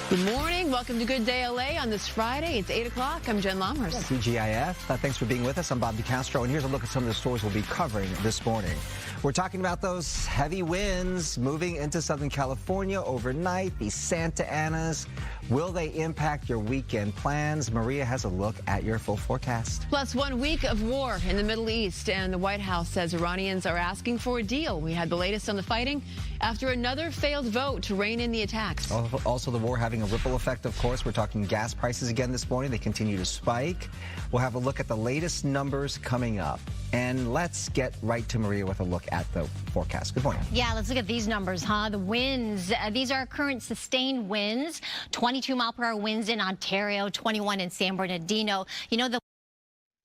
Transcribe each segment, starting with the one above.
Good morning. Welcome to Good Day LA on this Friday. It's 8 o'clock. I'm Jen Lammers. CGIF. Thanks for being with us. I'm Bob DeCastro, and here's a look at some of the stories we'll be covering this morning. We're talking about those heavy winds moving into Southern California overnight, these Santa Anas. Will they impact your weekend plans? Maria has a look at your full forecast. Plus 1 week of war in the Middle East, and the White House says Iranians are asking for a deal. We had the latest on the fighting after another failed vote to rein in the attacks. Also, the war having a ripple effect, of course. We're talking gas prices again this morning. They continue to spike. We'll have a look at the latest numbers coming up. And let's get right to Maria with a look at the forecast. Good morning. Yeah, let's look at these numbers, The winds, these are current sustained winds, 22-mile-per-hour winds in Ontario, 21 in San Bernardino. You know, the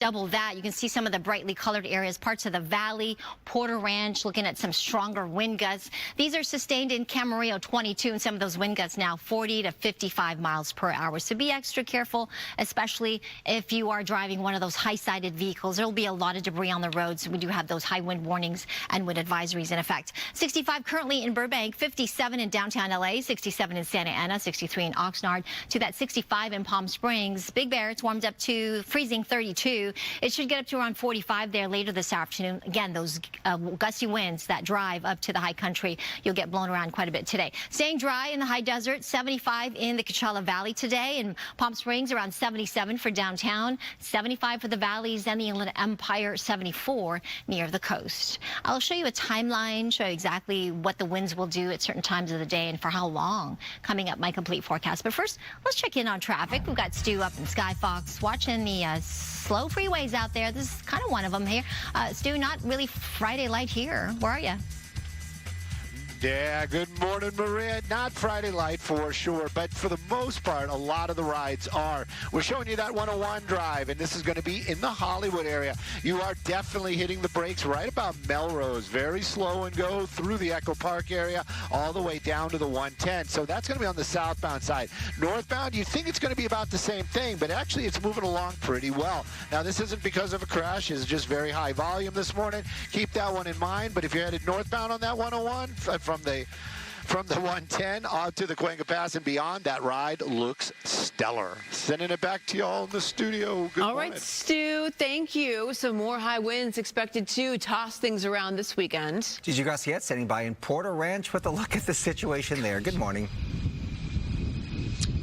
double that. You can see some of the brightly colored areas, parts of the valley, Porter Ranch, looking at some stronger wind gusts. These are sustained in Camarillo, 22, and some of those wind gusts now 40 to 55 miles per hour. So be extra careful, especially if you are driving one of those high-sided vehicles. There will be a lot of debris on the roads. We do have those high wind warnings and wind advisories in effect. 65 currently in Burbank, 57 in downtown LA, 67 in Santa Ana, 63 in Oxnard, to that 65 in Palm Springs. Big Bear, it's warmed up to freezing 32. It should get up to around 45 there later this afternoon. Again, those gusty winds that drive up to the high country, you'll get blown around quite a bit today. Staying dry in the high desert, 75 in the Coachella Valley today. In Palm Springs, around 77 for downtown, 75 for the valleys and the Inland Empire, 74 near the coast. I'll show you a timeline, show you exactly what the winds will do at certain times of the day and for how long, coming up my complete forecast. But first, let's check in on traffic. We've got Stu up in Sky Fox watching the slow freeways out there. This is kind of one of them here. Stu, not really Friday light here. Where are you? Yeah, good morning, Maria. Not Friday light for sure, but for the most part, a lot of the rides are. We're showing you that 101 drive, and this is going to be in the Hollywood area. You are definitely hitting the brakes right about Melrose. Very slow and go through the Echo Park area all the way down to the 110. So that's going to be on the southbound side. Northbound, you think it's going to be about the same thing, but actually it's moving along pretty well. Now, this isn't because of a crash. It's just very high volume this morning. Keep that one in mind, but if you're headed northbound on that 101, from the 110 out to the Cahuenga Pass and beyond, that ride looks stellar. Sending it back to y'all in the studio. Good All morning. right, Stu, thank you. Some more high winds expected to toss things around this weekend. Gigi Garcia standing by in Porter Ranch with a look at the situation there. Good morning.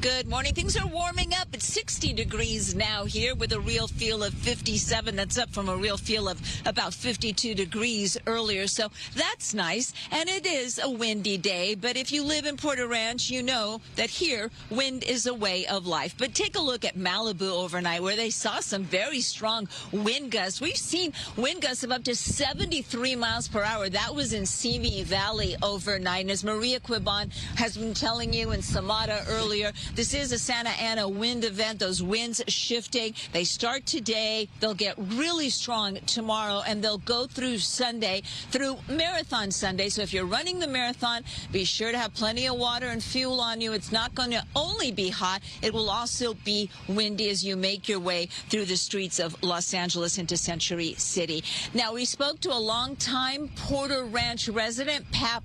Good morning. Things are warming up. It's 60 degrees now here with a real feel of 57. That's up from a real feel of about 52 degrees earlier. So that's nice. And it is a windy day. But if you live in Porter Ranch, you know that here wind is a way of life. But take a look at Malibu overnight where they saw some very strong wind gusts. We've seen wind gusts of up to 73 miles per hour. That was in Simi Valley overnight. And as Maria Quibon has been telling you in Samada earlier, this is a Santa Ana wind event. Those winds shifting. They start today. They'll get really strong tomorrow, and they'll go through Sunday, through Marathon Sunday. So if you're running the marathon, be sure to have plenty of water and fuel on you. It's not going to only be hot. It will also be windy as you make your way through the streets of Los Angeles into Century City. Now, we spoke to a longtime Porter Ranch resident, Pat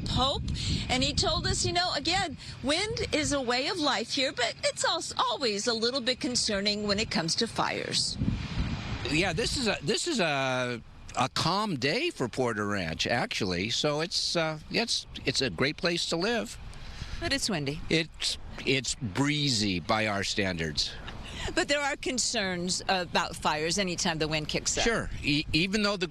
Pope, and he told us, you know, again, wind is a way of life here, but it's also always a little bit concerning when it comes to fires. Yeah, this is a calm day for Porter Ranch, actually. So it's a great place to live. But it's windy. It's breezy by our standards. But there are concerns about fires anytime the wind kicks up. Sure. Even though the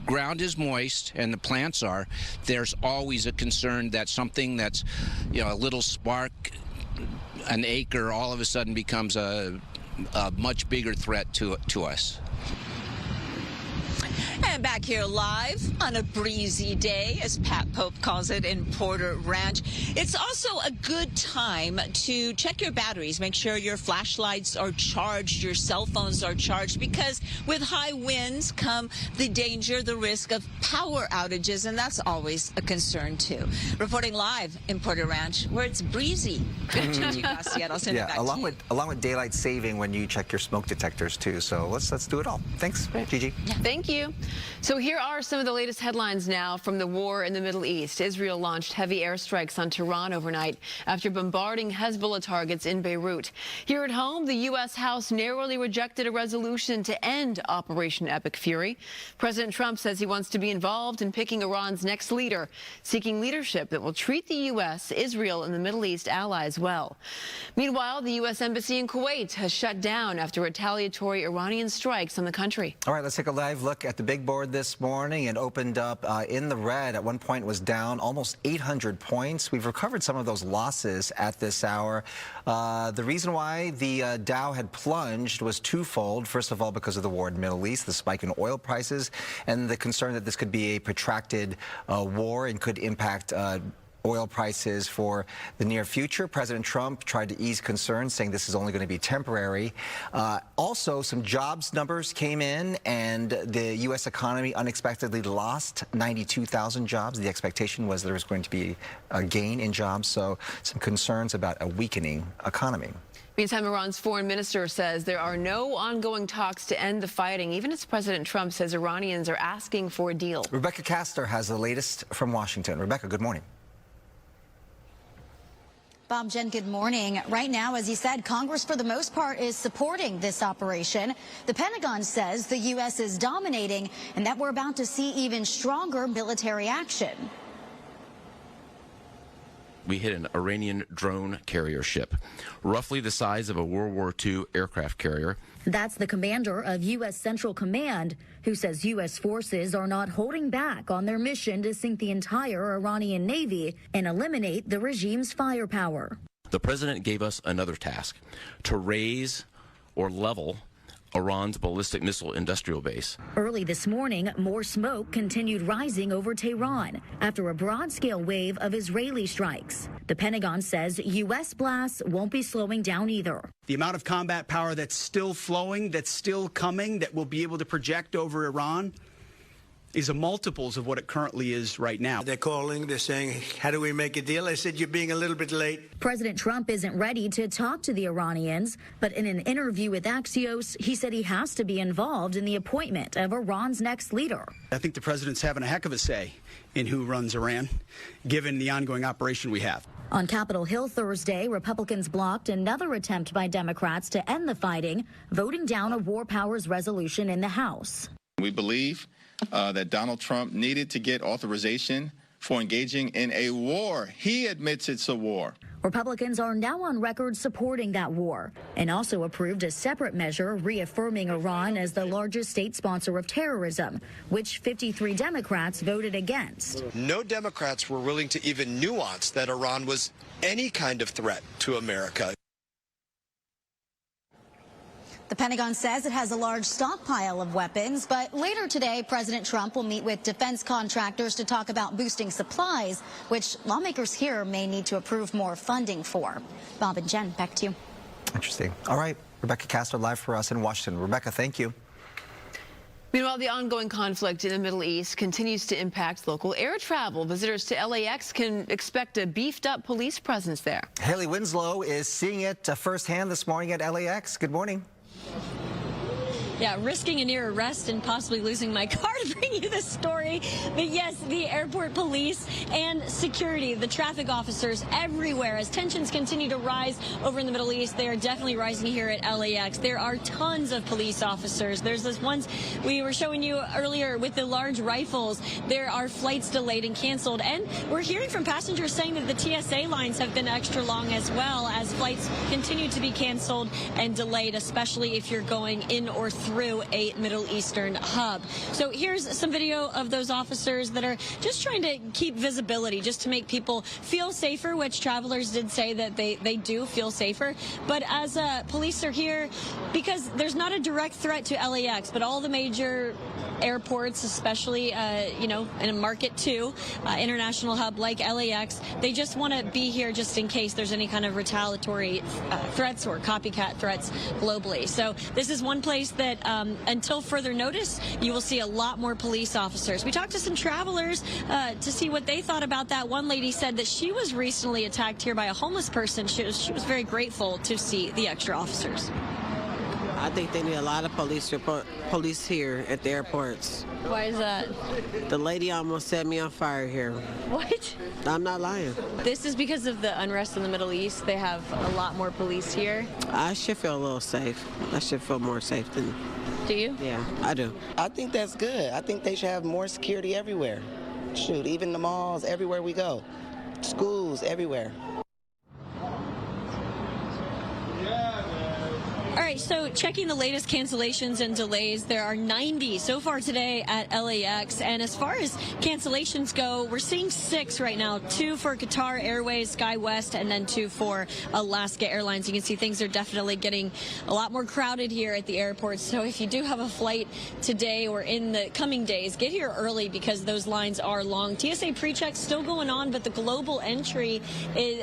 ground is moist and the plants are, there's always a concern that something that's, you know, a little spark, an acre, all of a sudden becomes a much bigger threat to us. And back here live on a breezy day, as Pat Pope calls it, in Porter Ranch. It's also a good time to check your batteries. Make sure your flashlights are charged, your cell phones are charged, because with high winds come the danger, the risk of power outages, and that's always a concern, too. Reporting live in Porter Ranch, where it's breezy. Good Gigi Garcia. I'll send it back to you. Along with daylight saving when you check your smoke detectors, too. So let's do it all. Thanks, Gigi. Yeah. Thank you. So here are some of the latest headlines now from the war in the Middle East. Israel launched heavy airstrikes on Tehran overnight after bombarding Hezbollah targets in Beirut. Here at home, the U.S. House narrowly rejected a resolution to end Operation Epic Fury. President Trump says he wants to be involved in picking Iran's next leader, seeking leadership that will treat the U.S., Israel, and the Middle East allies well. Meanwhile, the U.S. Embassy in Kuwait has shut down after retaliatory Iranian strikes on the country. All right, let's take a live look at the big board this morning. It opened up in the red. At one point was down almost 800 points. We've recovered some of those losses at this hour. The reason why the Dow had plunged was twofold. First of all, because of the war in the Middle East, the spike in oil prices, and the concern that this could be a protracted war and could impact oil prices for the near future. President Trump tried to ease concerns, saying this is only going to be temporary. Also, some jobs numbers came in, and the U.S. economy unexpectedly lost 92,000 jobs. The expectation was there was going to be a gain in jobs, so some concerns about a weakening economy. Meantime, Iran's foreign minister says there are no ongoing talks to end the fighting, even as President Trump says Iranians are asking for a deal. Rebecca Castor has the latest from Washington. Rebecca, good morning. Bob, Jen, good morning. Right now, as you said, Congress, for the most part, is supporting this operation. The Pentagon says the U.S. is dominating and that we're about to see even stronger military action. We hit an Iranian drone carrier ship, roughly the size of a World War II aircraft carrier. That's the commander of U.S. Central Command, who says U.S. forces are not holding back on their mission to sink the entire Iranian Navy and eliminate the regime's firepower. The president gave us another task, to raise or level Iran's ballistic missile industrial base. Early this morning, more smoke continued rising over Tehran after a broad-scale wave of Israeli strikes. The Pentagon says U.S. blasts won't be slowing down either. The amount of combat power that's still flowing, that's still coming, that we'll be able to project over Iran is a multiples of what it currently is right now. They're calling, they're saying, how do we make a deal? I said, you're being a little bit late. President Trump isn't ready to talk to the Iranians, but in an interview with Axios, he said he has to be involved in the appointment of Iran's next leader. I think the president's having a heck of a say in who runs Iran, given the ongoing operation we have. On Capitol Hill Thursday, Republicans blocked another attempt by Democrats to end the fighting, voting down a war powers resolution in the House. We believe that Donald Trump needed to get authorization for engaging in a war. He admits it's a war. Republicans are now on record supporting that war and also approved a separate measure reaffirming Iran as the largest state sponsor of terrorism, which 53 Democrats voted against. No Democrats were willing to even nuance that Iran was any kind of threat to America. The Pentagon says it has a large stockpile of weapons, but later today, President Trump will meet with defense contractors to talk about boosting supplies, which lawmakers here may need to approve more funding for. Bob and Jen, back to you. Interesting. All right, Rebecca Castor live for us in Washington. Rebecca, thank you. Meanwhile, the ongoing conflict in the Middle East continues to impact local air travel. Visitors to LAX can expect a beefed-up police presence there. Haley Winslow is seeing it firsthand this morning at LAX. Good morning. Yeah, risking a near arrest and possibly losing my car to bring you this story. But yes, the airport police and security, the traffic officers everywhere. As tensions continue to rise over in the Middle East, they are definitely rising here at LAX. There are tons of police officers. There's this ones we were showing you earlier with the large rifles. There are flights delayed and canceled. And we're hearing from passengers saying that the TSA lines have been extra long as well as flights continue to be canceled and delayed, especially if you're going in or through a Middle Eastern hub. So here's some video of those officers that are just trying to keep visibility, just to make people feel safer, which travelers did say that they do feel safer. But as police are here, because there's not a direct threat to LAX, but all the major airports, especially, you know, in a market too, international hub like LAX, they just want to be here just in case there's any kind of retaliatory threats or copycat threats globally. So this is one place that until further notice, you will see a lot more police officers. We talked to some travelers to see what they thought about that. One lady said that she was recently attacked here by a homeless person. She was very grateful to see the extra officers. I think they need a lot of police here at the airports. Why is that? The lady almost set me on fire here. What? I'm not lying. This is because of the unrest in the Middle East. They have a lot more police here. I should feel a little safe. I should feel more safe than... Do you? Yeah, I do. I think that's good. I think they should have more security everywhere. Shoot, even the malls, everywhere we go. Schools, everywhere. All right, so checking the latest cancellations and delays, there are 90 so far today at LAX. And as far as cancellations go, we're seeing 6 right now, 2 for Qatar Airways, SkyWest, and then 2 for Alaska Airlines. You can see things are definitely getting a lot more crowded here at the airport. So if you do have a flight today or in the coming days, get here early because those lines are long. TSA pre-check's still going on, but the global entry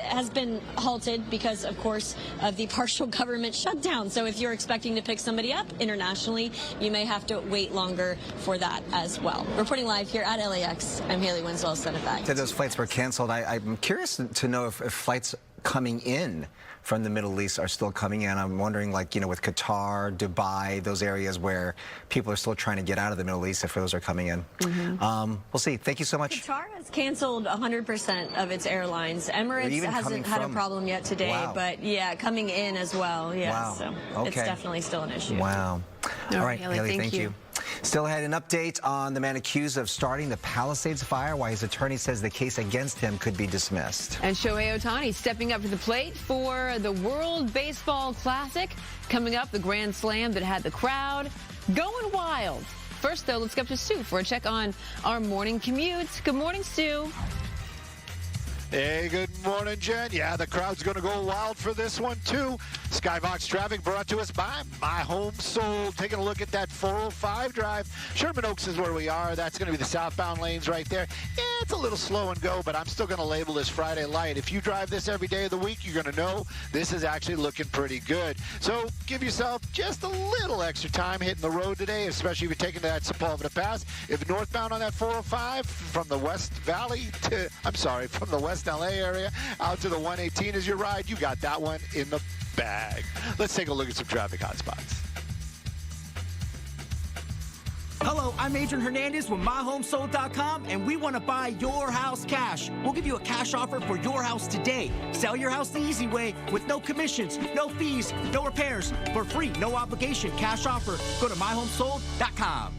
has been halted because, of course, of the partial government shutdown. So if you're expecting to pick somebody up internationally, you may have to wait longer for that as well. Reporting live here at LAX, I'm Haley Winslow. Send it back. Those flights were canceled. I'm curious to know if flights coming in from the Middle East are still coming in. I'm wondering, like, you know, with Qatar, Dubai, those areas where people are still trying to get out of the Middle East, if those are coming in. We'll see. Thank you so much. Qatar has canceled 100% of its airlines. Emirates hasn't had a problem yet today, but yeah, coming in as well. Yeah, so it's definitely still an issue. Wow. All right, Haley, thank you. Still had an update on the man accused of starting the Palisades fire, why his attorney says the case against him could be dismissed. And Shohei Ohtani stepping up to the plate for the World Baseball Classic. Coming up, the Grand Slam that had the crowd going wild. First, though, let's go up to Stu for a check on our morning commute. Good morning, Stu. Hey, good morning, Jen. Yeah, the crowd's going to go wild for this one, too. Skybox traffic brought to us by My Home Sold. Taking a look at that 405 drive. Sherman Oaks is where we are. That's going to be the southbound lanes right there. Yeah, it's a little slow and go, but I'm still going to label this Friday light. If you drive this every day of the week, you're going to know this is actually looking pretty good. So give yourself just a little extra time hitting the road today, especially if you're taking that Sepulveda Pass. If northbound on that 405 from the West Valley to, from the West LA area out to the 118 is your ride, you got that one in the bag. Let's take a look at some traffic hotspots. Hello, I'm Adrian Hernandez with MyHomeSold.com, and we want to buy your house cash. We'll give you a cash offer for your house today. Sell your house the easy way with no commissions, no fees, no repairs, for free, no obligation cash offer. Go to MyHomeSold.com.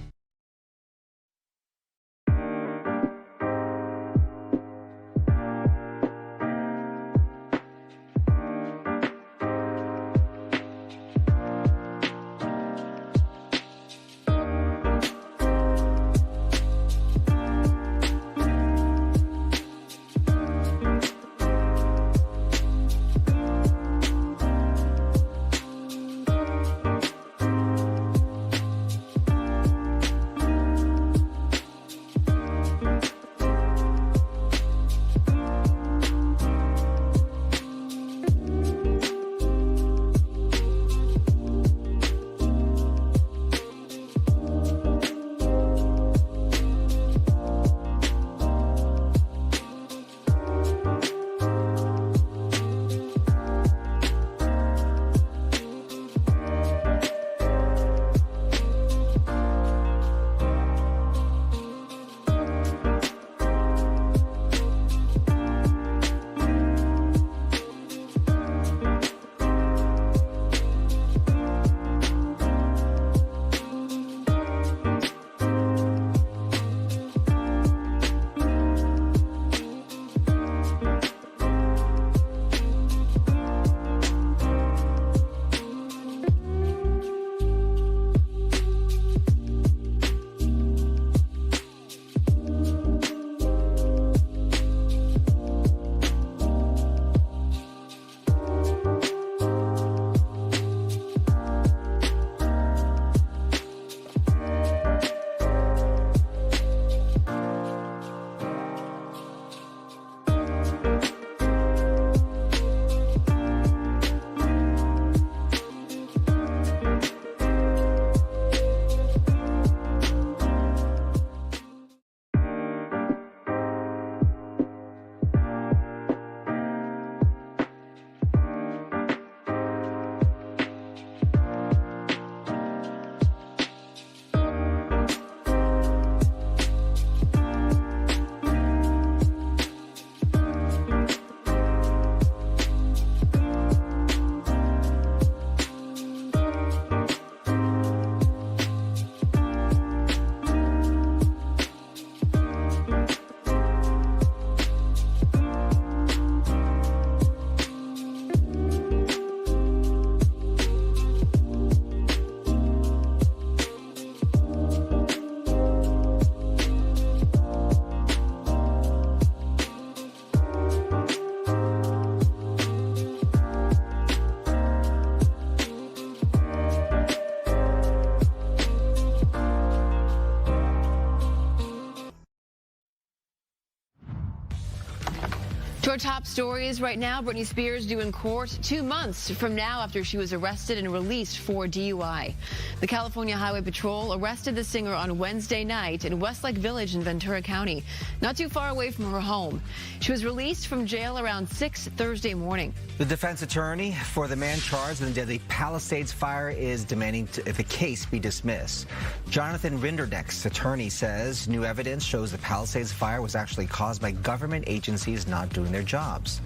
To our top stories right now, Britney Spears due in court 2 months from now after she was arrested and released for DUI. The California Highway Patrol arrested the singer on Wednesday night in Westlake Village in Ventura County, not too far away from her home. She was released from jail around 6 Thursday morning. The defense attorney for the man charged in the deadly Palisades fire is demanding the case be dismissed. Jonathan Rinderneck's attorney says new evidence shows the Palisades fire was actually caused by government agencies not doing their jobs.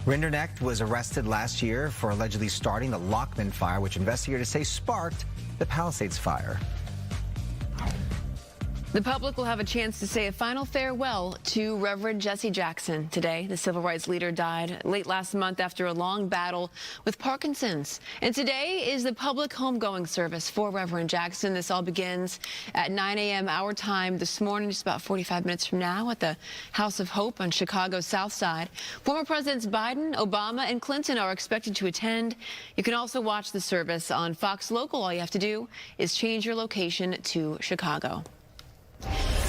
Rinderneck was arrested last year for allegedly starting the Lockman fire, which investigators say sparked the Palisades fire. The public will have a chance to say a final farewell to Reverend Jesse Jackson today. The civil rights leader died late last month after a long battle with Parkinson's. And today is the public homegoing service for Reverend Jackson. This all begins at 9 a.m. our time this morning, just about 45 minutes from now, at the House of Hope on Chicago's South Side. Former Presidents Biden, Obama, and Clinton are expected to attend. You can also watch the service on Fox Local. All you have to do is change your location to Chicago.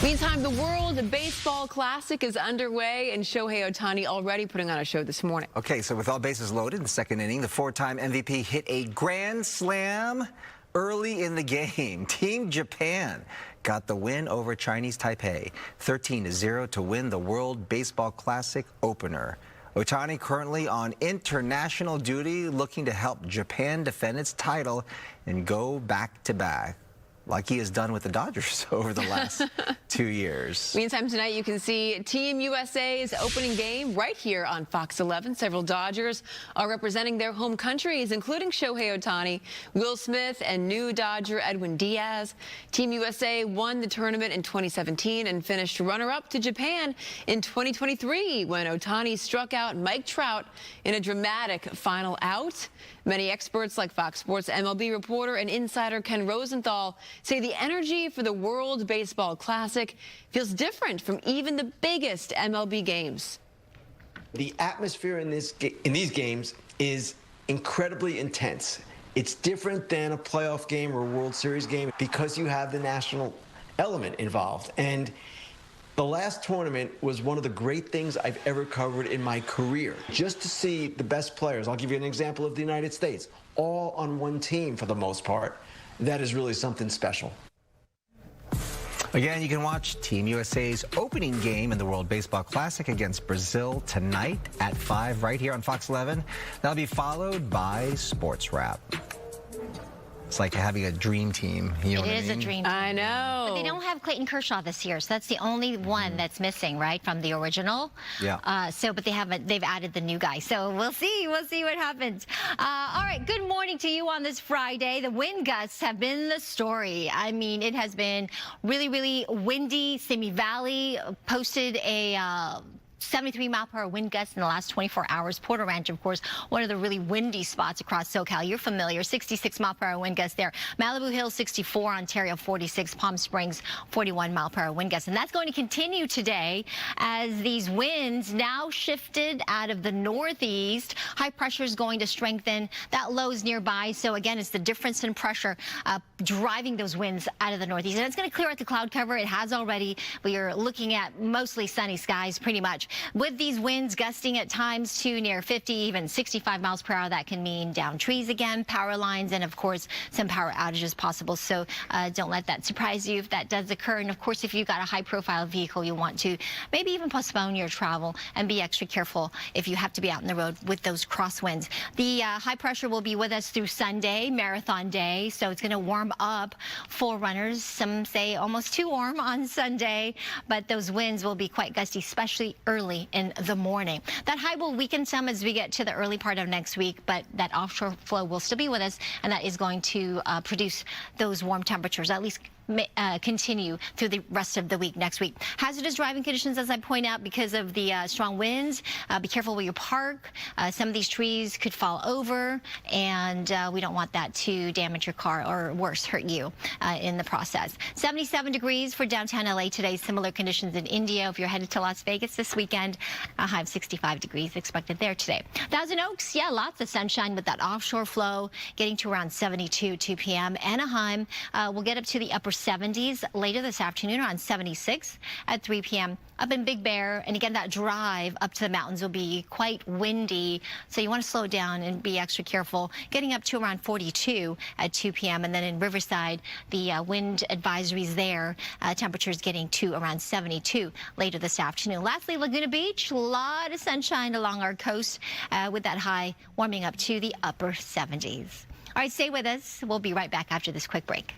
Meantime, the World Baseball Classic is underway, and Shohei Ohtani already putting on a show this morning. Okay, so with all bases loaded in the second inning, the four-time MVP hit a grand slam early in the game. Team Japan got the win over Chinese Taipei, 13-0 to win the World Baseball Classic opener. Ohtani currently on international duty, looking to help Japan defend its title and go back-to-back, like he has done with the Dodgers over the last 2 years. Meantime, tonight you can see Team USA's opening game right here on Fox 11. Several Dodgers are representing their home countries, including Shohei Ohtani, Will Smith, and new Dodger Edwin Diaz. Team USA won the tournament in 2017 and finished runner-up to Japan in 2023 when Ohtani struck out Mike Trout in a dramatic final out. Many experts like Fox Sports MLB reporter and insider Ken Rosenthal say the energy for the World Baseball Classic feels different from even the biggest MLB games. The atmosphere in these games is incredibly intense. It's different than a playoff game or a World Series game because you have the national element involved. And the last tournament was one of the great things I've ever covered in my career. Just to see the best players, I'll give you an example of the United States, all on one team for the most part. That is really something special. Again, you can watch Team USA's opening game in the World Baseball Classic against Brazil tonight at 5 right here on Fox 11. That'll be followed by Sports Wrap. It's like having a dream team. You know what I mean? It is a dream team. I know. But they don't have Clayton Kershaw this year, so that's the only one that's missing, right, from the original. Yeah. But they've added the new guy. So we'll see what happens. All right, good morning to you on this Friday. The wind gusts have been the story. I mean, it has been really, really windy. Simi Valley posted a 73-mile-per-hour wind gusts in the last 24 hours. Porter Ranch, of course, one of the really windy spots across SoCal. You're familiar. 66-mile-per-hour wind gusts there. Malibu Hills, 64. Ontario, 46. Palm Springs, 41-mile-per-hour wind gusts. And that's going to continue today as these winds now shifted out of the northeast. High pressure is going to strengthen. That low is nearby. So, again, it's the difference in pressure driving those winds out of the northeast. And it's going to clear out the cloud cover. It has already. We are looking at mostly sunny skies pretty much. With these winds gusting at times to near 50, even 65 miles per hour, that can mean down trees again, power lines, and of course some power outages possible. So don't let that surprise you if that does occur. And of course, if you've got a high-profile vehicle, you want to maybe even postpone your travel and be extra careful if you have to be out on the road with those crosswinds. The high pressure will be with us through Sunday, Marathon Day, so it's going to warm up for runners. Some say almost too warm on Sunday, but those winds will be quite gusty, especially early in the morning. That high will weaken some as we get to the early part of next week, but that offshore flow will still be with us, and that is going to produce those warm temperatures, at least continue through the rest of the week next week. Hazardous driving conditions, as I point out, because of the strong winds. Be careful where you park. Some of these trees could fall over, and we don't want that to damage your car or worse, hurt you in the process. 77 degrees for downtown LA today. Similar conditions in India. If you're headed to Las Vegas this weekend, a high of 65 degrees expected there today. Thousand Oaks, yeah, lots of sunshine with that offshore flow getting to around 72, 2 p.m. Anaheim will get up to the upper 70s. Later this afternoon, around 76 at 3 p.m. up in Big Bear. And again, that drive up to the mountains will be quite windy, so you want to slow down and be extra careful. Getting up to around 42 at 2 p.m. And then in Riverside, the wind advisories there, temperatures getting to around 72 later this afternoon. Lastly, Laguna Beach, a lot of sunshine along our coast with that high warming up to the upper 70s. All right, stay with us. We'll be right back after this quick break.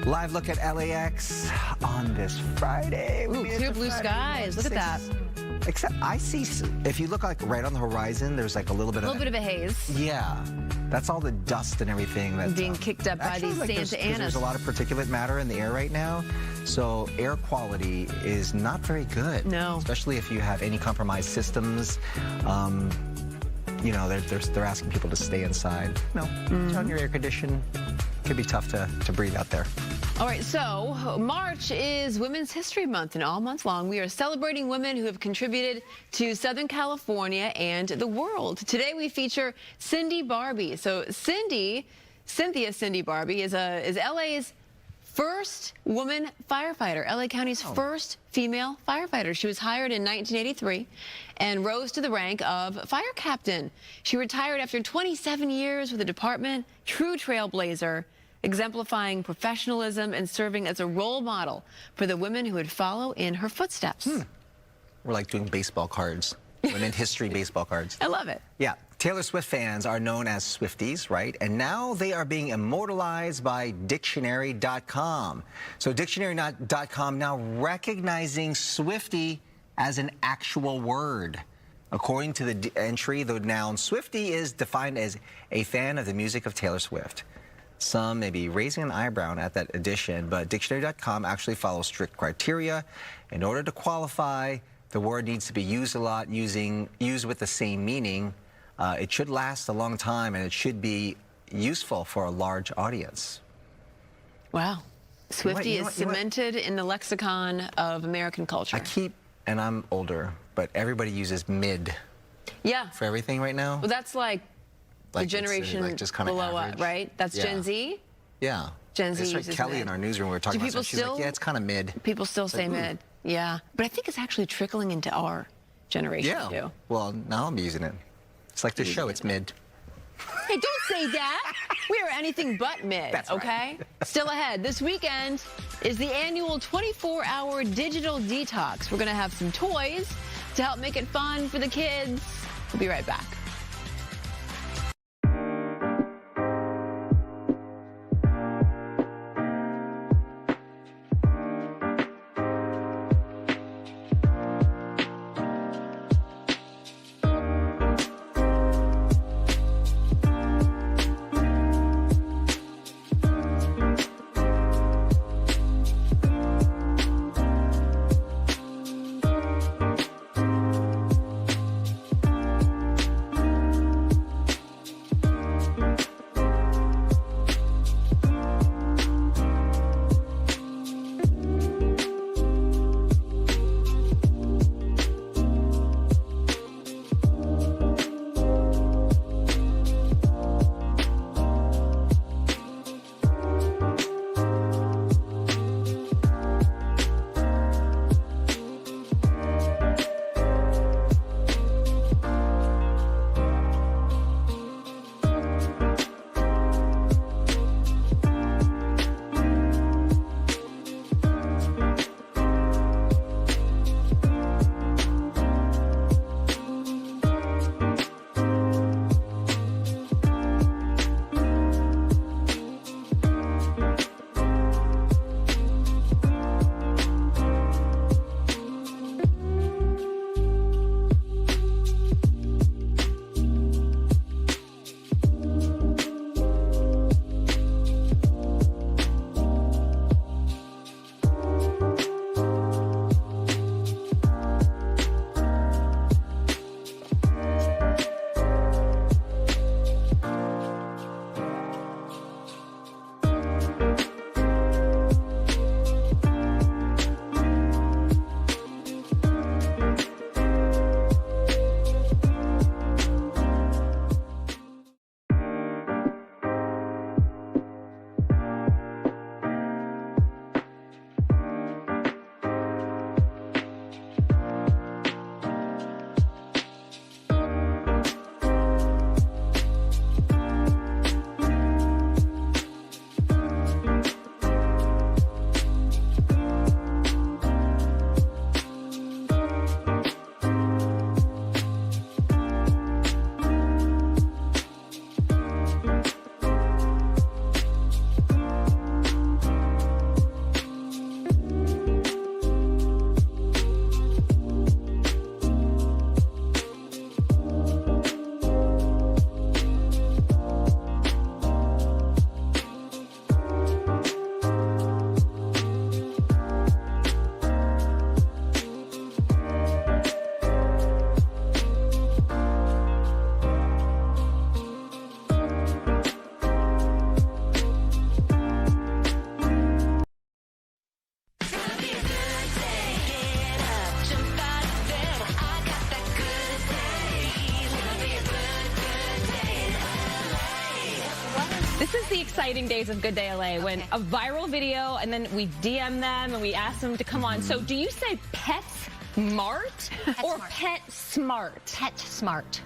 Live look at LAX on this Friday. Ooh, clear blue skies. Look at that. Except I see, if you look like right on the horizon, there's like a little bit of a haze. Yeah. That's all the dust and everything that's being kicked up by these Santa Anas. There's a lot of particulate matter in the air right now, so air quality is not very good. No. Especially if you have any compromised systems. You know, they're asking people to stay inside. No, turn your air condition. Could be tough to breathe out there. All right, so March is Women's History Month, and all month long we are celebrating women who have contributed to Southern California and the world. Today we feature Cindy Barbie. So Cynthia Cindy Barbie is LA's first woman firefighter, LA County's first female firefighter. She was hired in 1983 and rose to the rank of fire captain. She retired after 27 years with the department, true trailblazer, exemplifying professionalism and serving as a role model for the women who would follow in her footsteps. We're like doing baseball cards, women history baseball cards. I love it. Yeah, Taylor Swift fans are known as Swifties, right? And now they are being immortalized by dictionary.com. So dictionary.com now recognizing Swiftie as an actual word. According to the entry, the noun Swiftie is defined as a fan of the music of Taylor Swift. Some may be raising an eyebrow at that addition, but dictionary.com actually follows strict criteria. In order to qualify, the word needs to be used a lot, used with the same meaning. It should last a long time, and it should be useful for a large audience. Wow. Swiftie is cemented in the lexicon of American culture. And I'm older, but everybody uses mid. Yeah. For everything right now. Well, that's like the generation just kind of below us, right? That's Gen Z? Yeah. Gen Z uses uses Kelly mid. in our newsroom, we were talking about this. She's like, yeah, it's kind of mid. People still say mid. Yeah. But I think it's actually trickling into our generation, too. Well, now I'm using it. It's like this show, it's mid. Hey, don't say that. We are anything but mid, okay? Still ahead, this weekend is the annual 24-hour digital detox. We're going to have some toys to help make it fun for the kids. We'll be right back. This is the exciting days of Good Day LA when a viral video and then we DM them and we ask them to come on. So do you say PetSmart or PetSmart? PetSmart.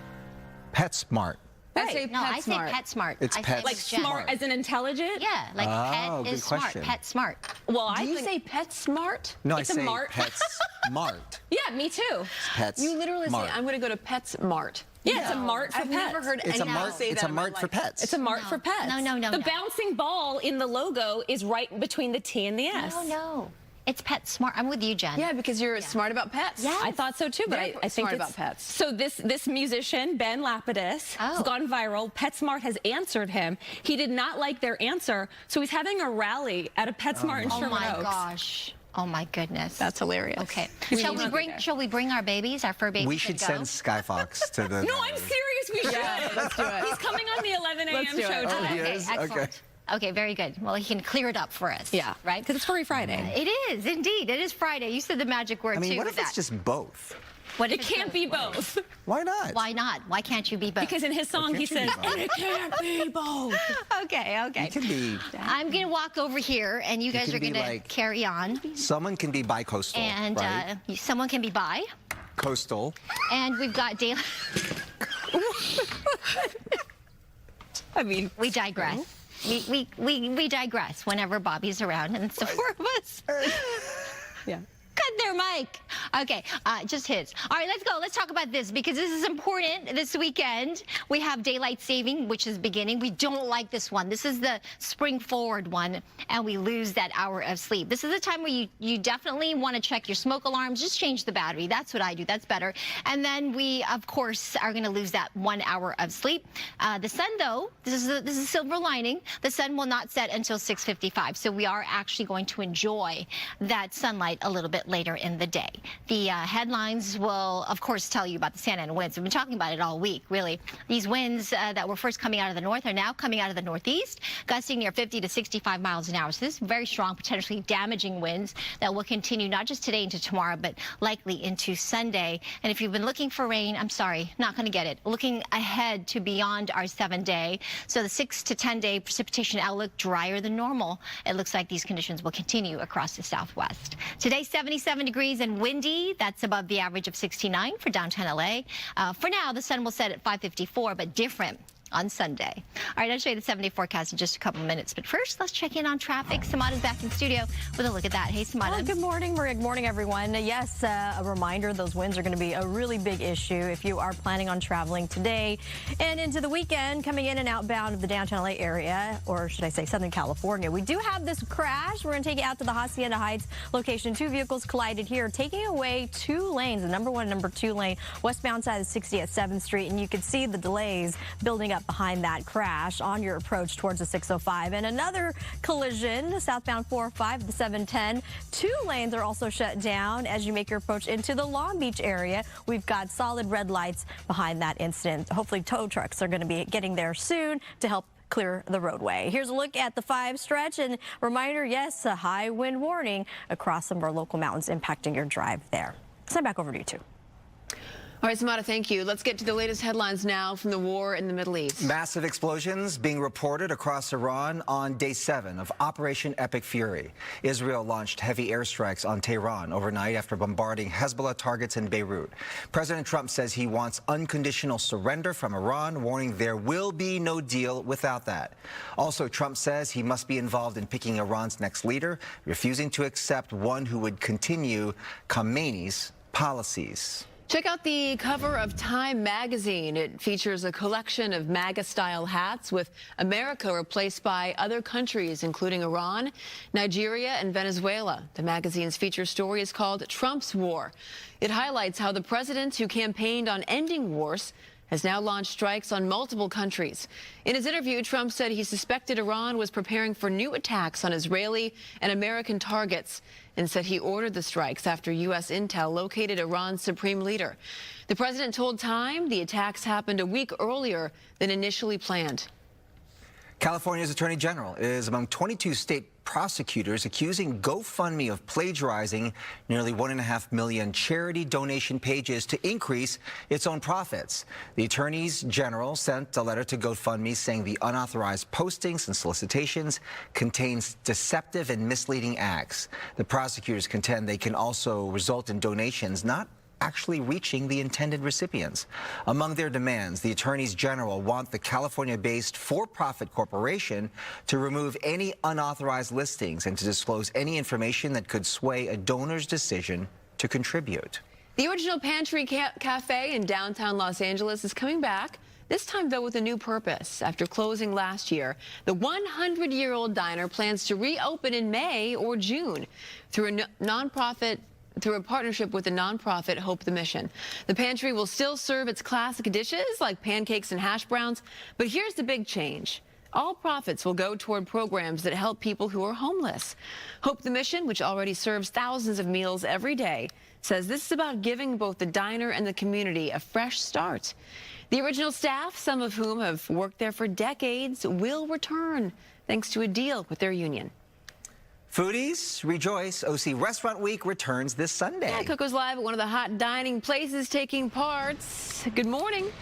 PetSmart. I say No, I say PetSmart. PetSmart. It's I pet think Like Jen. smart as in intelligent? Yeah, like Oh, pet is good smart. question. PetSmart. Well, Do I you think, say PetSmart? No, It's I a say mart. PetSmart. yeah, me too. Pets. You literally say, Mart. I'm going to go to PetSmart. Yeah, it's a mart for I've pets. never heard It's a anyone mart. say It's that a in my mart for life. pets. It's a mart for pets. No. The bouncing ball in the logo is right between the T and the S. No. It's Pet Smart. I'm with you, Jen. Yeah, because you're smart about pets. Yeah, I thought so too, but I think smart it's about pets. So this musician, Ben Lapidus, has gone viral. PetSmart has answered him. He did not like their answer, so he's having a rally at a PetSmart in Sherman Oaks. Oh my gosh. Oh my goodness. That's hilarious. Okay. Shall we bring our babies, our fur babies? We should send Skyfox to the... No, I'm serious. We should. Let's do it. He's coming on the 11 a.m. show today. Oh, he Okay, is? excellent. Okay. Okay, very good. Well, he can clear it up for us. Yeah. Right? Because it's Furry Friday. It is, indeed. It is Friday. You said the magic word, I mean, too. what if it's just both? What if It can't be both. Why not? Why not? Why can't you be both? Because in his song he says, it can't be both. Okay. You can be... I'm going to walk over here, and you guys can are going be to like- carry on. Someone can be bi-coastal, And right? someone can be bi. Coastal. And we've got daily... I mean, we digress. We digress whenever Bobby's around, and it's the four of us. yeah. Cut there, Mike. Okay, just hits. All right, let's go. Let's talk about this because this is important this weekend. We have daylight saving, which is beginning. We don't like this one. This is the spring forward one, and we lose that hour of sleep. This is the time where you definitely want to check your smoke alarms. Just change the battery. That's what I do. That's better. And then we, of course, are going to lose that 1 hour of sleep. The sun, though, this is a silver lining. The sun will not set until 6:55, so we are actually going to enjoy that sunlight a little bit later in the day. The headlines will, of course, tell you about the Santa Ana winds. We've been talking about it all week, really. These winds that were first coming out of the north are now coming out of the northeast, gusting near 50 to 65 miles an hour. So this is very strong, potentially damaging winds that will continue not just today into tomorrow, but likely into Sunday. And if you've been looking for rain, I'm sorry, not going to get it. Looking ahead to beyond our 7-day. So the 6 to 10-day precipitation outlook drier than normal. It looks like these conditions will continue across the southwest. Today, 77 degrees and windy. That's above the average of 69 for downtown LA. For now, the sun will set at 5:54, but different on Sunday. All right, I'll show you the 7-day forecast in just a couple minutes. But first, let's check in on traffic. Samada's back in studio with a look at that. Hey, Samada. Well, good morning, Maria. Good morning, everyone. Yes, a reminder, those winds are going to be a really big issue if you are planning on traveling today and into the weekend, coming in and outbound of the downtown LA area, or should I say Southern California. We do have this crash. We're going to take you out to the Hacienda Heights location. 2 vehicles collided here, taking away 2 lanes, the number 1 and number 2 lane, westbound side of 60 at 7th Street. And you can see the delays building up behind that crash on your approach towards the 605. And another collision, southbound 405, the 710. 2 lanes are also shut down as you make your approach into the Long Beach area. We've got solid red lights behind that incident. Hopefully tow trucks are going to be getting there soon to help clear the roadway. Here's a look at the 5 stretch and reminder, yes, a high wind warning across some of our local mountains impacting your drive there. Send back over to you, too. All right, Samada, thank you. Let's get to the latest headlines now from the war in the Middle East. Massive explosions being reported across Iran on day 7 of Operation Epic Fury. Israel launched heavy airstrikes on Tehran overnight after bombarding Hezbollah targets in Beirut. President Trump says he wants unconditional surrender from Iran, warning there will be no deal without that. Also, Trump says he must be involved in picking Iran's next leader, refusing to accept one who would continue Khamenei's policies. Check out the cover of Time magazine. It features a collection of MAGA-style hats with America replaced by other countries, including Iran, Nigeria, and Venezuela. The magazine's feature story is called Trump's War. It highlights how the president who campaigned on ending wars has now launched strikes on multiple countries. In his interview, Trump said he suspected Iran was preparing for new attacks on Israeli and American targets and said he ordered the strikes after U.S. intel located Iran's supreme leader. The president told Time the attacks happened a week earlier than initially planned. California's Attorney General is among 22 state prosecutors accusing GoFundMe of plagiarizing nearly 1.5 million charity donation pages to increase its own profits. The attorneys general sent a letter to GoFundMe saying the unauthorized postings and solicitations contains deceptive and misleading acts. The prosecutors contend they can also result in donations not actually reaching the intended recipients. Among their demands, the attorneys general want the California-based for-profit corporation to remove any unauthorized listings and to disclose any information that could sway a donor's decision to contribute. The original Pantry Cafe in downtown Los Angeles is coming back. This time, though, with a new purpose. After closing last year, the 100-year-old diner plans to reopen in May or June through a partnership with the nonprofit Hope the Mission. The pantry will still serve its classic dishes like pancakes and hash browns, but here's the big change. All profits will go toward programs that help people who are homeless. Hope the Mission, which already serves thousands of meals every day, says this is about giving both the diner and the community a fresh start. The original staff, some of whom have worked there for decades, will return thanks to a deal with their union. Foodies, rejoice. OC Restaurant Week returns this Sunday. Yeah, Coco's live at one of the hot dining places taking part. Good morning.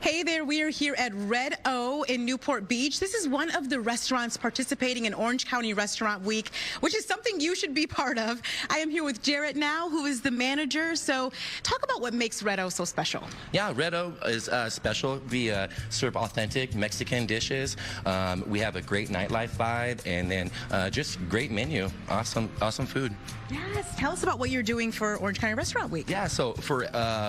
Hey there, we are here at Red O in Newport Beach. This is one of the restaurants participating in Orange County Restaurant Week, which is something you should be part of. I am here with Jarrett now, who is the manager. So talk about what makes Red O so special. Yeah, Red O is special. We serve authentic Mexican dishes. We have a great nightlife vibe, and then just great menu. Awesome food. Yes, tell us about what you're doing for Orange County Restaurant Week. Yeah, so for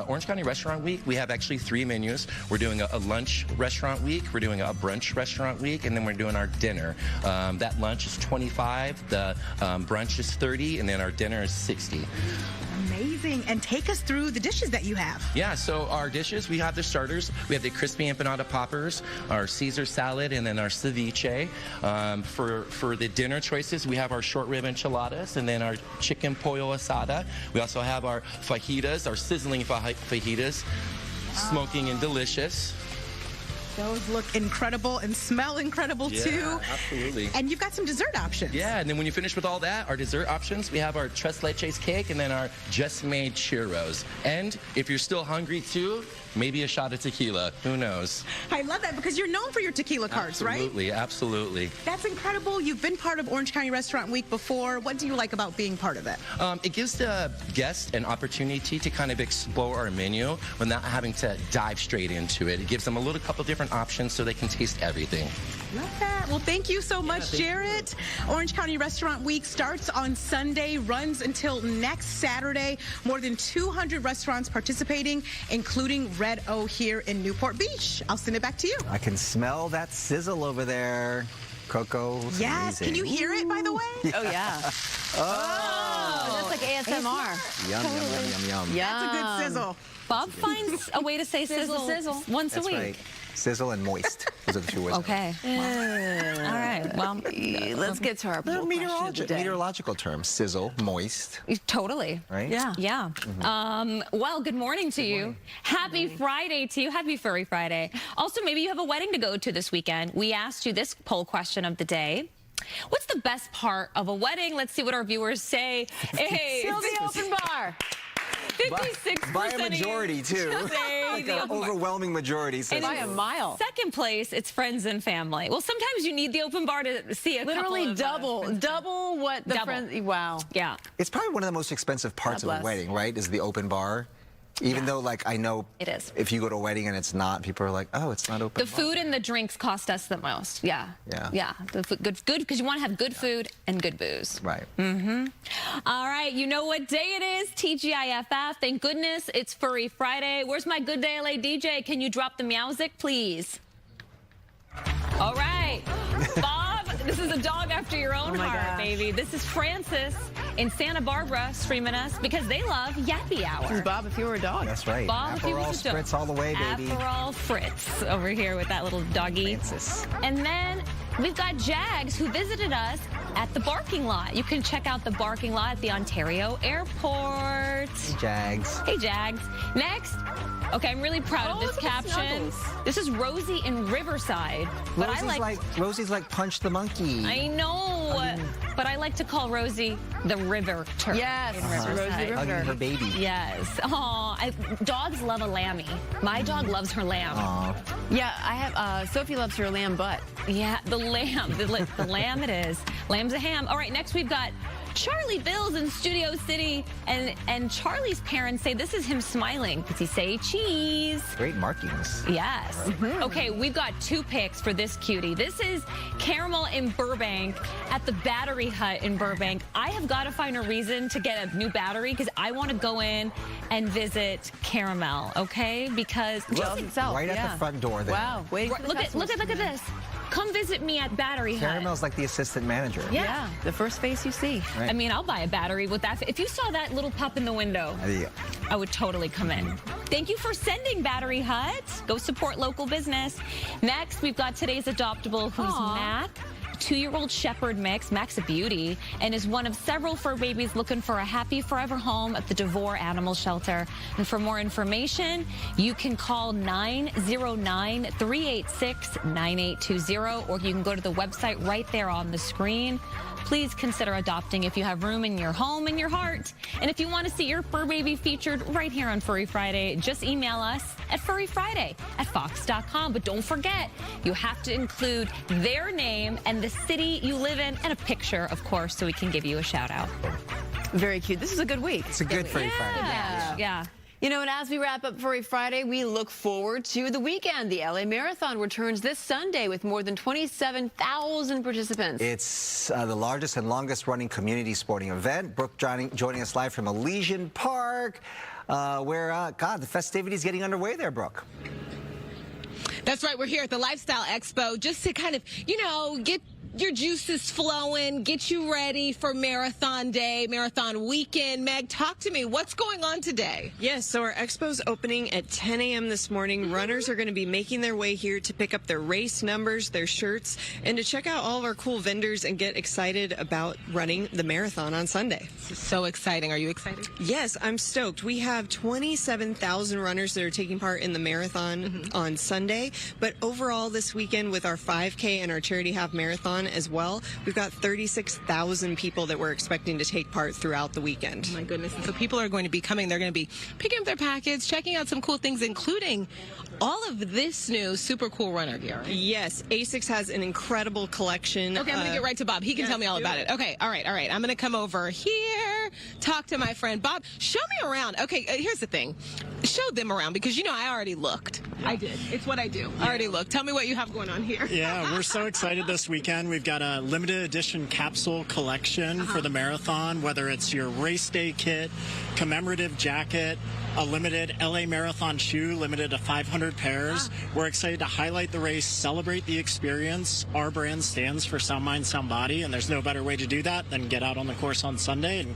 Orange County Restaurant Week, we have actually 3 menus. We're doing a lunch restaurant week, we're doing a brunch restaurant week, and then we're doing our dinner. That lunch is $25, the brunch is $30, and then our dinner is $60. Amazing. And take us through the dishes that you have. Yeah, so our dishes, we have the starters. We have the crispy empanada poppers, our Caesar salad, and then our ceviche. For the dinner choices, we have our short rib enchiladas, and then our chicken pollo asada. We also have our fajitas, our sizzling fajitas, smoking and delicious. Those look incredible and smell incredible too. Absolutely. And you've got some dessert options. Yeah, and then when you finish with all that, our dessert options, we have our tres leches cake and then our just made churros. And if you're still hungry too, maybe a shot of tequila. Who knows? I love that because you're known for your tequila cards, right? Absolutely, absolutely. That's incredible. You've been part of Orange County Restaurant Week before. What do you like about being part of it? It gives the guests an opportunity to kind of explore our menu without having to dive straight into it. It gives them a couple different options so they can taste everything. Love that. Well, thank you so much, Jarrett. Orange County Restaurant Week starts on Sunday, runs until next Saturday. More than 200 restaurants participating, including Red O here in Newport Beach. I'll send it back to you. I can smell that sizzle over there. Coco. Yes. Amazing. Can you hear it, by the way? Oh, yeah. That's like ASMR. Yum, yum, yum, yum, yum. That's a good sizzle. Bob finds a way to say sizzle once a week. Right. Sizzle and moist. Those are the 2 words. Okay. All right. Well, let's get to our poll question of the day. Meteorological terms. Sizzle, moist. Totally. Right? Yeah. Yeah. Well, good morning to you. Happy Friday to you. Happy Furry Friday. Also, maybe you have a wedding to go to this weekend. We asked you this poll question of the day. What's the best part of a wedding? Let's see what our viewers say. Hey, still the open bar. 56% by a majority, too. Like an overwhelming majority. And by a mile. Second place, it's friends and family. Well, sometimes you need the open bar to see a literally couple of, double what the friends. Wow. Yeah. It's probably one of the most expensive parts of a wedding, right? Is the open bar. Even though, like, I know it is. If you go to a wedding and it's not, people are like, oh, it's not open. The food and the drinks cost us the most. Yeah. Yeah. Yeah. The food, good, because you want to have good food and good booze. Right. All right. You know what day it is? TGIFF. Thank goodness it's Furry Friday. Where's my Good Day LA DJ? Can you drop the music, please? All right. Bob, this is a dog after your own heart, baby. This is Francis in Santa Barbara streaming us because they love Yappy Hour. This is Bob if you were a dog. That's right. Bob if you Aperol was a dog. Spritz all the way, baby. Aperol Fritz over here with that little doggy. Francis. And then we've got Jags who visited us at the parking lot. You can check out the parking lot at the Ontario Airport. Hey, Jags. Hey, Jags. Next. Okay, I'm really proud of this caption. This is Rosie in Riverside. But Rosie's like Punch the Monkey. I know, but I like to call Rosie the river turtle. Yes, Rosie Hugging River. her baby. Yes. Oh, dogs love a lammy. My dog loves her lamb. Aww. Yeah, I have. Sophie loves her lamb butt. Yeah, the lamb. The lamb it is. Lamb's a ham. All right, next we've got Charlie Bill's in Studio City, and Charlie's parents say this is him smiling because he say cheese. Great markings. Yes. Okay, we've got 2 picks for this cutie. This is Caramel in Burbank at the Battery Hut in Burbank. I have got to find a reason to get a new battery because I want to go in and visit Caramel, okay? Because right at the front door there. Wow. Waiting for the look at this. Come visit me at Battery Hut. Caramel's like the assistant manager. Yeah, the first face you see. Right. I mean, I'll buy a battery with that. If you saw that little pup in the window, I would totally come in. Thank you for sending Battery Hut. Go support local business. Next, we've got today's adoptable, who's Mac. 2-year-old shepherd mix. Mac's a beauty and is one of several fur babies looking for a happy forever home at the DeVore Animal Shelter. And for more information, you can call 909-386-9820, or you can go to the website right there on the screen. Please consider adopting if you have room in your home and your heart. And if you want to see your fur baby featured right here on Furry Friday, just email us at furryfriday@fox.com. But don't forget, you have to include their name and the city you live in and a picture, of course, so we can give you a shout out. Very cute. This is a good week. It's a good Furry Friday. Yeah. You know, and as we wrap up Furry Friday, we look forward to the weekend. The LA Marathon returns this Sunday with more than 27,000 participants. It's the largest and longest running community sporting event. Brooke joining us live from Elysian Park, where, God, the festivities getting underway there, Brooke. That's right. We're here at the Lifestyle Expo just to kind of, you know, get your juices flowing, get you ready for Marathon Day, Marathon Weekend. Meg, talk to me. What's going on today? Yes, so our expo's opening at 10 a.m. this morning. Runners are going to be making their way here to pick up their race numbers, their shirts, and to check out all of our cool vendors and get excited about running the marathon on Sunday. This is so exciting. Are you excited? Yes, I'm stoked. We have 27,000 runners that are taking part in the marathon on Sunday, but overall this weekend with our 5K and our charity half marathon as well, we've got 36,000 people that we're expecting to take part throughout the weekend. Oh my goodness. And so people are going to be coming. They're going to be picking up their packets, checking out some cool things, including all of this new super cool runner gear. Right? Yes, ASICS has an incredible collection. Okay, I'm going to get right to Bob. He can tell me all about it. Okay, all right. I'm going to come over here, talk to my friend Bob. Show me around. Okay, here's the thing. Show them around because, you know, I already looked. I did. It's what I do. I already looked. Tell me what you have going on here. Yeah, we're so excited this weekend. We've got a limited edition capsule collection for the marathon, whether it's your race day kit, commemorative jacket, a limited LA Marathon shoe, limited to 500 pairs. We're excited to highlight the race, celebrate the experience. Our brand stands for Sound Mind, Sound Body, and there's no better way to do that than get out on the course on Sunday and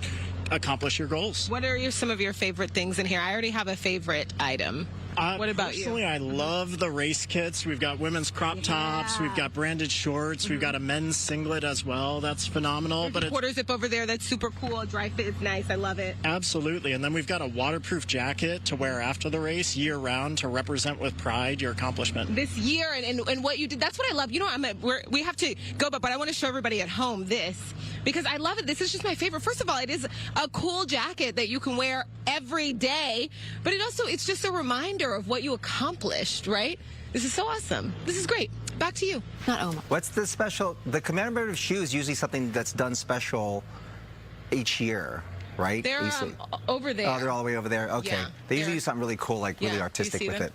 accomplish your goals. What are some of your favorite things in here? I already have a favorite item. What about you? Personally, I love the race kits. We've got women's crop tops. We've got branded shorts. We've got a men's singlet as well. That's phenomenal. There's a quarter zip over there. That's super cool. Dry fit is nice. I love it. Absolutely. And then we've got a waterproof jacket to wear after the race year round to represent with pride your accomplishment. This year and what you did, that's what I love. You know, we have to go, but I want to show everybody at home this because I love it. This is just my favorite. First of all, it is a cool jacket that you can wear every day, but it's just a reminder of what you accomplished, right? This is so awesome. This is great. Back to you. Not Oma. What's the special? The commemorative shoe is usually something that's done special each year, right? They're over there. Oh, they're all the way over there. Okay. Yeah, they usually do something really cool, like really artistic with it.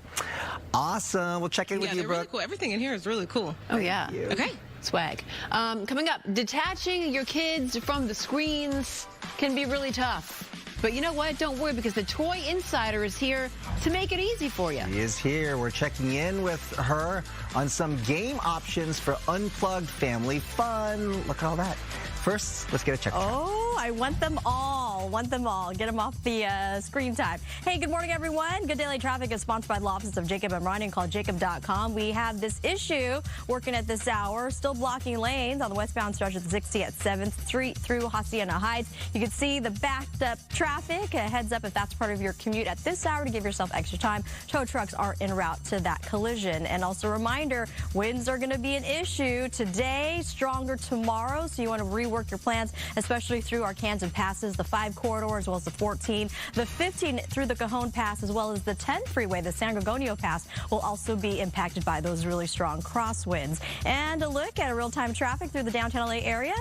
Awesome. We'll check in with you, Brooke. Really cool. Everything in here is really cool. Oh, yeah. Okay. Swag. Coming up, detaching your kids from the screens can be really tough. But you know what? Don't worry, because the Toy Insider is here to make it easy for you. He is here. We're checking in with her on some game options for Unplugged family fun. Look at all that. First, let's get a check. Oh, I want them all. Want them all. Get them off the screen time. Hey, good morning, everyone. Good Daily Traffic is sponsored by the Law Office of Jacob and Ryan. Call jacob.com. We have this issue working at this hour, still blocking lanes on the westbound stretch of the 60 at 7th Street through Hacienda Heights. You can see the backed up traffic. A heads up if that's part of your commute at this hour to give yourself extra time. Tow trucks are en route to that collision. And also a reminder, winds are going to be an issue today, stronger tomorrow, so you want to rework your plans, especially through our Kansas passes, the 5 corridor as well as the 14, the 15 through the Cajon Pass, as well as the 10 freeway, the San Gorgonio Pass, will also be impacted by those really strong crosswinds. And a look at real-time traffic through the downtown LA area.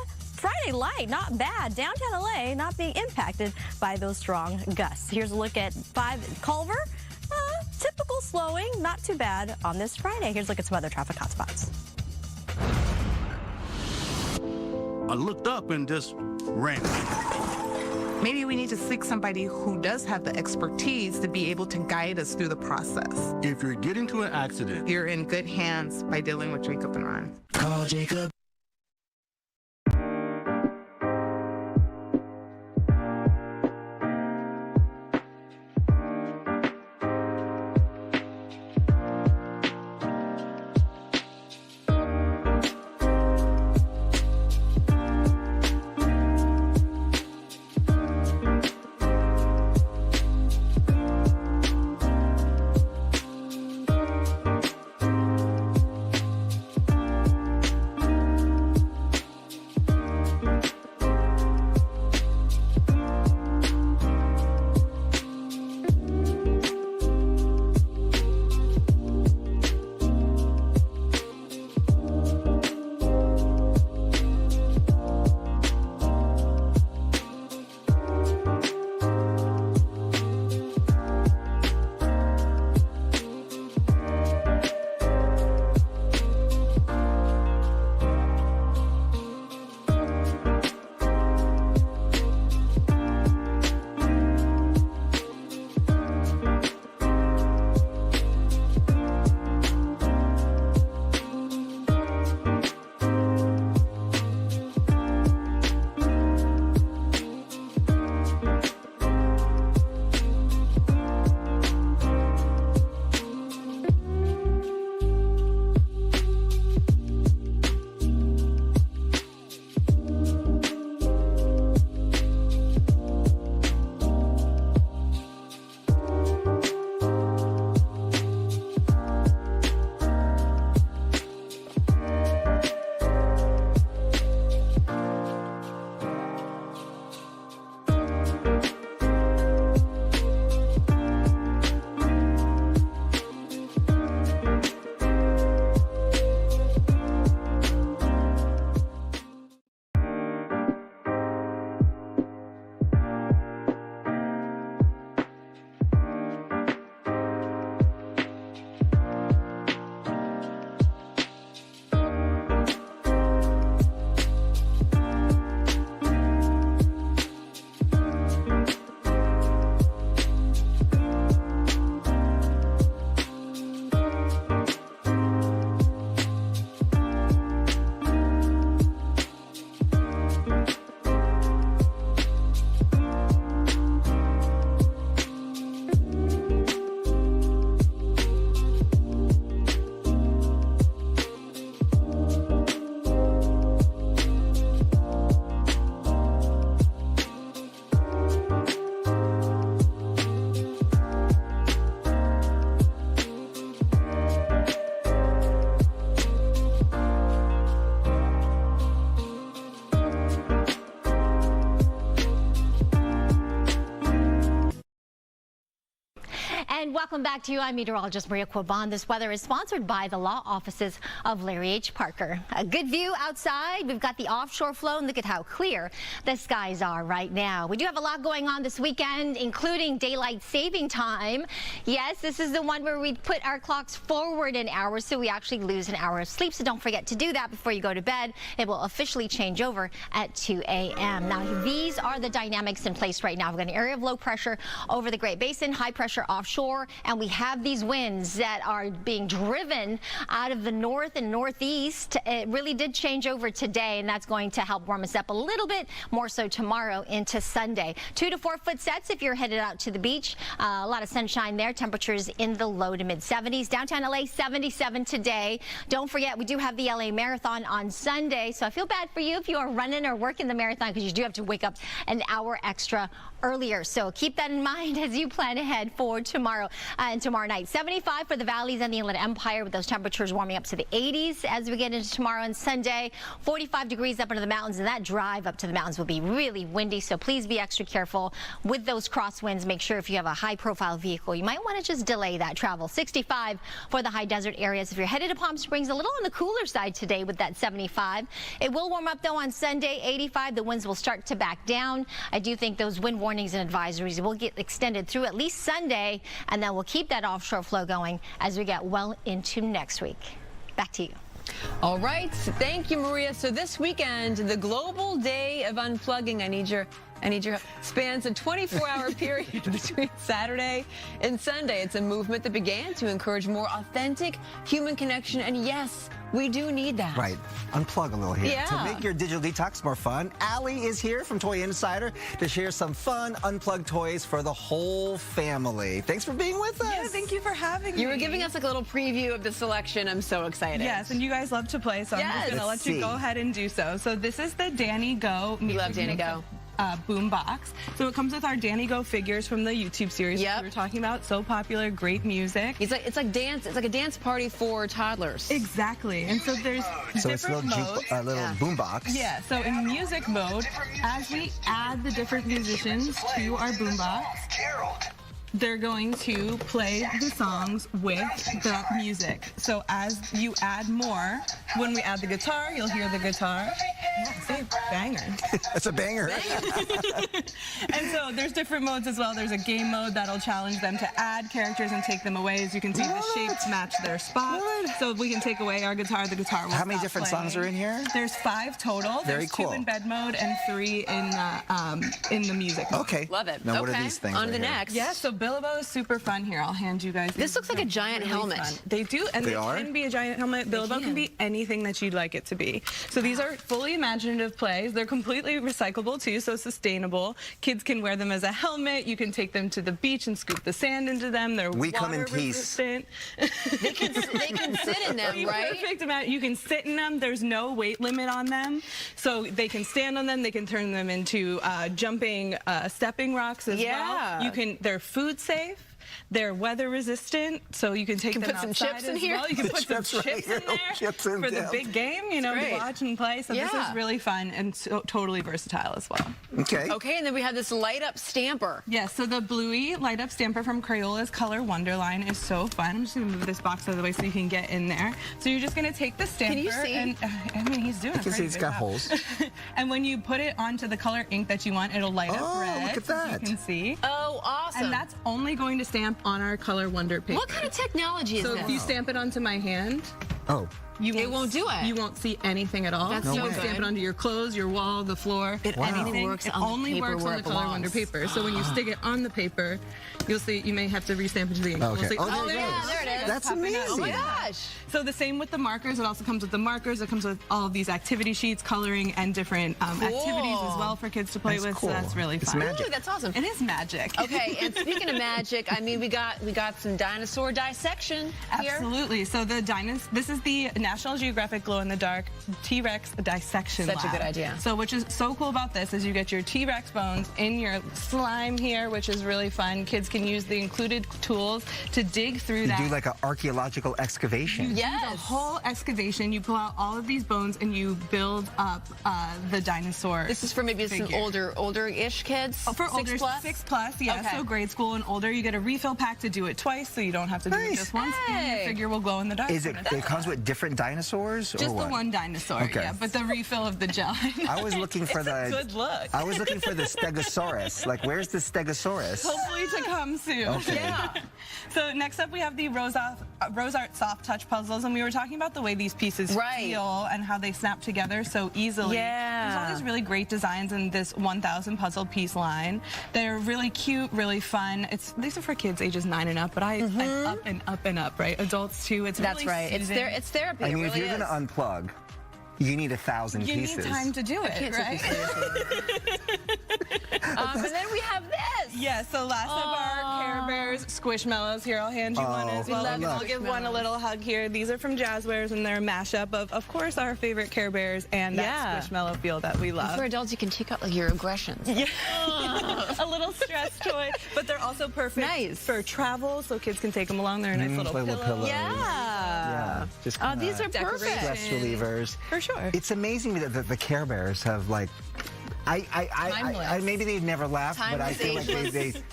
Friday light, not bad. Downtown LA not being impacted by those strong gusts. Here's a look at 5 Culver. Typical slowing, not too bad on this Friday. Here's a look at some other traffic hotspots. I looked up and just ran. Maybe we need to seek somebody who does have the expertise to be able to guide us through the process. If you're getting to an accident, You're in good hands by dealing with Jacob and Ron. call Jacob. And welcome back to you. I'm meteorologist Maria Quaban. This weather is sponsored by the law offices of Larry H. Parker. A good view outside. We've got the offshore flow, and look at how clear the skies are right now. We do have a lot going on this weekend, including daylight saving time. Yes, this is the one where we put our clocks forward an hour, so we actually lose an hour of sleep. So don't forget to do that before you go to bed. It will officially change over at 2 a.m. Now, these are the dynamics in place right now. We've got an area of low pressure over the Great Basin, high pressure offshore, and we have these winds that are being driven out of the north and northeast. It really did change over today, and that's going to help warm us up a little bit more so tomorrow into Sunday. 2 to 4 foot sets if you're headed out to the beach. A lot of sunshine there. Temperatures in the low to mid 70s. Downtown LA 77 today. Don't forget, we do have the LA Marathon on Sunday, so I feel bad for you if you are running or working the marathon, because you do have to wake up an hour extra earlier. So keep that in mind as you plan ahead for tomorrow. And tomorrow night, 75 for the valleys and the Inland Empire, with those temperatures warming up to the 80s as we get into tomorrow and Sunday. 45 degrees up into the mountains, and that drive up to the mountains will be really windy, so please be extra careful with those crosswinds. Make sure if you have a high-profile vehicle, you might want to just delay that travel. 65 for the high desert areas. If you're headed to Palm Springs, a little on the cooler side today with that 75. It will warm up, though, on Sunday. 85. The winds will start to back down. I do think those wind warnings and advisories will get extended through at least Sunday, and then we'll keep that offshore flow going as we get well into next week. Back to you. All right. Thank you, Maria. So this weekend, the Global Day of Unplugging, I need your spans a 24-hour period between Saturday and Sunday. It's a movement that began to encourage more authentic human connection, and yes, we do need that. Right. Unplug a little here. Yeah. To make your digital detox more fun, Allie is here from Toy Insider to share some fun unplugged toys for the whole family. Thanks for being with us. Yeah, thank you for having me. You were giving us like a little preview of the selection. I'm so excited. Yes, and you guys love to play, so I'm just going to let you go ahead and do so. So this is the Danny Go. We love Danny Go. Boom box. So it comes with our Danny Go figures from the YouTube series we were talking about. So popular, great music. It's like a dance party for toddlers. Exactly. And so there's different modes. A little boom box. Yeah. So in music mode, as we add the different musicians to our boom box, they're going to play the songs with the music. So as you add more, when we add the guitar, you'll hear the guitar. Yeah, see, banger. That's a banger. And so there's different modes as well. There's a game mode that'll challenge them to add characters and take them away. As you can see, the shapes match their spots. So if we can take away our guitar, the guitar will How many different songs are in here? There's 5 total. Very cool. 2 in bed mode and 3 in the music mode. Okay. Love it. Now what are these things? On to the next. Yeah, so Billabo is super fun here. I'll hand you guys. This looks like a giant helmet. Fun. They do, and they can be a giant helmet. Billabo can be anything that you'd like it to be. So these are fully imaginative plays. They're completely recyclable too, so sustainable. Kids can wear them as a helmet. You can take them to the beach and scoop the sand into them. They're water resistant. They can sit in them, right? Perfect amount. You can sit in them. There's no weight limit on them, so they can stand on them. They can turn them into jumping, stepping rocks as well. You can. They're food safe. They're weather resistant, so you can take them outside some chips in here. well. You can put some chips in there for the big game, you know, to watch and play. So this is really fun and totally versatile as well. Okay. Okay, and then we have this light-up stamper. Yes, so the bluey light-up stamper from Crayola's Color Wonderline is so fun. I'm just going to move this box out of the way so you can get in there. So you're just going to take the stamper. Can you see? And, I mean, he's doing I can see it's got holes. And when you put it onto the color ink that you want, it'll light up red. Look at that. You can see. Oh, awesome. And that's only going to stamp on our Color Wonder paper. What kind of technology is this? So if you stamp it onto my hand, it won't do it. You won't see anything at all. That's so good. Stamp it onto your clothes, your wall, the floor. It only works on the paper where it Color Wonder paper. So when you stick it on the paper, you'll see you may have to restamp it to the ink. Okay. We'll see, Oh, there it is. That's amazing. Oh my gosh. So the same with the markers. It also comes with the markers. It comes with all of these activity sheets, coloring, and different activities as well for kids to play with. Cool. So that's really fun. It's magic. Ooh, that's awesome. It is magic. Okay, and speaking of magic, I mean, we got some dinosaur dissection here. Absolutely. So this is the National Geographic glow-in-the-dark T-Rex dissection Such a lab. good idea. So which is so cool about this is you get your T-Rex bones in your slime here, which is really fun. Kids can use the included tools to dig through that. You do like an archaeological excavation. Yes. The whole excavation. You pull out all of these bones and you build up the dinosaur. This is for maybe some older-ish kids? For older, 6+, yeah. Okay. So grade school and older, you get a refill pack to do it twice, so you don't have to do it just once. And your figure will glow in the dark. Is it comes with different dinosaurs? Just or what? the one dinosaur, Okay. yeah. But the refill of the gel. I was looking for it's a good look. I was looking for the Stegosaurus. Like, where's the Stegosaurus? Hopefully to come soon. Okay. Yeah. So next up we have the Rose Art Soft Touch puzzles, and we were talking about the way these pieces feel and how they snap together so easily. Yeah. There's all these really great designs in this 1,000 puzzle piece line. They're really cute, really fun. These are for kids ages 9 and up, but I'm up and up and up, right? Adults too. That's right. Soothing. It's therapy. I mean, it if really you're going to unplug, you need 1,000 pieces. You need time to do it, right? And then we have this. Yes, so last of our Care Bears Squishmallows. Here, I'll hand you one as well. And I'll give one a little hug here. These are from Jazzwares, and they're a mashup of course, our favorite Care Bears and that Squishmallow feel that we love. And for adults, you can take out like your aggressions. Yeah. A little stress toy, but they're also perfect for travel, so kids can take them along. They're a nice little pillow. Yeah. Just these are perfect. Stress relievers. For sure. It's amazing that the Care Bears have like, maybe they've never laughed, but I feel like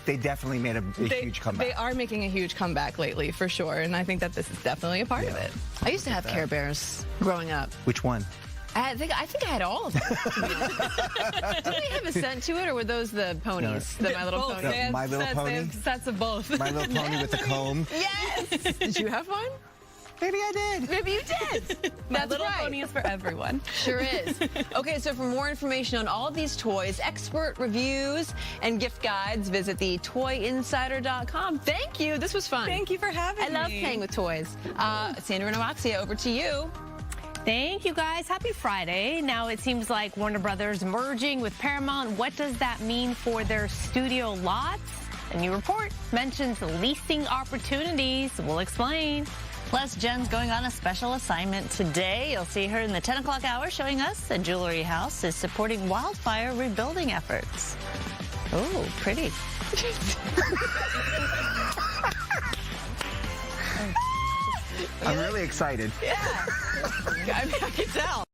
they definitely made a huge comeback. They are making a huge comeback lately, for sure, and I think that this is definitely a part of it. I used to have Care Bears growing up. Which one? I think I had all of them. Did they have a scent to it, or were those the ponies? The My Little Pony? No, My Little Pony? They have sets of both. My Little Pony with the comb? Yes! Did you have one? Maybe I did. Maybe you did. My Little Pony is for everyone. Sure is. Okay, so for more information on all of these toys, expert reviews, and gift guides, visit the toyinsider.com. Thank you. This was fun. Thank you for having me. I love playing with toys. Sandra and Alexia, over to you. Thank you, guys. Happy Friday. Now it seems like Warner Brothers merging with Paramount. What does that mean for their studio lots? A new report mentions leasing opportunities. We'll explain. Plus, Jen's going on a special assignment today. You'll see her in the 10 o'clock hour showing us a jewelry house is supporting wildfire rebuilding efforts. Oh, pretty. I'm really excited. Yeah. I mean, I can tell.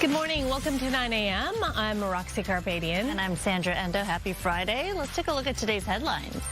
Good morning. Welcome to 9 a.m. I'm Roxy Carpadian. And I'm Sandra Endo. Happy Friday. Let's take a look at today's headlines.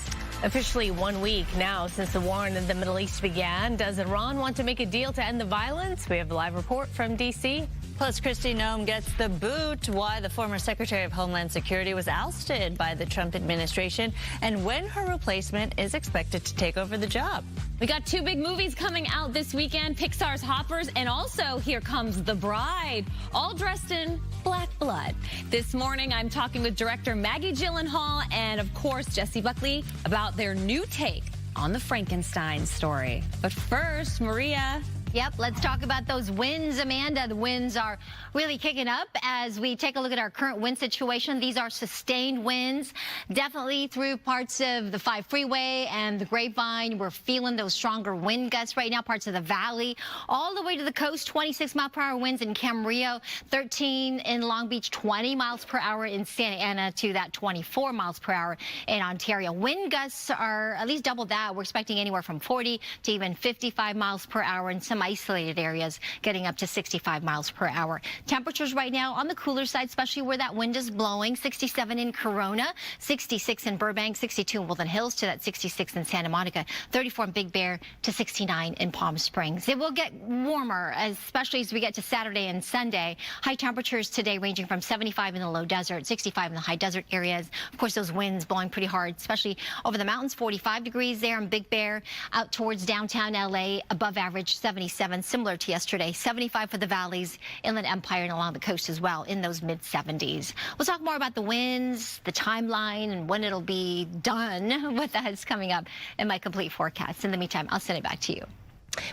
Officially 1 week now since the war in the Middle East began. Does Iran want to make a deal to end the violence? We have a live report from D.C. Plus, Kristi Noem gets the boot, why the former Secretary of Homeland Security was ousted by the Trump administration, and when her replacement is expected to take over the job. We got 2 big movies coming out this weekend, Pixar's Hoppers, and also Here Comes the Bride, all dressed in black blood. This morning, I'm talking with director Maggie Gyllenhaal and, of course, Jessie Buckley about their new take on the Frankenstein story. But first, Maria. Yep, let's talk about those winds, Amanda. The winds are really kicking up as we take a look at our current wind situation. These are sustained winds, definitely through parts of the 5 freeway and the Grapevine. We're feeling those stronger wind gusts right now, parts of the valley, all the way to the coast, 26-mile-per-hour winds in Camarillo, 13 in Long Beach, 20 miles per hour in Santa Ana to that 24 miles per hour in Ontario. Wind gusts are at least double that. We're expecting anywhere from 40 to even 55 miles per hour in some isolated areas, getting up to 65 miles per hour. Temperatures right now on the cooler side, especially where that wind is blowing. 67 in Corona, 66 in Burbank, 62 in Woodland Hills to that 66 in Santa Monica, 34 in Big Bear to 69 in Palm Springs. It will get warmer, especially as we get to Saturday and Sunday. High temperatures today ranging from 75 in the low desert, 65 in the high desert areas. Of course, those winds blowing pretty hard, especially over the mountains, 45 degrees there in Big Bear, out towards downtown LA, above average 77, similar to yesterday, 75 for the valleys, Inland Empire, and along the coast as well in those mid-70s. We'll talk more about the winds, the timeline, and when it'll be done. What that is coming up in my complete forecast. In the meantime, I'll send it back to you.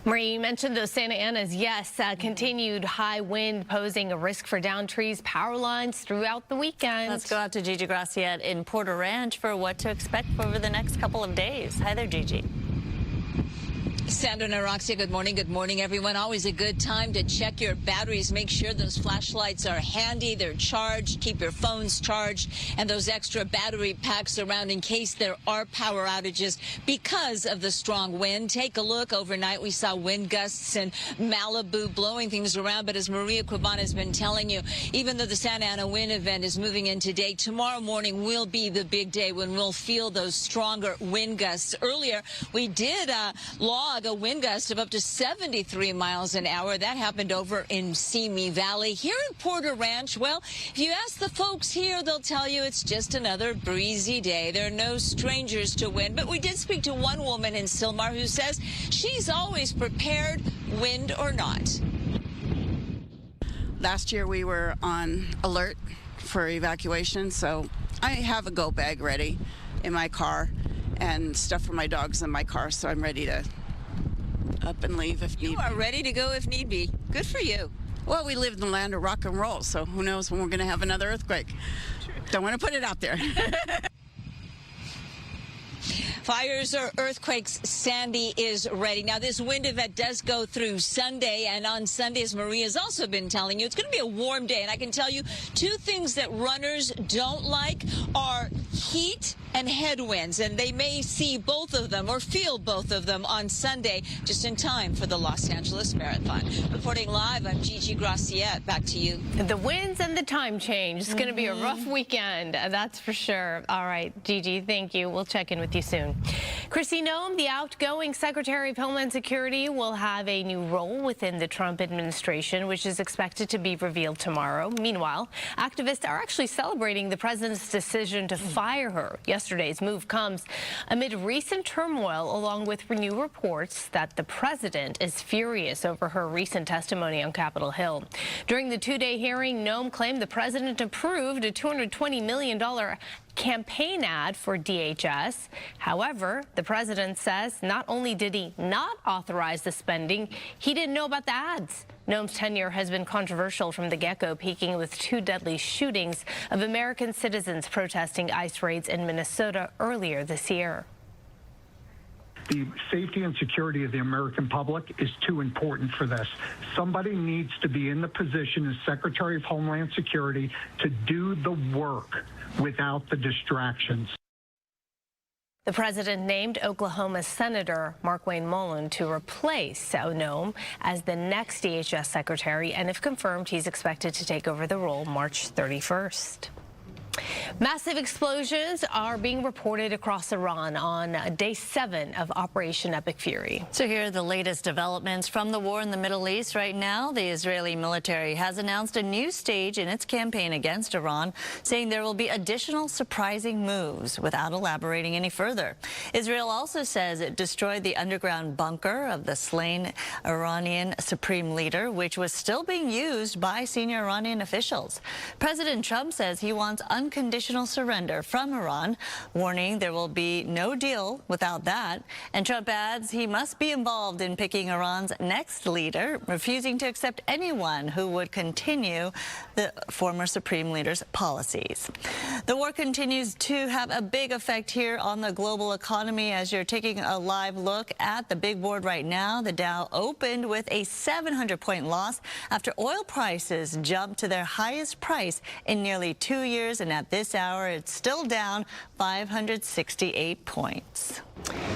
Marie, you mentioned those Santa Anas. Yes, continued high wind posing a risk for downed trees, power lines throughout the weekend. Let's go out to Gigi Graciette in Porter Ranch for what to expect over the next couple of days. Hi there, Gigi. Sandra and Roxy, good morning. Good morning, everyone. Always a good time to check your batteries. Make sure those flashlights are handy, they're charged. Keep your phones charged and those extra battery packs around in case there are power outages because of the strong wind. Take a look. Overnight, we saw wind gusts in Malibu blowing things around. But as Maria Quibana has been telling you, even though the Santa Ana wind event is moving in today, tomorrow morning will be the big day when we'll feel those stronger wind gusts. Earlier, we did log a wind gust of up to 73 miles an hour. That happened over in Simi Valley. Here in Porter Ranch, well, if you ask the folks here, they'll tell you it's just another breezy day. They're no strangers to wind, but we did speak to one woman in Sylmar who says she's always prepared, wind or not. Last year we were on alert for evacuation, so I have a go bag ready in my car and stuff for my dogs in my car, so I'm ready to up and leave if need be. You are ready to go if need be. Good for you. Well, we live in the land of rock and roll, so who knows when we're going to have another earthquake. Don't want to put it out there. Fires or earthquakes, Sandy is ready. Now, this wind event does go through Sunday, and on Sunday, as Maria's also been telling you, it's going to be a warm day. And I can tell you 2 things that runners don't like are heat and headwinds, and they may see both of them or feel both of them on Sunday, just in time for the Los Angeles Marathon. Reporting live, I'm Gigi Graciette. Back to you. The winds and the time change. It's going to be a rough weekend, that's for sure. All right, Gigi, thank you. We'll check in with you soon. Kristi Noem, the outgoing Secretary of Homeland Security, will have a new role within the Trump administration, which is expected to be revealed tomorrow. Meanwhile, activists are actually celebrating the president's decision to fire her. Yesterday's move comes amid recent turmoil, along with new reports that the president is furious over her recent testimony on Capitol Hill. During the 2-day hearing, Noem claimed the president approved a $220 million campaign ad for DHS. However, the president says not only did he not authorize the spending, he didn't know about the ads. Noem's tenure has been controversial from the get-go, peaking with 2 deadly shootings of American citizens protesting ICE raids in Minnesota earlier this year. The safety and security of the American public is too important for this. Somebody needs to be in the position as Secretary of Homeland Security to do the work without the distractions. The president named Oklahoma Senator Markwayne Mullin to replace Noem as the next DHS secretary, and if confirmed, he's expected to take over the role March 31st. Massive explosions are being reported across Iran on day 7 of Operation Epic Fury. So here are the latest developments from the war in the Middle East. Right now, the Israeli military has announced a new stage in its campaign against Iran, saying there will be additional surprising moves without elaborating any further. Israel also says it destroyed the underground bunker of the slain Iranian supreme leader, which was still being used by senior Iranian officials. President Trump says he wants unconditional surrender from Iran, warning there will be no deal without that. And Trump adds he must be involved in picking Iran's next leader, refusing to accept anyone who would continue the former supreme leader's policies. The war continues to have a big effect here on the global economy. As you're taking a live look at the big board right now, the Dow opened with a 700-point loss after oil prices jumped to their highest price in nearly 2 years, and at this hour, it's still down 568 points.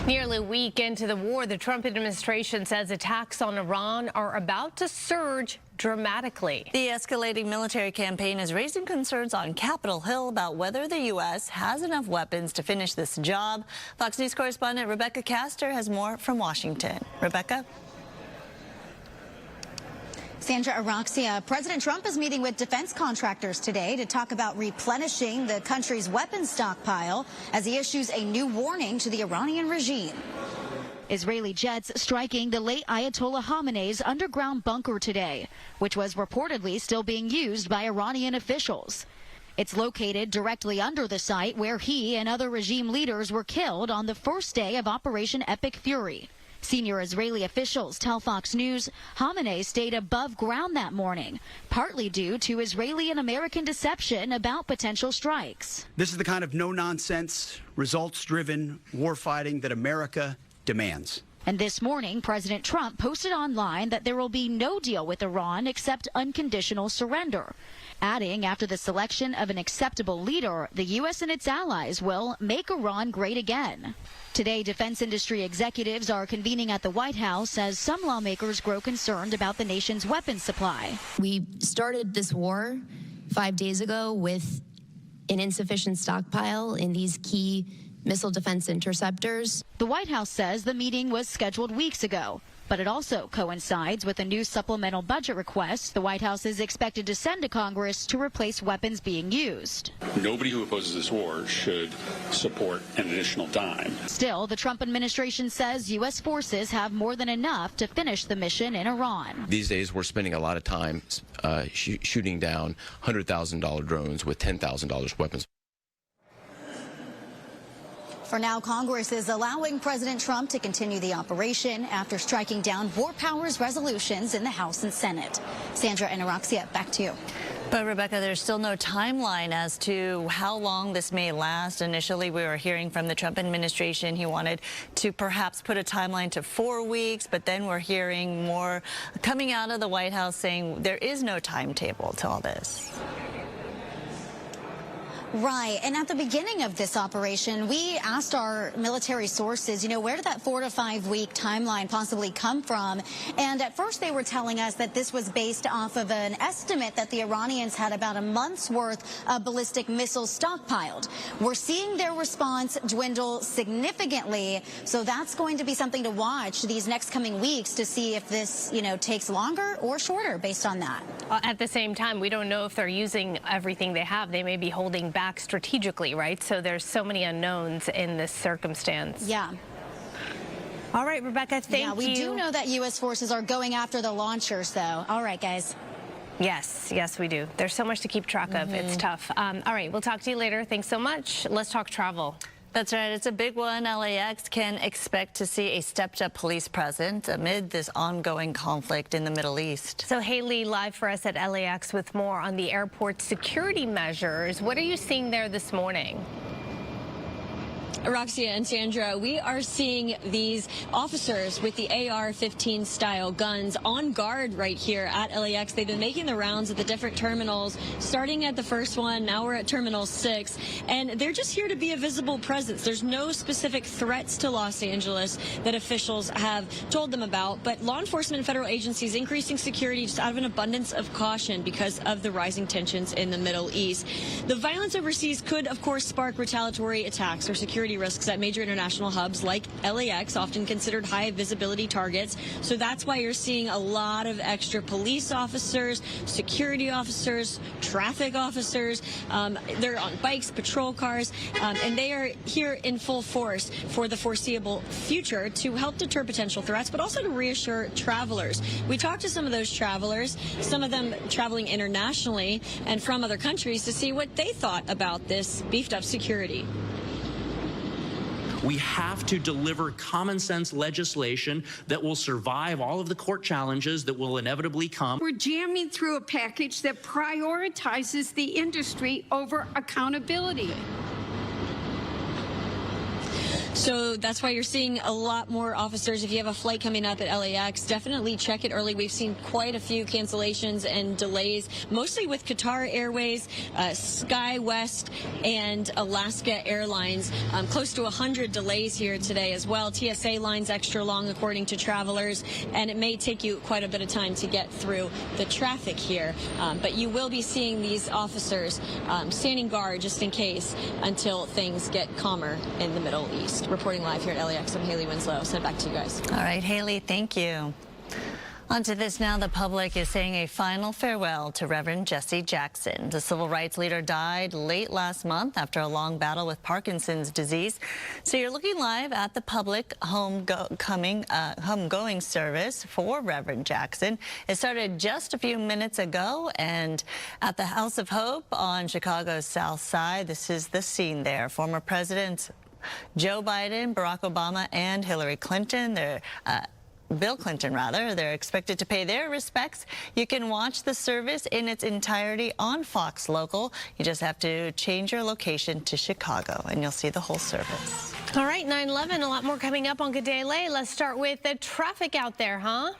Nearly a week into the war, the Trump administration says attacks on Iran are about to surge dramatically. The escalating military campaign is raising concerns on Capitol Hill about whether the U.S. has enough weapons to finish this job. Fox News correspondent Rebecca Castor has more from Washington. Rebecca? Sandra Araxia, President Trump is meeting with defense contractors today to talk about replenishing the country's weapons stockpile as he issues a new warning to the Iranian regime. Israeli jets striking the late Ayatollah Khamenei's underground bunker today, which was reportedly still being used by Iranian officials. It's located directly under the site where he and other regime leaders were killed on the first day of Operation Epic Fury. Senior Israeli officials tell Fox News Khamenei stayed above ground that morning, partly due to Israeli and American deception about potential strikes. This is the kind of no-nonsense, results-driven warfighting that America demands. And this morning, President Trump posted online that there will be no deal with Iran except unconditional surrender, adding after the selection of an acceptable leader, the U.S. and its allies will make Iran great again. Today, defense industry executives are convening at the White House as some lawmakers grow concerned about the nation's weapons supply. We started this war 5 days ago with an insufficient stockpile in these key missile defense interceptors. The White House says the meeting was scheduled weeks ago, but it also coincides with a new supplemental budget request the White House is expected to send to Congress to replace weapons being used. Nobody who opposes this war should support an additional dime. Still, the Trump administration says U.S. forces have more than enough to finish the mission in Iran. These days, we're spending a lot of time shooting down $100,000 drones with $10,000 weapons. For now, Congress is allowing President Trump to continue the operation after striking down war powers resolutions in the House and Senate. Sandra and Araxia, back to you. But, Rebecca, there's still no timeline as to how long this may last. Initially, we were hearing from the Trump administration he wanted to perhaps put a timeline to 4 weeks, but then we're hearing more coming out of the White House saying there is no timetable to all this. Right. And at the beginning of this operation, we asked our military sources, where did that 4 to 5 week timeline possibly come from? And at first they were telling us that this was based off of an estimate that the Iranians had about a month's worth of ballistic missiles stockpiled. We're seeing their response dwindle significantly. So that's going to be something to watch these next coming weeks to see if this, takes longer or shorter based on that. At the same time, we don't know if they're using everything they have. They may be holding back strategically, right? So there's so many unknowns in this circumstance. Yeah. All right, Rebecca, thank you. Yeah, we do know that U.S. forces are going after the launchers, though. All right, guys. Yes, we do. There's so much to keep track of. It's tough. All right, we'll talk to you later. Thanks so much. Let's talk travel. That's right. It's a big one. LAX can expect to see a stepped-up police presence amid this ongoing conflict in the Middle East. So Haley, live for us at LAX with more on the airport security measures. What are you seeing there this morning? Roxia and Sandra, we are seeing these officers with the AR-15 style guns on guard right here at LAX. They've been making the rounds at the different terminals, starting at the first one. Now we're at Terminal 6, and they're just here to be a visible presence. There's no specific threats to Los Angeles that officials have told them about, but law enforcement and federal agencies increasing security just out of an abundance of caution because of the rising tensions in the Middle East. The violence overseas could, of course, spark retaliatory attacks or security risks at major international hubs like LAX, often considered high visibility targets. So that's why you're seeing a lot of extra police officers, security officers, traffic officers. They're on bikes, patrol cars, and they are here in full force for the foreseeable future to help deter potential threats, but also to reassure travelers. We talked to some of those travelers, some of them traveling internationally and from other countries, to see what they thought about this beefed up security. We have to deliver common sense legislation that will survive all of the court challenges that will inevitably come. We're jamming through a package that prioritizes the industry over accountability. So that's why you're seeing a lot more officers. If you have a flight coming up at LAX, definitely check it early. We've seen quite a few cancellations and delays, mostly with Qatar Airways, SkyWest, and Alaska Airlines. Close to 100 delays here today as well. TSA lines extra long, according to travelers, and it may take you quite a bit of time to get through the traffic here. But you will be seeing these officers standing guard just in case until things get calmer in the Middle East. Reporting live here at LAX, I'm Haley Winslow. Send it back to you guys. All right, Haley, thank you. On to this now. The public is saying a final farewell to Reverend Jesse Jackson. The civil rights leader died late last month after a long battle with Parkinson's disease. So you're looking live at the public homegoing service for Reverend Jackson. It started just a few minutes ago, and at the House of Hope on Chicago's South Side, this is the scene there. Former Presidents Joe Biden, Barack Obama, and Hillary Clinton, Bill Clinton, rather, they're expected to pay their respects. You can watch the service in its entirety on Fox Local. You just have to change your location to Chicago, and you'll see the whole service. All right, 9/11, a lot more coming up on Good Day LA. Let's start with the traffic out there, huh?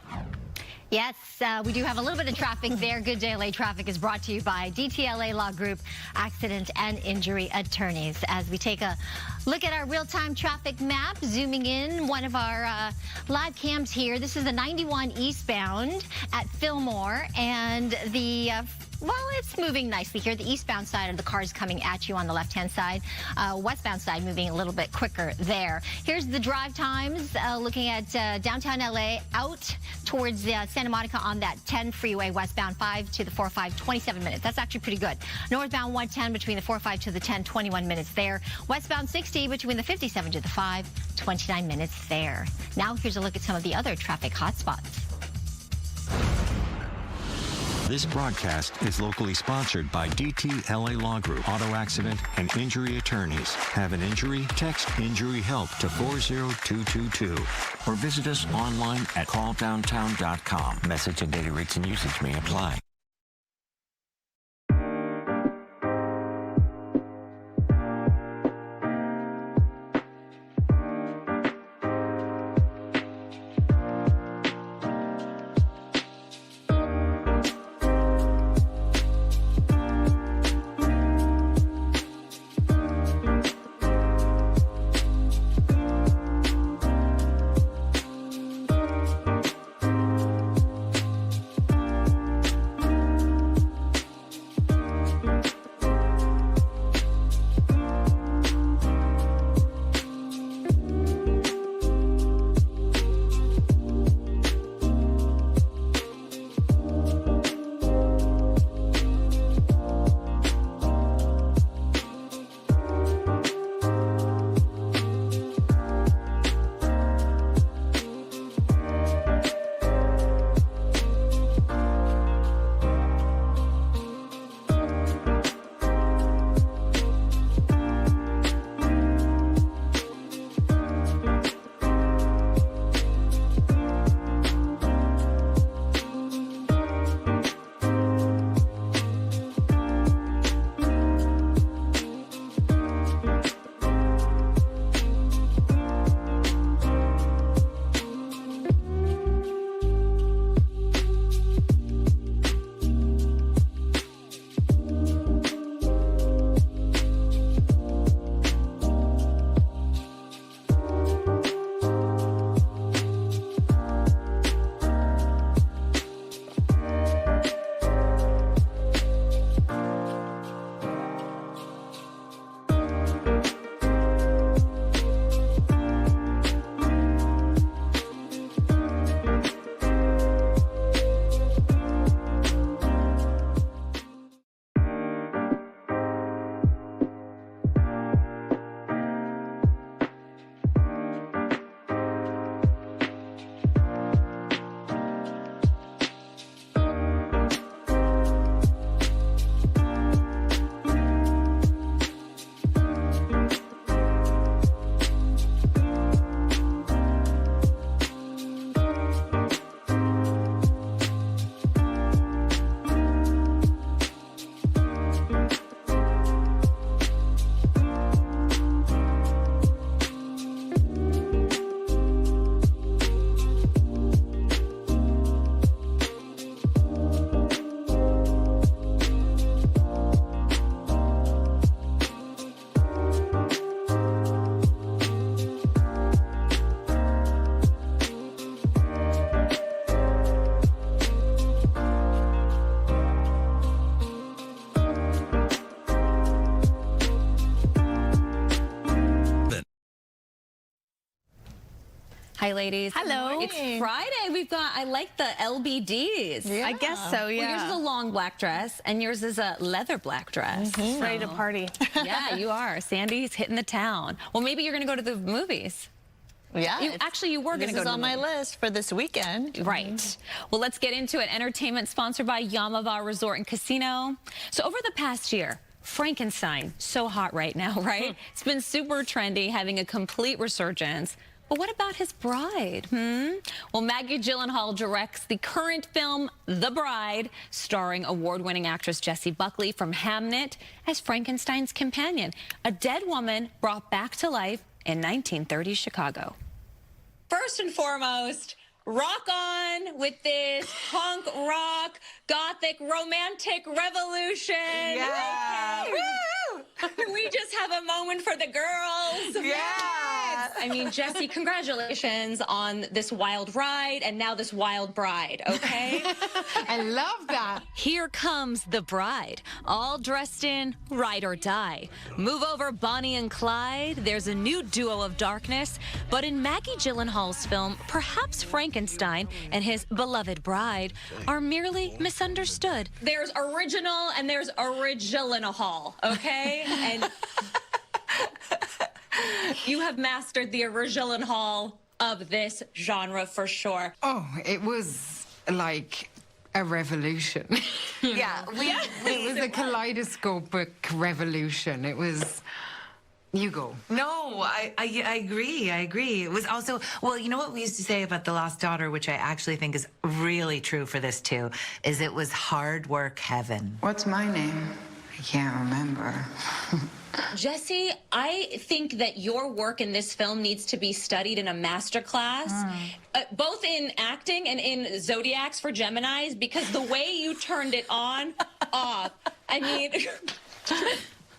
Yes, we do have a little bit of traffic there. Good Day LA Traffic is brought to you by DTLA Law Group, Accident and Injury Attorneys. As we take a look at our real-time traffic map, zooming in one of our live cams here. This is the 91 eastbound at Fillmore, and well, it's moving nicely here. The eastbound side of the cars coming at you on the left-hand side. Westbound side moving a little bit quicker there. Here's the drive times. Looking at downtown LA out towards Santa Monica on that 10 freeway, westbound 5 to the 4-5, 27 minutes. That's actually pretty good. Northbound 110 between the 4-5 to the 10, 21 minutes there. Westbound 60 between the 57 to the 5, 29 minutes there. Now here's a look at some of the other traffic hotspots. This broadcast is locally sponsored by DTLA Law Group, Auto Accident and Injury Attorneys. Have an injury? Text Injury Help to 40222 or visit us online at calldowntown.com. Message and data rates and usage may apply. Hi, ladies. Hello. It's Friday. We've got, I like the LBDs. Yeah. I guess so, yeah. Well, yours is a long black dress, and yours is a leather black dress. Mm-hmm. Ready to party. Yeah, you are. Sandy's hitting the town. Well, maybe you're going to go to the movies. Yeah. You were going to go to on my list for this weekend. Right. Well, let's get into it. Entertainment sponsored by Yamava Resort and Casino. So over the past year, Frankenstein, so hot right now, right? It's been super trendy, having a complete resurgence. But what about his bride? Well, Maggie Gyllenhaal directs the current film, The Bride, starring award-winning actress Jessie Buckley from Hamnet as Frankenstein's companion, a dead woman brought back to life in 1930s Chicago. First and foremost, rock on with this punk rock, gothic, romantic revolution. Yeah. Woo! Can we just have a moment for the girls? Yes. I mean, Jessie, congratulations on this wild ride and now this wild bride, okay? I love that. Here comes the bride, all dressed in ride or die. Move over Bonnie and Clyde. There's a new duo of darkness. But in Maggie Gyllenhaal's film, perhaps Frankenstein and his beloved bride are merely misunderstood. There's original and there's original, okay? And you have mastered the original of this genre for sure. Oh, it was like a revolution. Yeah. It was a kaleidoscopic revolution. It was... You go. No, I agree. I agree. It was also, well, you know what we used to say about The Lost Daughter, which I actually think is really true for this too, is it was hard work heaven. What's my name? I can't remember. Jessie, I think that your work in this film needs to be studied in a master class, both in acting and in Zodiacs for Geminis, because the way you turned it on, off, I mean...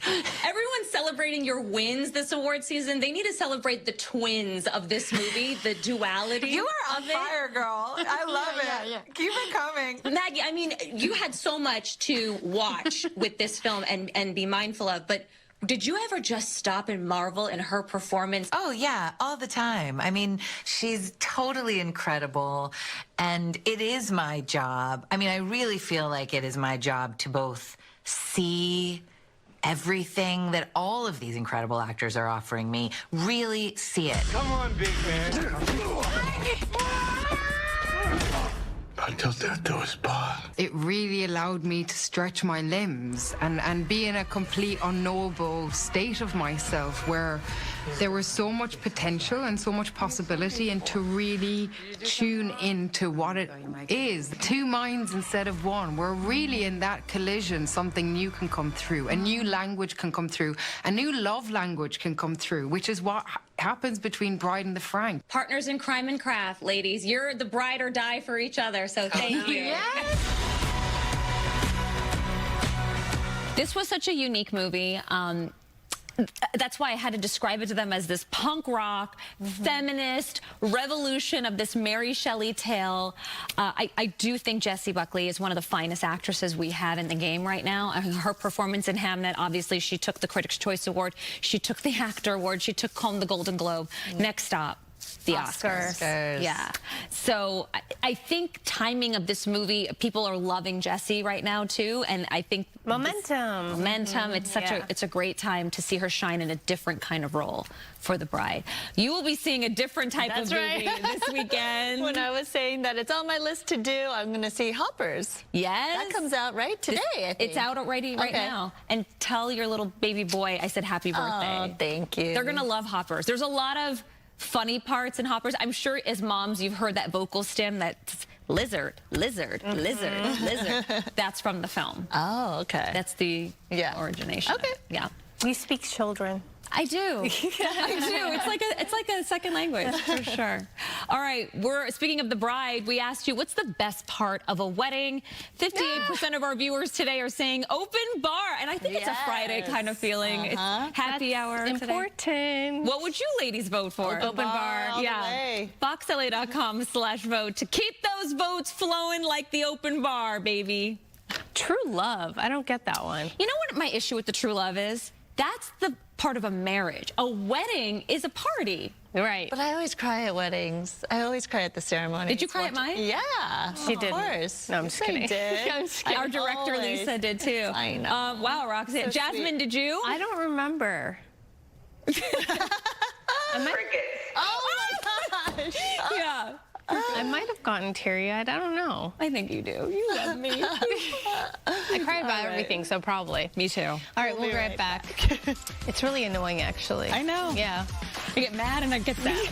Everyone's celebrating your wins this award season. They need to celebrate the twins of this movie, the duality. You are on fire, girl. I love it. Yeah. Keep it coming. Maggie, I mean, you had so much to watch with this film and be mindful of, but did you ever just stop and marvel in her performance? Oh, yeah, all the time. I mean, she's totally incredible, and it is my job. I mean, I really feel like it is my job to both see everything that all of these incredible actors are offering me, really see it. Come on, big man. Until death do us part. It really allowed me to stretch my limbs and be in a complete unknowable state of myself where there was so much potential and so much possibility, and to really tune into what it is. Two minds instead of one. We're really in that collision. Something new can come through. A new language can come through. A new love language can come through, which is what happens between Bride and the Frank. Partners in crime and craft, ladies. You're the bride or die for each other, so thank you. Yes. This was such a unique movie. That's why I had to describe it to them as this punk rock, feminist revolution of this Mary Shelley tale. I do think Jessie Buckley is one of the finest actresses we have in the game right now. Her performance in Hamnet, obviously, she took the Critics' Choice Award. She took the Actor Award. She took home the Golden Globe. Next stop, the Oscars. Yeah. So I think timing of this movie, people are loving Jessie right now too, and I think momentum. It's a great time to see her shine in a different kind of role for The Bride. You will be seeing a different type of movie this weekend. When I was saying that it's on my list to do, I'm going to see Hoppers. Yes. That comes out today, I think. It's out already right now. And tell your little baby boy I said happy birthday. Oh, thank you. They're going to love Hoppers. There's a lot of funny parts in Hoppers. I'm sure as moms you've heard that vocal stem that's lizard, lizard, lizard, lizard. That's from the film. Oh, okay. That's the origination. Okay. Yeah. You speak children. I do. I do. It's like a second language for sure. All right. Speaking of The Bride, we asked you, what's the best part of a wedding? 58% of our viewers today are saying open bar, and I think it's a Friday kind of feeling. It's happy hour important. Today. What would you ladies vote for? Open bar. All the yeah. way. FoxLA.com/vote to keep those votes flowing like the open bar, baby. True love. I don't get that one. You know what my issue with the true love is? That's the part of a marriage. A wedding is a party, Right. But I always cry at weddings. I always cry at the ceremony. Did you cry at mine? Yeah, She did. Of course. No, I'm just kidding. I did. I'm just kidding. Our director, always. Lisa, did too. I know. Wow, Roxanne. So Jasmine, sweet. did you? I don't remember. Oh my gosh. Yeah. I might have gotten teary-eyed. I don't know. I think you do. You love me. I cry about everything, so probably. Me too. All right, we'll be right back. It's really annoying, actually. I know. Yeah. I get mad and I get sad.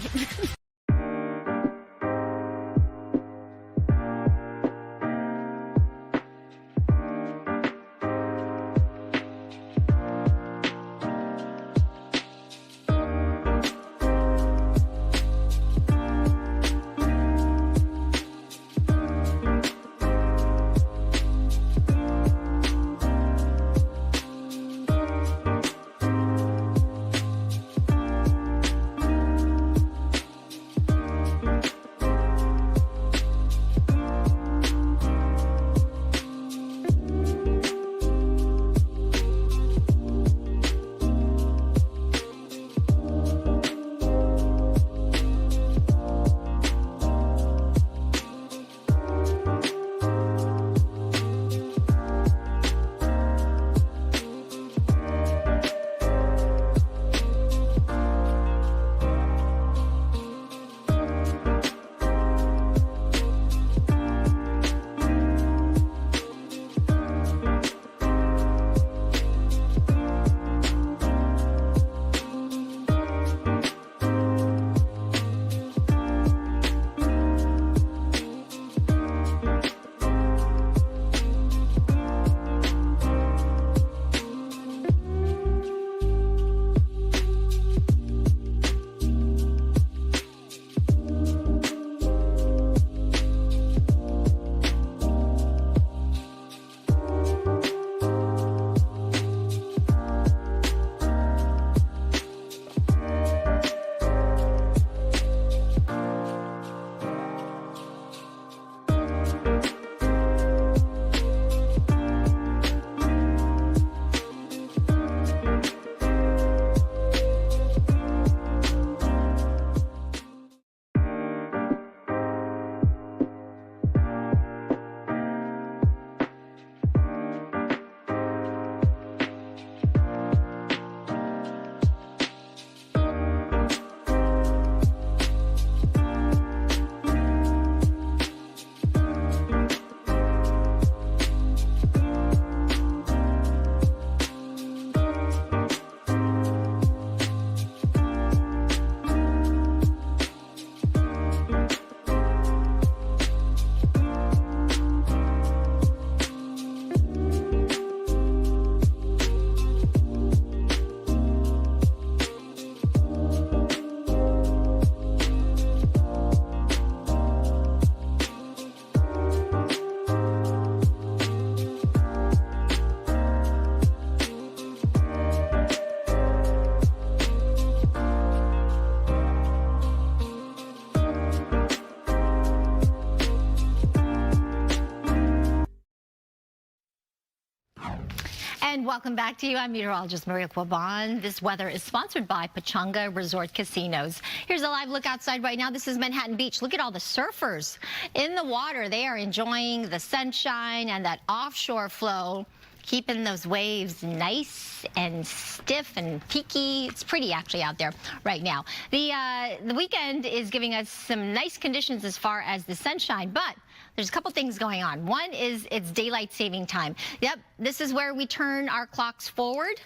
And welcome back to you. I'm meteorologist Maria Quaban. This weather is sponsored by Pechanga Resort Casinos. Here's a live look outside right now. This is Manhattan Beach. Look at all the surfers in the water. They are enjoying the sunshine and that offshore flow, keeping those waves nice and stiff and peaky. It's pretty actually out there right now. The weekend is giving us some nice conditions as far as the sunshine, but there's a couple things going on. One is it's daylight saving time. Yep, this is where we turn our clocks forward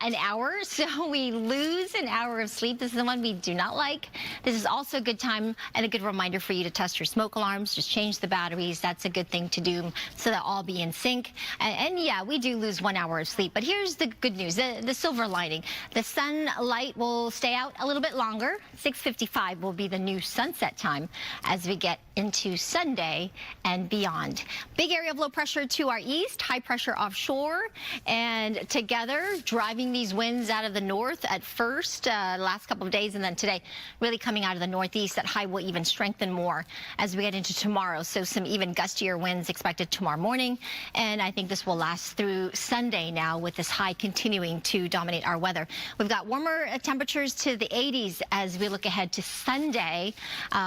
an hour, so we lose an hour of sleep. This is the one we do not like. This is also a good time and a good reminder for you to test your smoke alarms. Just change the batteries. That's a good thing to do so they'll all be in sync. And yeah, we do lose 1 hour of sleep, but here's the good news, the silver lining. The sunlight will stay out a little bit longer. 6:55 will be the new sunset time as we get into Sunday and beyond. Big area of low pressure to our east, high pressure offshore, and together dry driving these winds out of the north at first, last couple of days, and then today really coming out of the northeast. That high will even strengthen more as we get into tomorrow. So some even gustier winds expected tomorrow morning, and I think this will last through Sunday now, with this high continuing to dominate our weather. We've got warmer temperatures to the 80s as we look ahead to Sunday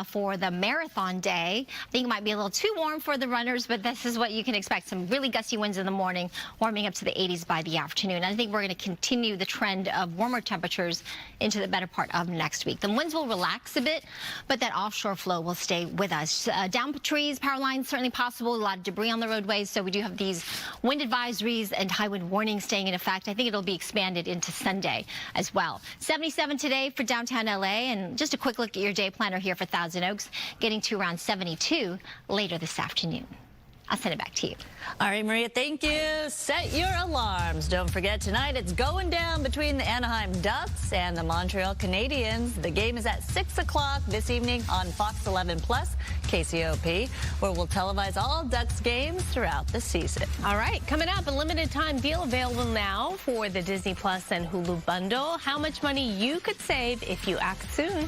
for the marathon day. I think it might be a little too warm for the runners, but this is what you can expect. Some really gusty winds in the morning, warming up to the 80s by the afternoon. And I think we're going to continue the trend of warmer temperatures into the better part of next week. The winds will relax a bit, but that offshore flow will stay with us. Down trees, power lines, certainly possible. A lot of debris on the roadways, so we do have these wind advisories and high wind warnings staying in effect. I think it'll be expanded into Sunday as well. 77 today for downtown LA, and just a quick look at your day planner here for Thousand Oaks, getting to around 72 later this afternoon. I'll send it back to you. All right, Maria, thank you. Set your alarms. Don't forget, tonight it's going down between the Anaheim Ducks and the Montreal Canadiens. The game is at 6 o'clock this evening on Fox 11 Plus, KCOP, where we'll televise all Ducks games throughout the season. All right, coming up, a limited time deal available now for the Disney Plus and Hulu bundle. How much money you could save if you act soon.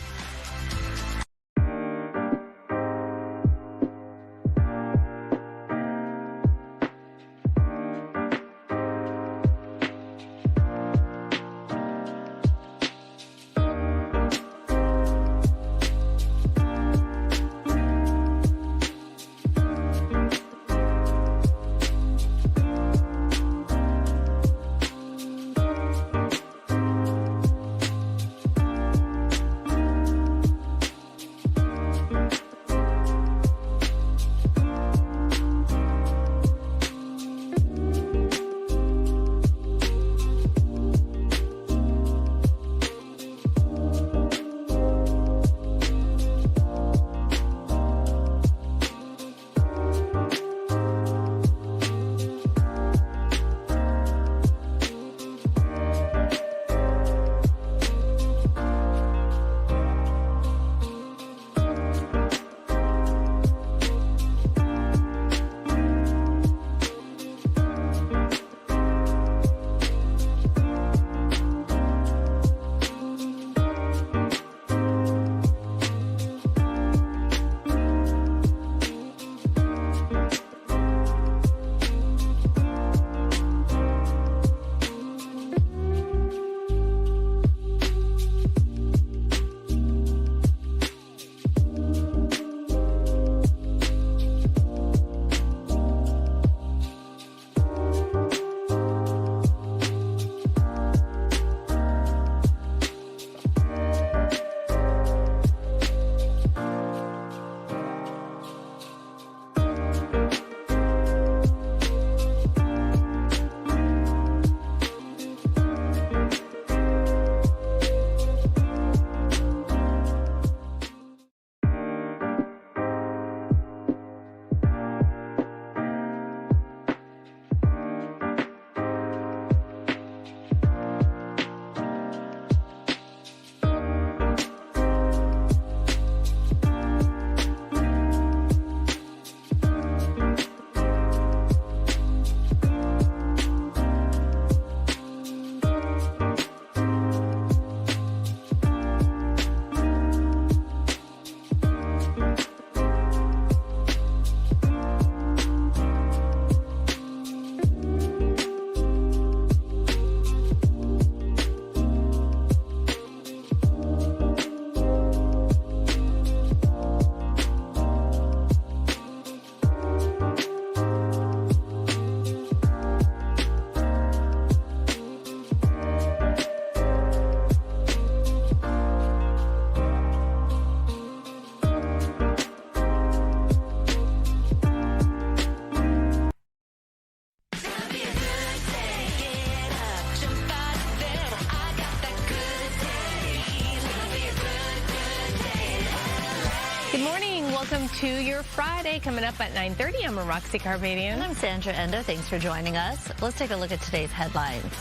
Welcome to your Friday. Coming up at 9:30, I'm Roxy Carpadian. And I'm Sandra Endo. Thanks for joining us. Let's take a look at today's headlines.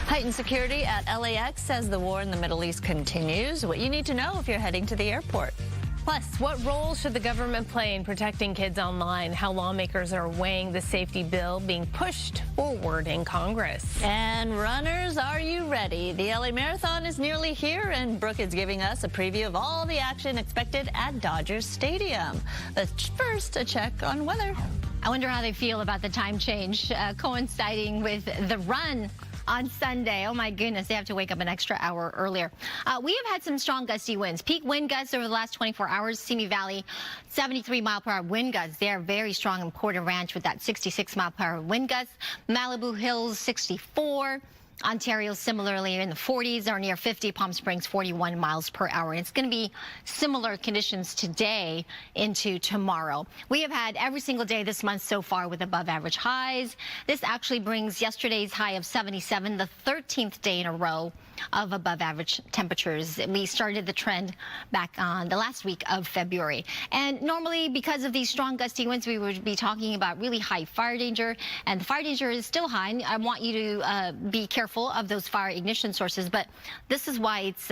Heightened security at LAX as the war in the Middle East continues. What you need to know if you're heading to the airport. Plus, what role should the government play in protecting kids online? How lawmakers are weighing the safety bill being pushed forward in Congress. And runners, are you ready? The LA Marathon is nearly here, and Brooke is giving us a preview of all the action expected at Dodgers Stadium. But first, a check on weather. I wonder how they feel about the time change coinciding with the run on Sunday. Oh my goodness, they have to wake up an extra hour earlier. We have had some strong gusty winds. Peak wind gusts over the last 24 hours. Simi Valley, 73-mile-per-hour wind gusts. They are very strong in Porter Ranch with that 66-mile-per-hour wind gusts. Malibu Hills, 64. Ontario similarly in the 40s or near 50. Palm Springs 41 miles per hour. And it's going to be similar conditions today into tomorrow. We have had every single day this month so far with above average highs. This actually brings yesterday's high of 77, the 13th day in a row of above average temperatures. We started the trend back on the last week of February. And normally, because of these strong gusty winds, we would be talking about really high fire danger. And the fire danger is still high. I want you to be careful of those fire ignition sources. But this is why it's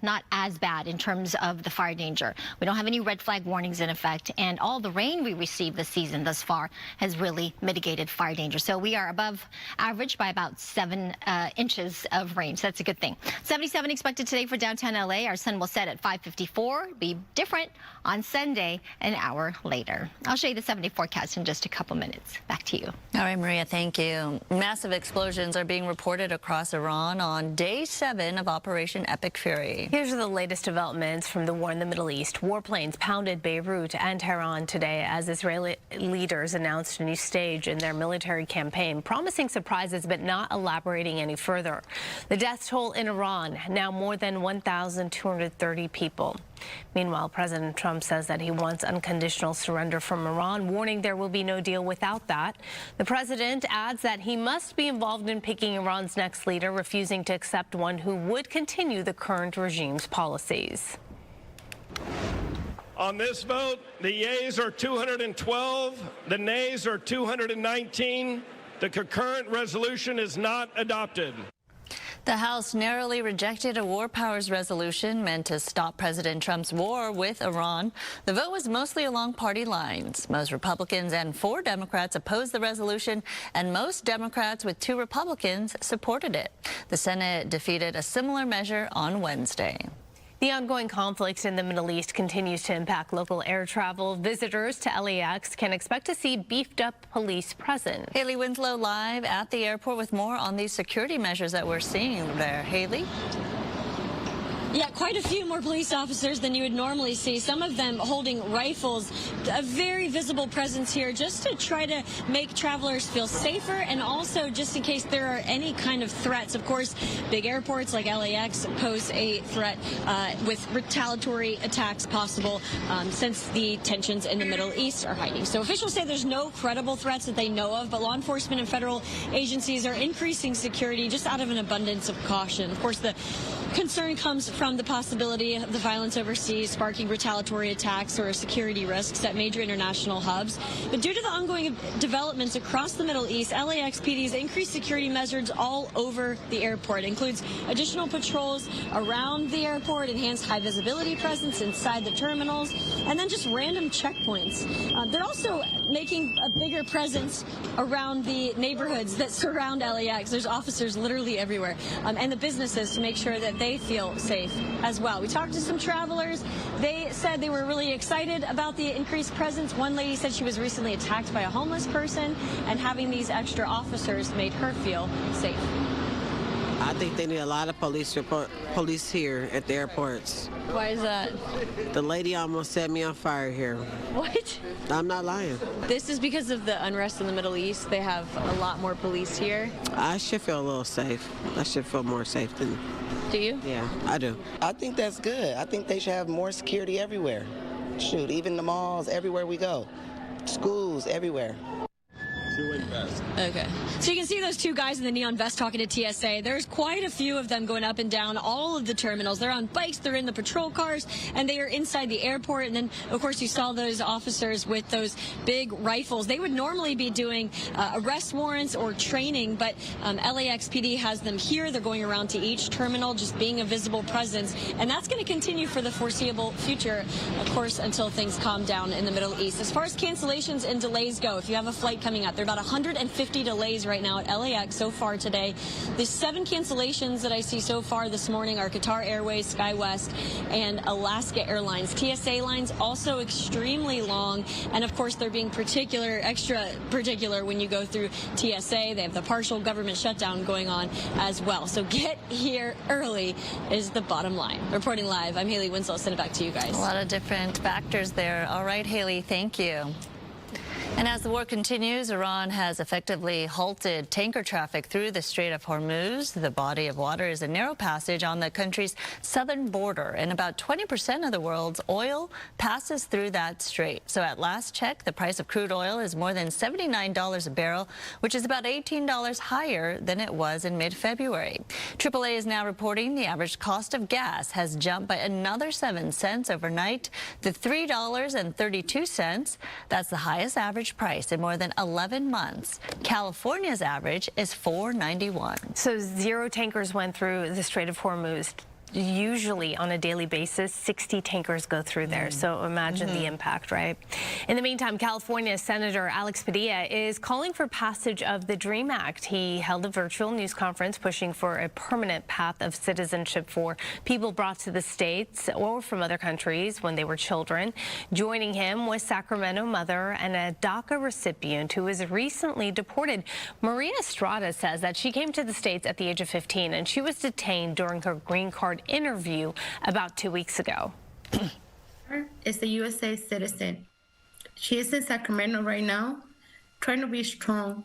not as bad in terms of the fire danger. We don't have any red flag warnings in effect. And all the rain we received this season thus far has really mitigated fire danger. So we are above average by about 7 inches of rain. So that's a good thing. 77 expected today for downtown LA. Our sun will set at 5:54. Be different on Sunday an hour later. I'll show you the 7-day forecast in just a couple minutes. Back to you. All right, Maria, thank you. Massive explosions are being reported across Iran on day 7 of Operation Epic Fury. Here's the latest developments from the war in the Middle East. Warplanes pounded Beirut and Tehran today as Israeli leaders announced a new stage in their military campaign, promising surprises but not elaborating any further. The death toll in Iran, now more than 1,230 people. Meanwhile, President Trump says that he wants unconditional surrender from Iran, warning there will be no deal without that. The president adds that he must be involved in picking Iran's next leader, refusing to accept one who would continue the current regime's policies. On this vote, the yeas are 212, the nays are 219. The concurrent resolution is not adopted. The House narrowly rejected a war powers resolution meant to stop President Trump's war with Iran. The vote was mostly along party lines. Most Republicans and 4 Democrats opposed the resolution, and most Democrats with 2 Republicans supported it. The Senate defeated a similar measure on Wednesday. The ongoing conflict in the Middle East continues to impact local air travel. Visitors to LAX can expect to see beefed up police presence. Haley Winslow live at the airport with more on these security measures that we're seeing there. Haley? Yeah, quite a few more police officers than you would normally see, some of them holding rifles. A very visible presence here just to try to make travelers feel safer and also just in case there are any kind of threats. Of course, big airports like LAX pose a threat with retaliatory attacks possible since the tensions in the Middle East are heightening. So officials say there's no credible threats that they know of, but law enforcement and federal agencies are increasing security just out of an abundance of caution. Of course, the concern comes from the possibility of the violence overseas sparking retaliatory attacks or security risks at major international hubs. But due to the ongoing developments across the Middle East, LAX PD's increased security measures all over the airport. It includes additional patrols around the airport, enhanced high visibility presence inside the terminals, and then just random checkpoints. They're also making a bigger presence around the neighborhoods that surround LAX. There's officers literally everywhere, and the businesses to make sure that they feel safe as well. We talked to some travelers. They said they were really excited about the increased presence. One lady said she was recently attacked by a homeless person, and having these extra officers made her feel safe. I think they need a lot of police here at the airports. Why is that? The lady almost set me on fire here. What? I'm not lying. This is because of the unrest in the Middle East. They have a lot more police here. I should feel a little safe. I should feel more safe than... Do you? Yeah, I do. I think that's good. I think they should have more security everywhere. Shoot, even the malls, everywhere we go. Schools, everywhere. Okay. So you can see those two guys in the neon vest talking to TSA. There's quite a few of them going up and down all of the terminals. They're on bikes, they're in the patrol cars, and they are inside the airport. And then, of course, you saw those officers with those big rifles. They would normally be doing arrest warrants or training, but LAX PD has them here. They're going around to each terminal, just being a visible presence. And that's going to continue for the foreseeable future, of course, until things calm down in the Middle East. As far as cancellations and delays go, if you have a flight coming up, there are about 150 delays right now at LAX so far today. The 7 cancellations that I see so far this morning are Qatar Airways, SkyWest, and Alaska Airlines. TSA lines also extremely long, and of course they're being extra particular when you go through TSA. They have the partial government shutdown going on as well. So get here early is the bottom line. Reporting live, I'm Haley Winslow. Send it back to you guys. A lot of different factors there. All right, Haley, thank you. And as the war continues, Iran has effectively halted tanker traffic through the Strait of Hormuz. The body of water is a narrow passage on the country's southern border, and about 20% of the world's oil passes through that strait. So at last check, the price of crude oil is more than $79 a barrel, which is about $18 higher than it was in mid-February. AAA is now reporting the average cost of gas has jumped by another 7 cents overnight to $3.32. That's the highest average price in more than 11 months. California's average is $4.91. So 0 tankers went through the Strait of Hormuz. Usually on a daily basis, 60 tankers go through there. So imagine the impact, right? In the meantime, California Senator Alex Padilla is calling for passage of the DREAM Act. He held a virtual news conference pushing for a permanent path of citizenship for people brought to the states or from other countries when they were children. Joining him was Sacramento mother and a DACA recipient who was recently deported. Maria Estrada says that she came to the states at the age of 15 and she was detained during her green card interview about 2 weeks ago. Is a USA citizen. She is in Sacramento right now, trying to be strong,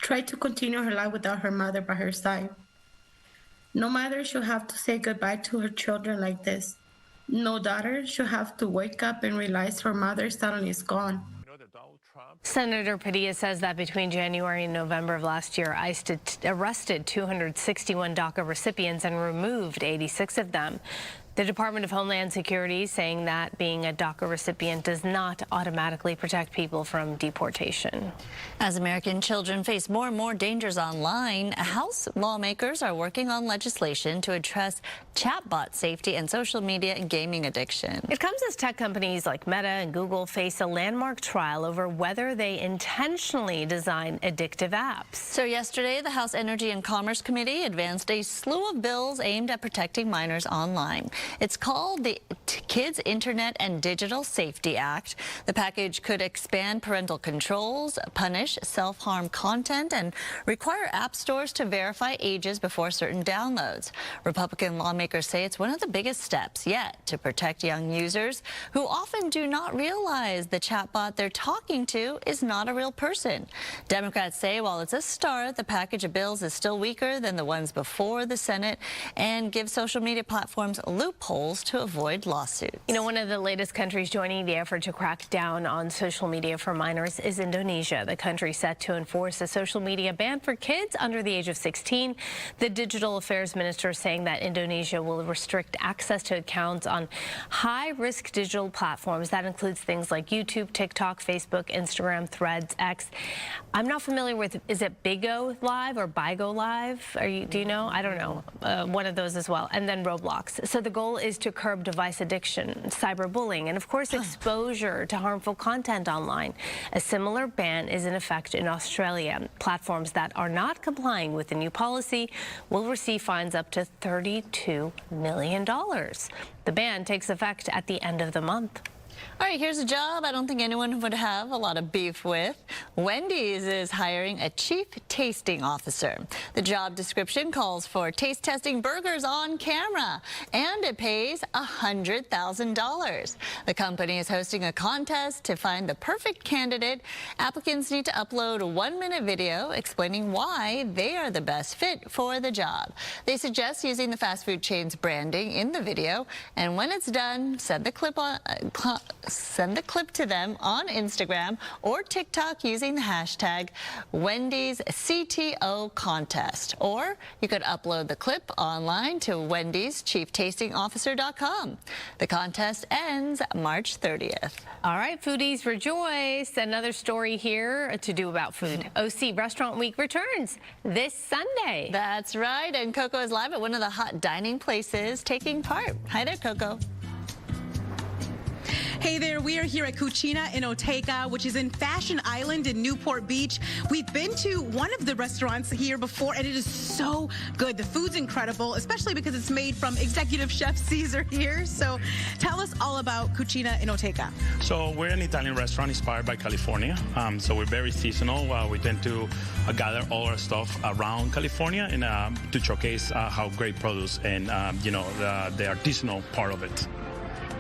try to continue her life without her mother by her side. No mother should have to say goodbye to her children like this. No daughter should have to wake up and realize her mother suddenly is gone. Senator Padilla says that between January and November of last year, ICE arrested 261 DACA recipients and removed 86 of them. The Department of Homeland Security saying that being a DACA recipient does not automatically protect people from deportation. As American children face more and more dangers online, House lawmakers are working on legislation to address chatbot safety and social media and gaming addiction. It comes as tech companies like Meta and Google face a landmark trial over whether they intentionally design addictive apps. So yesterday, the House Energy and Commerce Committee advanced a slew of bills aimed at protecting minors online. It's called the Kids Internet and Digital Safety Act. The package could expand parental controls, punish self-harm content, and require app stores to verify ages before certain downloads. Republican lawmakers say it's one of the biggest steps yet to protect young users who often do not realize the chatbot they're talking to is not a real person. Democrats say while it's a start, the package of bills is still weaker than the ones before the Senate and gives social media platforms loopholes to avoid lawsuits. You know, one of the latest countries joining the effort to crack down on social media for minors is Indonesia. The country set to enforce a social media ban for kids under the age of 16. The digital affairs minister saying that Indonesia will restrict access to accounts on high-risk digital platforms. That includes things like YouTube, TikTok, Facebook, Instagram, Threads, X. I'm not familiar with, is it Bigo Live or Bigo Live? Do you know? I don't know. One of those as well. And then Roblox. So the goal is to curb device addiction, cyberbullying, and of course exposure to harmful content online. A similar ban is in effect in Australia. Platforms that are not complying with the new policy will receive fines up to $32 million. The ban takes effect at the end of the month. All right, here's a job I don't think anyone would have a lot of beef with. Wendy's is hiring a chief tasting officer. The job description calls for taste testing burgers on camera, and it pays $100,000. The company is hosting a contest to find the perfect candidate. Applicants need to upload a 1-minute video explaining why they are the best fit for the job. They suggest using the fast food chain's branding in the video, and when it's done, send the clip send the clip to them on Instagram or TikTok using the hashtag Wendy's CTO contest. Or you could upload the clip online to wendyschiefttastingofficer.com. The contest ends March 30th. All right, foodies, rejoice. Another story here to do about food. OC Restaurant Week returns this Sunday. That's right, and Coco is live at one of the hot dining places taking part. Hi there, Coco. Hey there, we are here at Cucina in Otega, which is in Fashion Island in Newport Beach. We've been to one of the restaurants here before, and it is so good. The food's incredible, especially because it's made from Executive Chef Caesar here. So tell us all about Cucina in Otega. So we're an Italian restaurant inspired by California. So we're very seasonal. We tend to gather all our stuff around California and to showcase how great produce and, the artisanal part of it.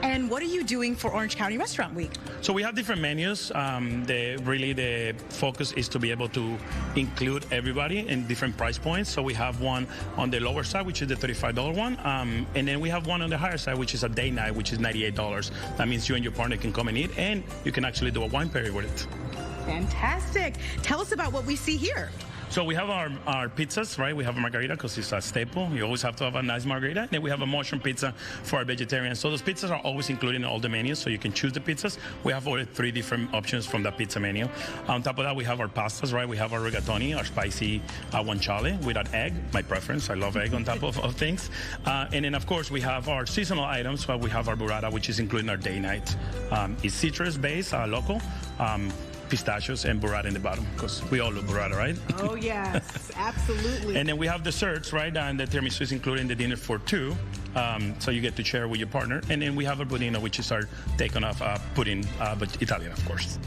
And what are you doing for Orange County Restaurant Week? So we have different menus. The focus is to be able to include everybody in different price points. So we have one on the lower side, which is the $35 one. And then we have one on the higher side, which is a day night, which is $98. That means you and your partner can come and eat, and you can actually do a wine pairing with it. Fantastic. Tell us about what we see here. So we have our pizzas, right? We have a margarita because it's a staple. You always have to have a nice margarita. Then we have a mushroom pizza for our vegetarians. So those pizzas are always included in all the menus, so you can choose the pizzas. We have over 3 different options from that pizza menu. On top of that, we have our pastas, right? We have our rigatoni, our spicy guanciale without egg, my preference. I love egg on top of things. And then, of course, we have our seasonal items. We have our burrata, which is included in our day night. It's citrus-based, local. Pistachios and burrata in the bottom, because we all love burrata, right? Oh, yes, absolutely. And then we have desserts, right? And the tiramisu is included in the dinner for 2. So you get to share with your partner. And then we have a budino, which is our take on pudding, but Italian, of course.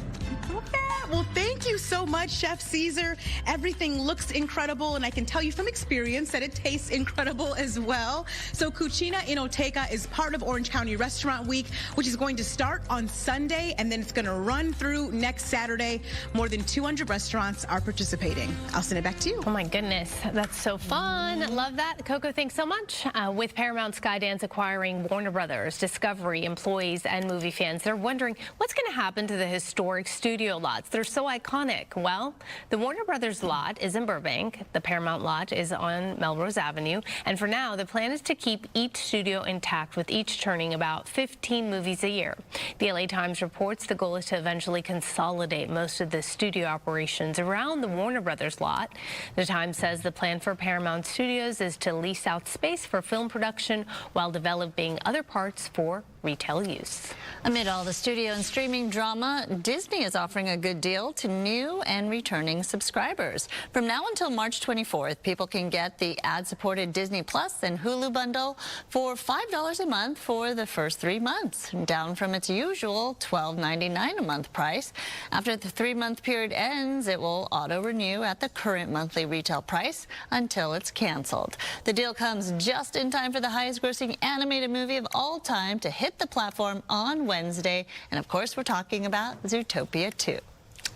Well, thank you so much, Chef Caesar. Everything looks incredible, and I can tell you from experience that it tastes incredible as well. So Cucina in Otega is part of Orange County Restaurant Week, which is going to start on Sunday, and then it's going to run through next Saturday. More than 200 restaurants are participating. I'll send it back to you. Oh, my goodness. That's so fun. Love that. Coco, thanks so much. With Paramount Skydance acquiring Warner Brothers, Discovery, employees, and movie fans, they're wondering what's going to happen to the historic studio lots. They're so iconic. Well, the Warner Brothers lot is in Burbank. The Paramount lot is on Melrose Avenue. And for now, the plan is to keep each studio intact, with each turning about 15 movies a year. The LA Times reports the goal is to eventually consolidate most of the studio operations around the Warner Brothers lot. The Times says the plan for Paramount Studios is to lease out space for film production while developing other parts for retail use. Amid all the studio and streaming drama, Disney is offering a good deal to new and returning subscribers. From now until March 24th, people can get the ad-supported Disney Plus and Hulu bundle for $5 a month for the first 3 months, down from its usual $12.99 a month price. After the 3-month period ends, it will auto-renew at the current monthly retail price until it's canceled. The deal comes just in time for the highest-grossing animated movie of all time to hit the platform on Wednesday. And of course, we're talking about Zootopia 2.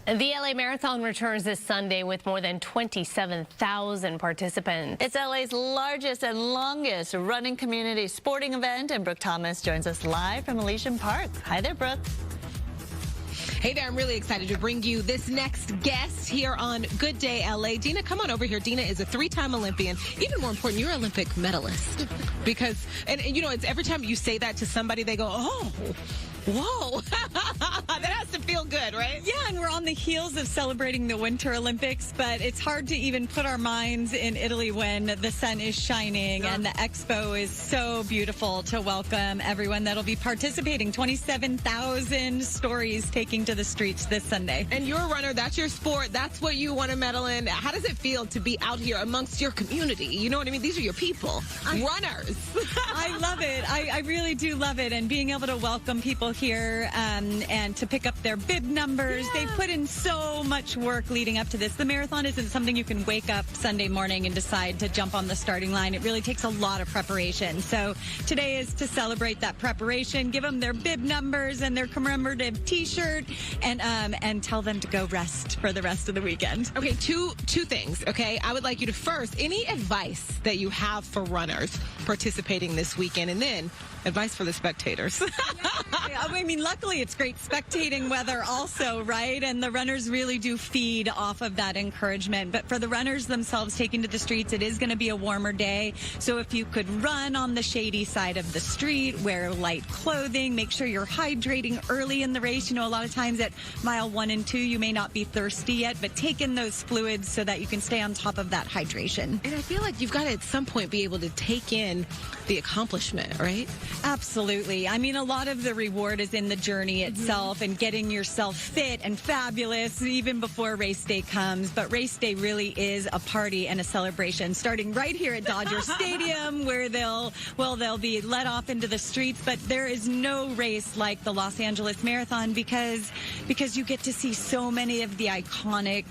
The LA Marathon returns this Sunday with more than 27,000 participants. It's LA's largest and longest running community sporting event, and Brooke Thomas joins us live from Elysian Park. Hi there, Brooke. Hey there, I'm really excited to bring you this next guest here on Good Day LA. Dina, come on over here. Dina is a 3-time Olympian. Even more important, you're an Olympic medalist. Because, and you know, it's every time you say that to somebody, they go, oh, whoa. That has to feel good, right? Yeah, and we're on the heels of celebrating the Winter Olympics, but it's hard to even put our minds in Italy when the sun is shining and the expo is so beautiful to welcome everyone that'll be participating. 27,000 stories taking to the streets this Sunday. And you're a runner. That's your sport. That's what you want to medal in. How does it feel to be out here amongst your community? You know what I mean? These are your people. Runners. I love it. I really do love it. And being able to welcome people here and to pick up their bib numbers. They put in so much work leading up to this. The marathon isn't something you can wake up Sunday morning and decide to jump on the starting line. It really takes a lot of preparation. So today is to celebrate that preparation, give them their bib numbers and their commemorative T-shirt, and tell them to go rest for the rest of the weekend. Okay, two things, okay? I would like you to first, any advice that you have for runners participating this weekend, and then advice for the spectators. I mean, luckily it's great spectating weather also, right? And the runners really do feed off of that encouragement. But for the runners themselves taking to the streets, it is going to be a warmer day. So if you could run on the shady side of the street, wear light clothing, make sure you're hydrating early in the race. You know, a lot of times at mile 1 and 2, you may not be thirsty yet, but take in those fluids so that you can stay on top of that hydration. And I feel like you've got to at some point be able to take in the accomplishment, right? Absolutely. I mean, a lot of the reward is in the journey itself and getting yourself fit and fabulous even before race day comes. But race day really is a party and a celebration, starting right here at Dodger Stadium, where they'll be let off into the streets. But there is no race like the Los Angeles Marathon because you get to see so many of the iconic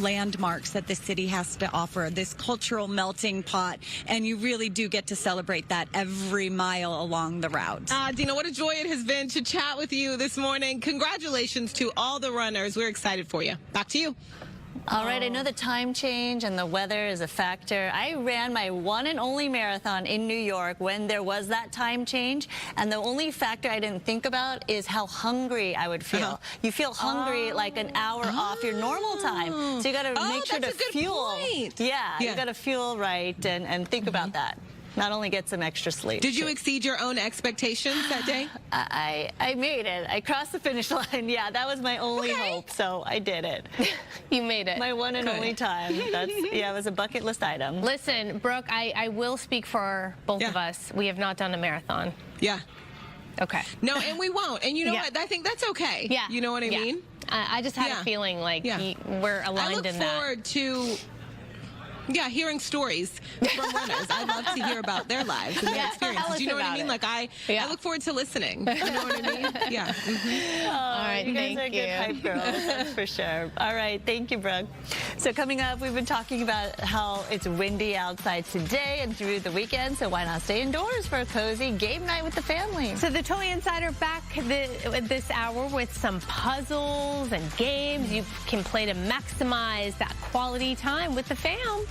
landmarks that the city has to offer, this cultural melting pot, and you really do get to celebrate that every mile along the route. Dina, what a joy it has been to chat with you this morning. Congratulations to all the runners. We're excited for you. Back to you. All right, I know the time change and the weather is a factor. I ran my one and only marathon in New York when there was that time change, and the only factor I didn't think about is how hungry I would feel. You feel hungry like an hour off your normal time, so you got to make sure to fuel. Yeah, you got to fuel right and think about that. Not only get some extra sleep. Did you exceed your own expectations that day? I made it. I crossed the finish line. Yeah, that was my only hope, so I did it. You made it. My one and only time. It was a bucket list item. Listen, Brooke, I will speak for both of us. We have not done a marathon. Yeah. Okay. No, and we won't. And you know what? I think that's okay. Yeah. You know what I mean? I just had a feeling like we're aligned in that. I look forward to hearing stories from runners. I love to hear about their lives and their experiences. You know what I mean? Like I look forward to listening. You know what I mean? Yeah. All right, you guys are good hype girls, that's for sure. All right, thank you, Brooke. So coming up, we've been talking about how it's windy outside today and through the weekend, so why not stay indoors for a cozy game night with the family? So the Toy Insider back this hour with some puzzles and games you can play to maximize that quality time with the fam.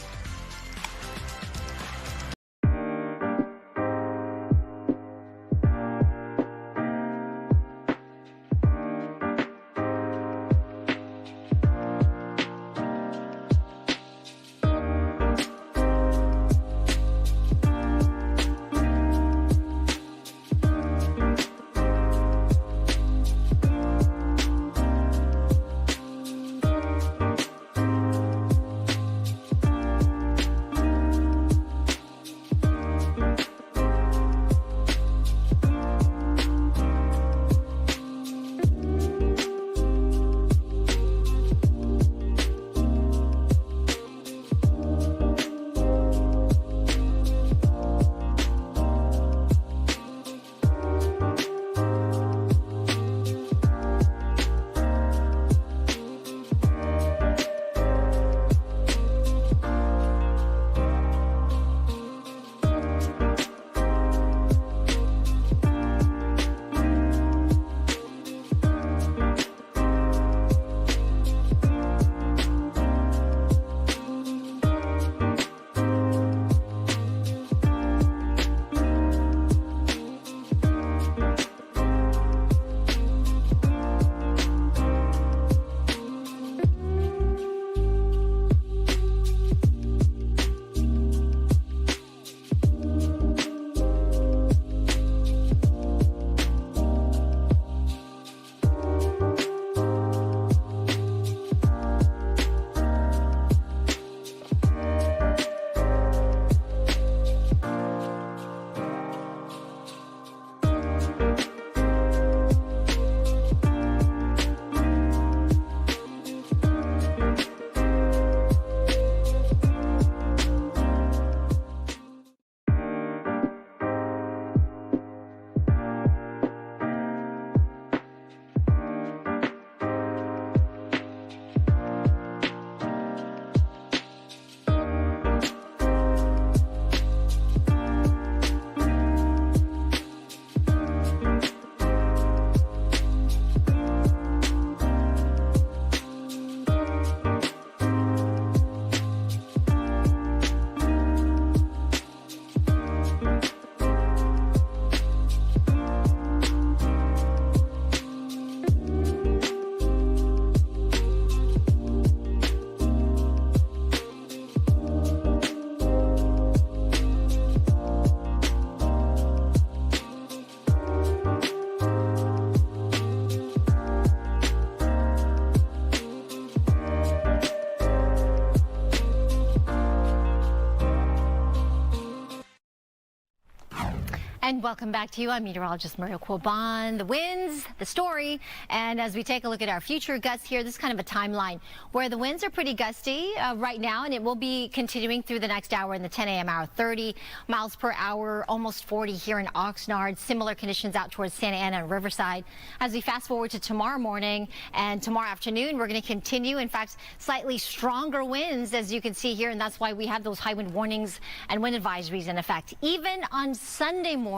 And welcome back to you. I'm meteorologist Maria Quilban. The winds, the story, and as we take a look at our future gusts here, this is kind of a timeline where the winds are pretty gusty right now, and it will be continuing through the next hour in the 10 a.m. hour. 30 miles per hour, almost 40 here in Oxnard. Similar conditions out towards Santa Ana and Riverside. As we fast forward to tomorrow morning and tomorrow afternoon, we're going to continue. In fact, slightly stronger winds, as you can see here, and that's why we have those high wind warnings and wind advisories in effect. Even on Sunday morning,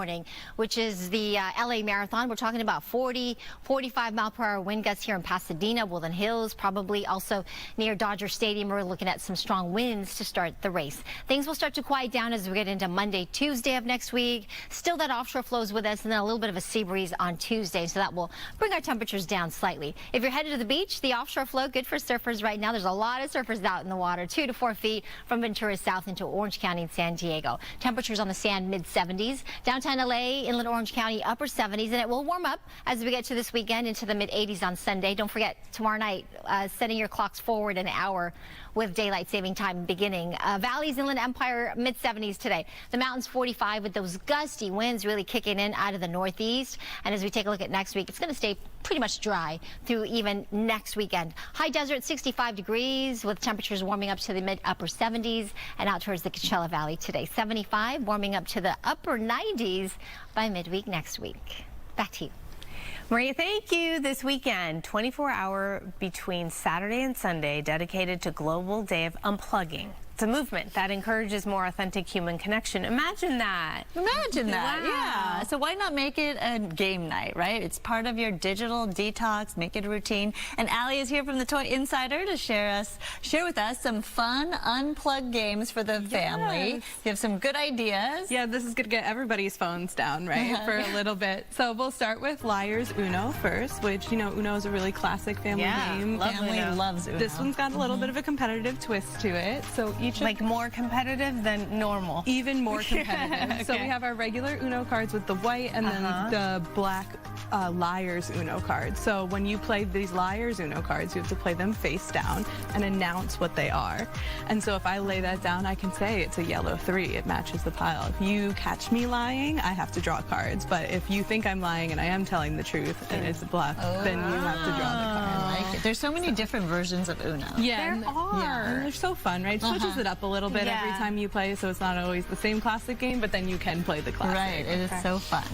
which is the LA Marathon, we're talking about 40, 45 mile per hour wind gusts here in Pasadena, Woodland Hills, probably also near Dodger Stadium. We're looking at some strong winds to start the race. Things will start to quiet down as we get into Monday, Tuesday of next week. Still that offshore flows with us, and then a little bit of a sea breeze on Tuesday, so that will bring our temperatures down slightly. If you're headed to the beach, the offshore flow, good for surfers right now. There's a lot of surfers out in the water, 2 to 4 feet from Ventura South into Orange County and San Diego. Temperatures on the sand mid-70s. Downtown LA, Inland Orange County, upper 70s, and it will warm up as we get to this weekend into the mid-80s on Sunday. Don't forget, tomorrow night, setting your clocks forward an hour with daylight saving time beginning. Valleys, Inland Empire, mid-70s today. The mountains 45 with those gusty winds really kicking in out of the northeast. And as we take a look at next week, it's going to stay pretty much dry through even next weekend. High desert, 65 degrees with temperatures warming up to the mid-upper 70s, and out towards the Coachella Valley today. 75, warming up to the upper 90s by midweek next week. Back to you. Maria, thank you. This weekend, 24-hour between Saturday and Sunday dedicated to Global Day of Unplugging. It's a movement that encourages more authentic human connection. Imagine that. Imagine that, Wow. yeah. So why not make it a game night, right? It's part of your digital detox, make it a routine. And Allie is here from the Toy Insider to share with us some fun, unplugged games for the family. You have some good ideas. Yeah, this is going to get everybody's phones down, right, for a little bit. So we'll start with Liar's Uno first, which, you know, Uno is a really classic family game. Family loves Uno. This one's got a little bit of a competitive twist to it. So like more competitive than normal. Even more competitive. Okay. So we have our regular Uno cards with the white and then the black Liar's Uno cards. So when you play these Liar's Uno cards, you have to play them face down and announce what they are. And so if I lay that down, I can say it's a yellow 3. It matches the pile. If you catch me lying, I have to draw cards. But if you think I'm lying and I am telling the truth and it's a bluff, then you have to draw the card. I like it. There's so many different versions of Uno. Yeah, There are. Yeah, and they're so fun, right? It switches it up a little bit every time you play, so it's not always the same classic game, but then you can play the classic. Right, it is so fun.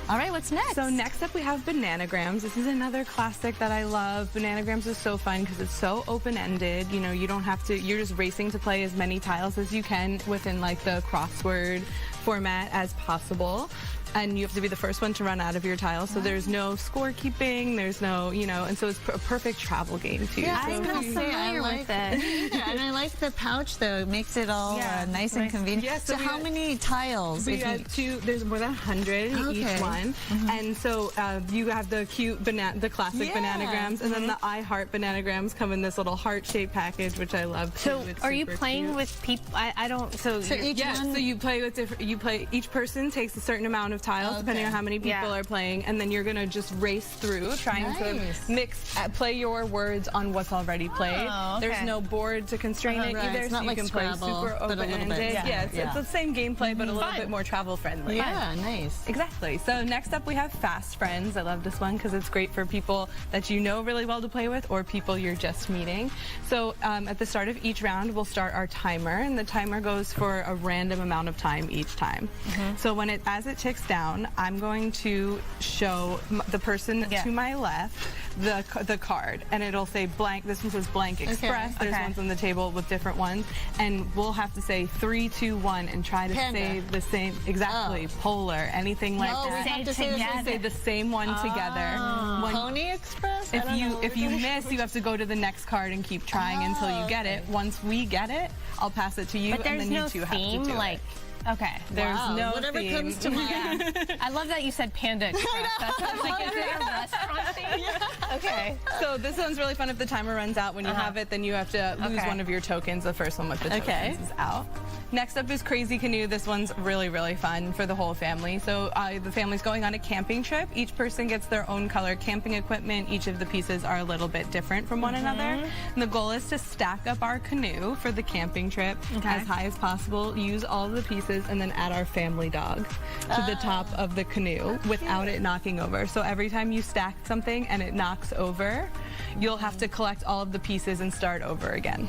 All right, what's next? So next up we have Bananagrams. This is another classic that I love. Bananagrams is so fun because it's so open-ended. You know, you don't have to, you're just racing to play as many tiles as you can within like the crossword format as possible. And you have to be the first one to run out of your tiles. So there's no scorekeeping, there's no, you know, and so it's a perfect travel game too. Yeah, so I'm not familiar with it. Yeah, and I like the pouch though. It makes it all nice and convenient. Yeah, so how many tiles? We have there's more than 100 in each one. And so you have the cute, the classic Bananagrams, and then the I Heart Bananagrams come in this little heart-shaped package, which I love too. So are you playing with people? I don't, so each one? So you play with each person takes a certain amount of tiles depending on how many people are playing, and then you're gonna just race through trying to play your words on what's already played. There's no board to constrain it either, it's not so you like can Scrabble, play super open-ended. It's the same gameplay but a little bit more travel friendly. Yeah, nice. Exactly. So next up we have Fast Friends. I love this one because it's great for people that you know really well to play with or people you're just meeting. So at the start of each round we'll start our timer, and the timer goes for a random amount of time each time. So as it ticks down, I'm going to show the person to my left the card, and it'll say blank. This one says blank express. There's ones on the table with different ones, and we'll have to say 3, 2, 1 and try to say the same, polar, anything like that. We have to say the same one together. Pony Express? If you miss, you have to go to the next card and keep trying until you get it. Once we get it, I'll pass it to you, and then you two have to do it. Okay. There's no whatever theme. comes to mind. I love that you said Panda Express. That sounds like it's a restaurant theme. Okay. So this one's really fun if the timer runs out. When you have it, then you have to lose one of your tokens. The first one with the tokens is out. Next up is Crazy Canoe. This one's really, really fun for the whole family. So the family's going on a camping trip. Each person gets their own color camping equipment. Each of the pieces are a little bit different from one another. And the goal is to stack up our canoe for the camping trip as high as possible, use all of the pieces, and then add our family dog to the top of the canoe without it knocking over. So every time you stack something and it knocks over, you'll have to collect all of the pieces and start over again.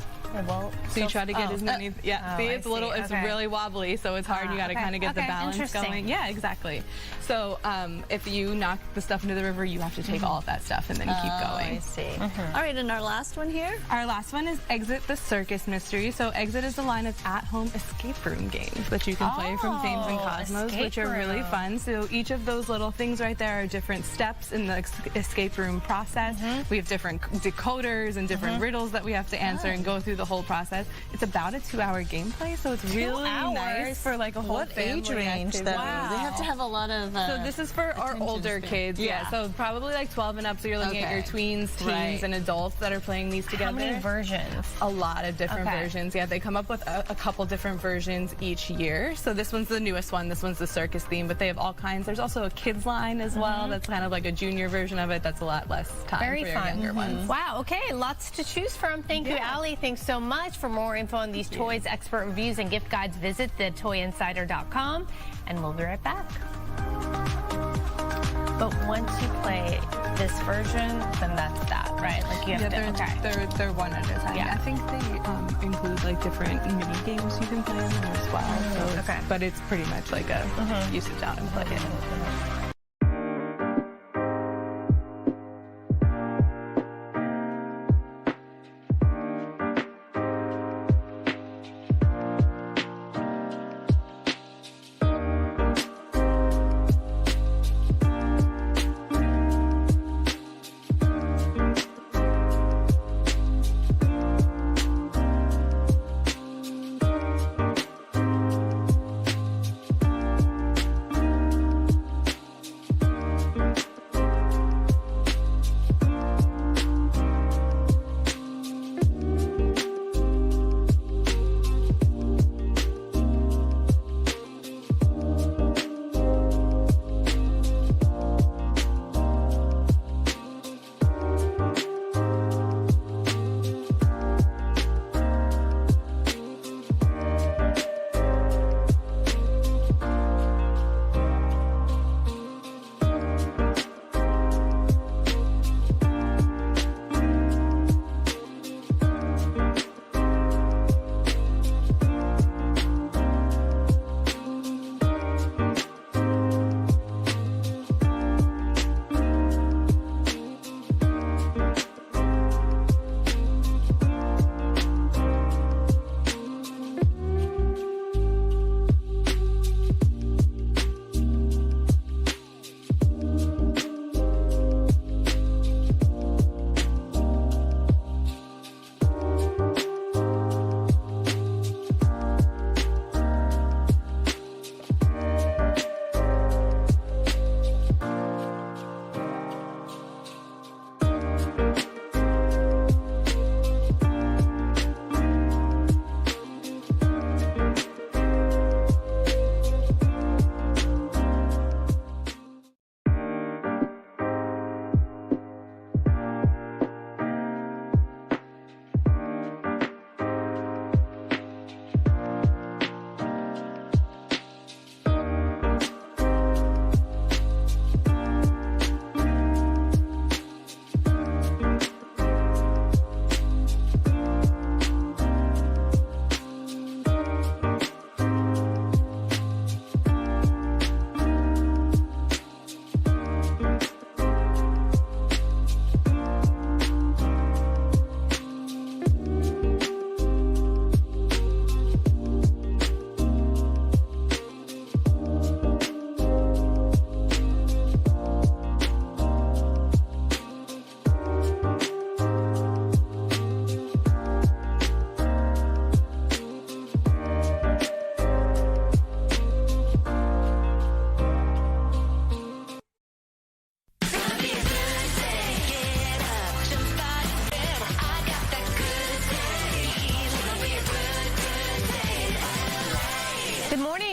So you try to get as many. See, it's it's really wobbly, so it's hard. You got to kind of get the balance going. Yeah, exactly. So if you knock the stuff into the river, you have to take all of that stuff and then keep going. I see. All right, and our last one here? Our last one is Exit the Circus Mystery. So Exit is a line of at-home escape room games that you can play from Thames and Cosmos, which are really fun. So each of those little things right there are different steps in the escape room process. We have different decoders and different riddles that we have to answer and go through the whole process. It's about a 2-hour gameplay, so it's really nice for like a whole family age range activity. though? They have to have a lot of so this is for our older kids. Yeah, so probably like 12 and up, so you're looking at your tweens, teens, and adults that are playing these together. How many versions? A lot of different versions. Yeah, they come up with a couple different versions each year. So this one's the newest one. This one's the circus theme, but they have all kinds. There's also a kids line as well. That's kind of like a junior version of it. That's a lot less time for your younger ones. Wow, okay, lots to choose from. Thank you, Allie. Thanks so much. For more info on these toys, expert reviews, and gift guides, visit thetoyinsider.com, and we'll be right back. But once you play this version, then that's that, right? Like you have to. They're one at a time. Yeah, I think they include like different mini games you can play in there as well. So but it's pretty much like a you sit down and play it.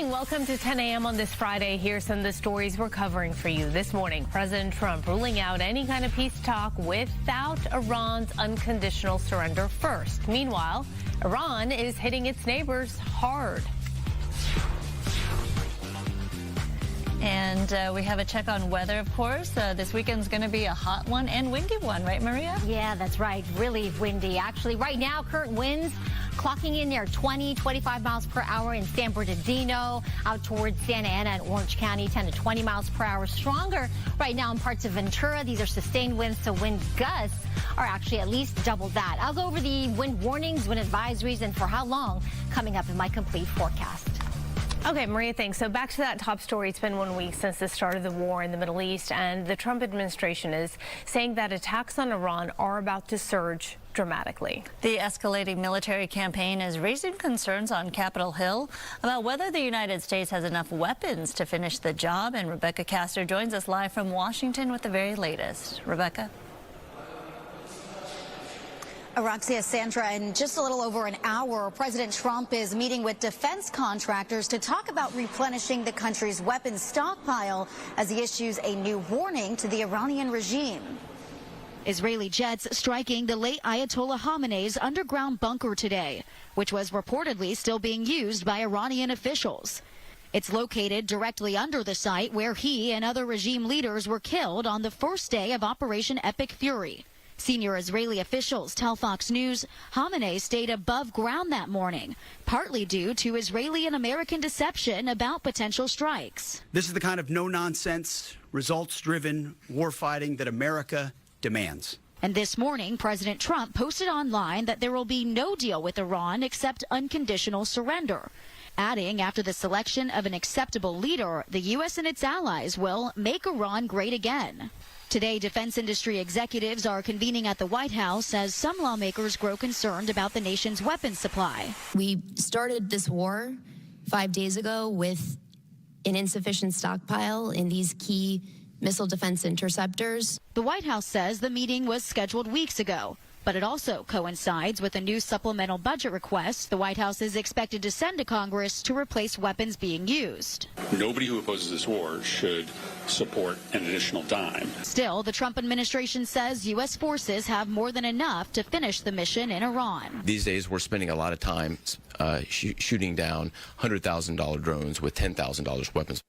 morning. Welcome to 10 a.m. on this Friday. Here's some of the stories we're covering for you this morning. President Trump ruling out any kind of peace talk without Iran's unconditional surrender first. Meanwhile, Iran is hitting its neighbors hard. And we have a check on weather, of course. This weekend's going to be a hot one and windy one, right, Maria? Yeah, that's right. Really windy. Actually, right now, current winds clocking in near 20, 25 miles per hour in San Bernardino, out towards Santa Ana and Orange County, 10 to 20 miles per hour. Stronger right now in parts of Ventura. These are sustained winds, so wind gusts are actually at least double that. I'll go over the wind warnings, wind advisories, and for how long coming up in my complete forecast. Okay, Maria, thanks. So back to that top story. It's been 1 week since the start of the war in the Middle East, and the Trump administration is saying that attacks on Iran are about to surge dramatically. The escalating military campaign is raising concerns on Capitol Hill about whether the United States has enough weapons to finish the job. And Rebecca Castor joins us live from Washington with the very latest. Rebecca? Roxia, Sandra, in just a little over an hour, President Trump is meeting with defense contractors to talk about replenishing the country's weapons stockpile as he issues a new warning to the Iranian regime. Israeli jets striking the late Ayatollah Khamenei's underground bunker today, which was reportedly still being used by Iranian officials. It's located directly under the site where he and other regime leaders were killed on the first day of Operation Epic Fury. Senior Israeli officials tell Fox News Khamenei stayed above ground that morning, partly due to Israeli and American deception about potential strikes. This is the kind of no-nonsense, results-driven warfighting that America demands. And this morning, President Trump posted online that there will be no deal with Iran except unconditional surrender, adding after the selection of an acceptable leader, the U.S. and its allies will make Iran great again. Today, defense industry executives are convening at the White House as some lawmakers grow concerned about the nation's weapons supply. We started this war 5 days ago with an insufficient stockpile in these key missile defense interceptors. The White House says the meeting was scheduled weeks ago, but it also coincides with a new supplemental budget request the White House is expected to send to Congress to replace weapons being used. Nobody who opposes this war should support an additional dime. Still, the Trump administration says U.S. forces have more than enough to finish the mission in Iran. These days, we're spending a lot of time shooting down $100,000 drones with $10,000 weapons.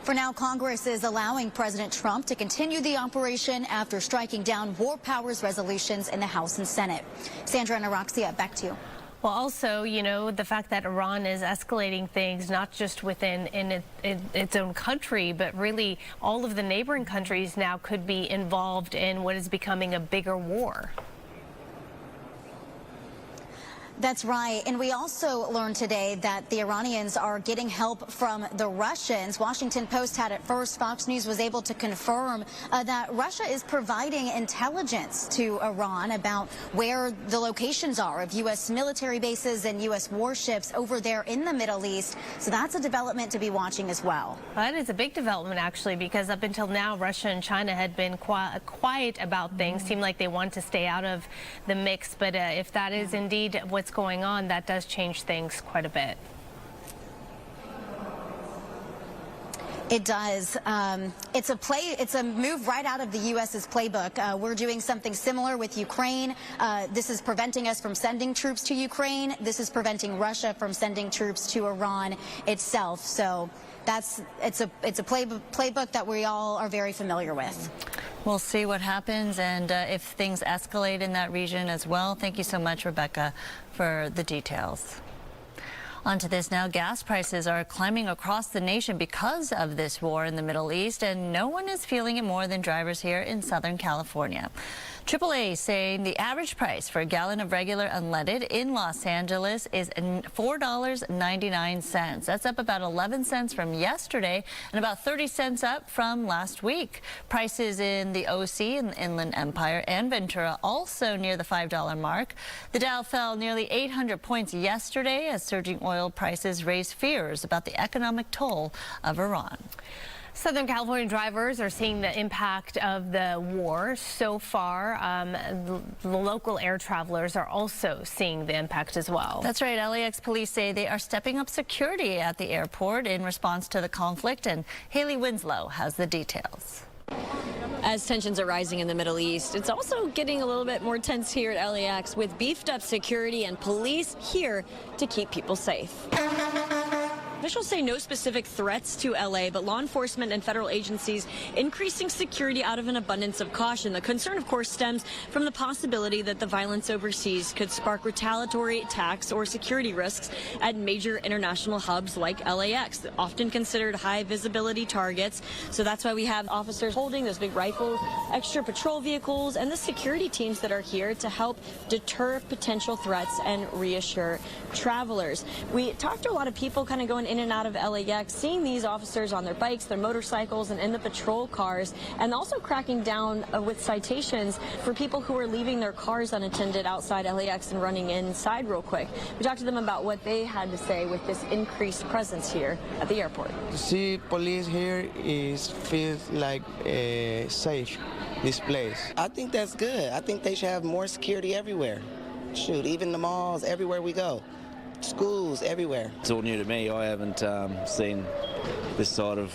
For now, Congress is allowing President Trump to continue the operation after striking down war powers resolutions in the House and Senate. Sandra and Araxia, back to you. Well, also, you know, the fact that Iran is escalating things not just within its own country, but really all of the neighboring countries now could be involved in what is becoming a bigger war. That's right. And we also learned today that the Iranians are getting help from the Russians. Washington Post had it first. Fox News was able to confirm that Russia is providing intelligence to Iran about where the locations are of U.S. military bases and U.S. warships over there in the Middle East. So that's a development to be watching as well. That is a big development, actually, because up until now, Russia and China had been quiet about things. Seemed like they want to stay out of the mix. But if that is indeed what's going on, that does change things quite a bit. It does. It's a move right out of the U.S.'s playbook. We're doing something similar with Ukraine. This is preventing us from sending troops to Ukraine. This is preventing Russia from sending troops to Iran itself. So it's a playbook that we all are very familiar with. We'll see what happens and if things escalate in that region as well. Thank you so much, Rebecca, for the details. On to this now. Gas prices are climbing across the nation because of this war in the Middle East, and no one is feeling it more than drivers here in Southern California. AAA saying the average price for a gallon of regular unleaded in Los Angeles is $4.99. That's up about 11 cents from yesterday and about 30 cents up from last week. Prices in the OC, in the Inland Empire, and Ventura also near the $5 mark. The Dow fell nearly 800 points yesterday as surging oil prices raised fears about the economic toll of Iran. Southern California drivers are seeing the impact of the war so far. The local air travelers are also seeing the impact as well. That's right. LAX police say they are stepping up security at the airport in response to the conflict, and Haley Winslow has the details. As tensions are rising in the Middle East, it's also getting a little bit more tense here at LAX with beefed up security and police here to keep people safe. Officials say no specific threats to LA, but law enforcement and federal agencies increasing security out of an abundance of caution. The concern, of course, stems from the possibility that the violence overseas could spark retaliatory attacks or security risks at major international hubs like LAX, often considered high visibility targets. So that's why we have officers holding those big rifles, extra patrol vehicles, and the security teams that are here to help deter potential threats and reassure travelers. We talked to a lot of people kind of going in and out of LAX, seeing these officers on their bikes, their motorcycles, and in the patrol cars, and also cracking down with citations for people who are leaving their cars unattended outside LAX and running inside real quick. We talked to them about what they had to say with this increased presence here at the airport. To see police here feels like safe, this place. I think that's good. I think they should have more security everywhere. Shoot, even the malls, everywhere we go. Schools, everywhere. It's all new to me. I haven't seen this side of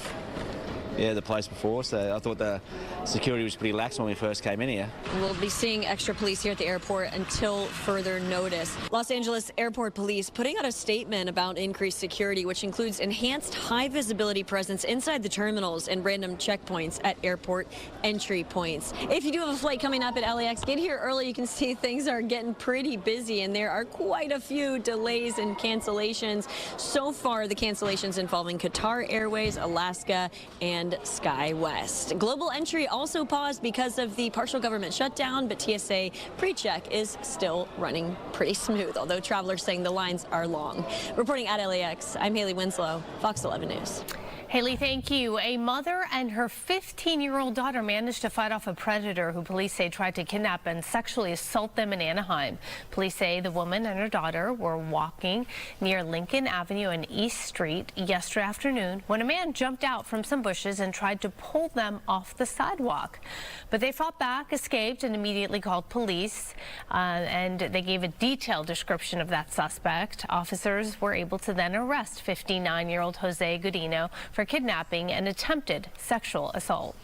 the place before, so I thought the security was pretty lax when we first came in here. We'll be seeing extra police here at the airport until further notice. Los Angeles Airport Police putting out a statement about increased security, which includes enhanced high visibility presence inside the terminals and random checkpoints at airport entry points. If you do have a flight coming up at LAX, get here early. You can see things are getting pretty busy, and there are quite a few delays and cancellations. So far, the cancellations involving Qatar Airways, Alaska, and SkyWest. Global entry also paused because of the partial government shutdown, but TSA pre-check is still running pretty smooth, although travelers saying the lines are long. Reporting at LAX, I'm Haley Winslow, Fox 11 News. Haley, thank you. A mother and her 15-year-old daughter managed to fight off a predator who police say tried to kidnap and sexually assault them in Anaheim. Police say the woman and her daughter were walking near Lincoln Avenue and East Street yesterday afternoon when a man jumped out from some bushes and tried to pull them off the sidewalk. But they fought back, escaped, and immediately called police, and they gave a detailed description of that suspect. Officers were able to then arrest 59-year-old Jose Godino for kidnapping and attempted sexual assault.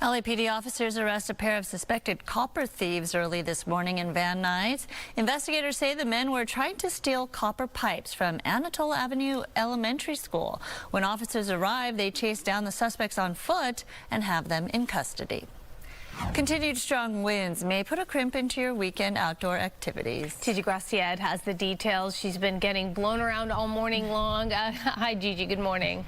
LAPD officers arrest a pair of suspected copper thieves early this morning in Van Nuys. Investigators say the men were trying to steal copper pipes from Anatole Avenue Elementary School. When officers arrived, they chased down the suspects on foot and have them in custody. Continued strong winds may put a crimp into your weekend outdoor activities. Gigi Graciette has the details. She's been getting blown around all morning long. Hi, Gigi. Good morning.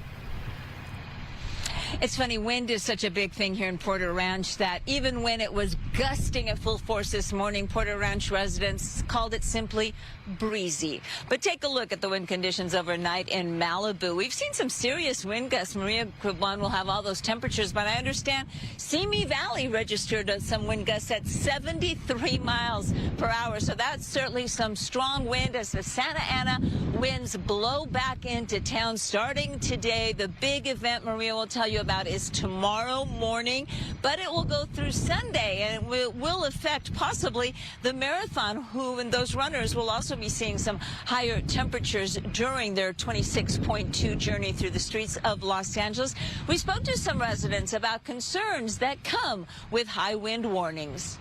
It's funny, wind is such a big thing here in Porter Ranch that even when it was gusting at full force this morning, Porter Ranch residents called it simply breezy. But take a look at the wind conditions overnight in Malibu. We've seen some serious wind gusts. Maria Quibon will have all those temperatures, but I understand Simi Valley registered some wind gusts at 73 miles per hour. So that's certainly some strong wind as the Santa Ana winds blow back into town starting today. The big event Maria will tell you about is tomorrow morning, but it will go through Sunday, and it will affect possibly the marathon, and those runners will also be seeing some higher temperatures during their 26.2 journey through the streets of Los Angeles. We spoke to some residents about concerns that come with high wind warnings.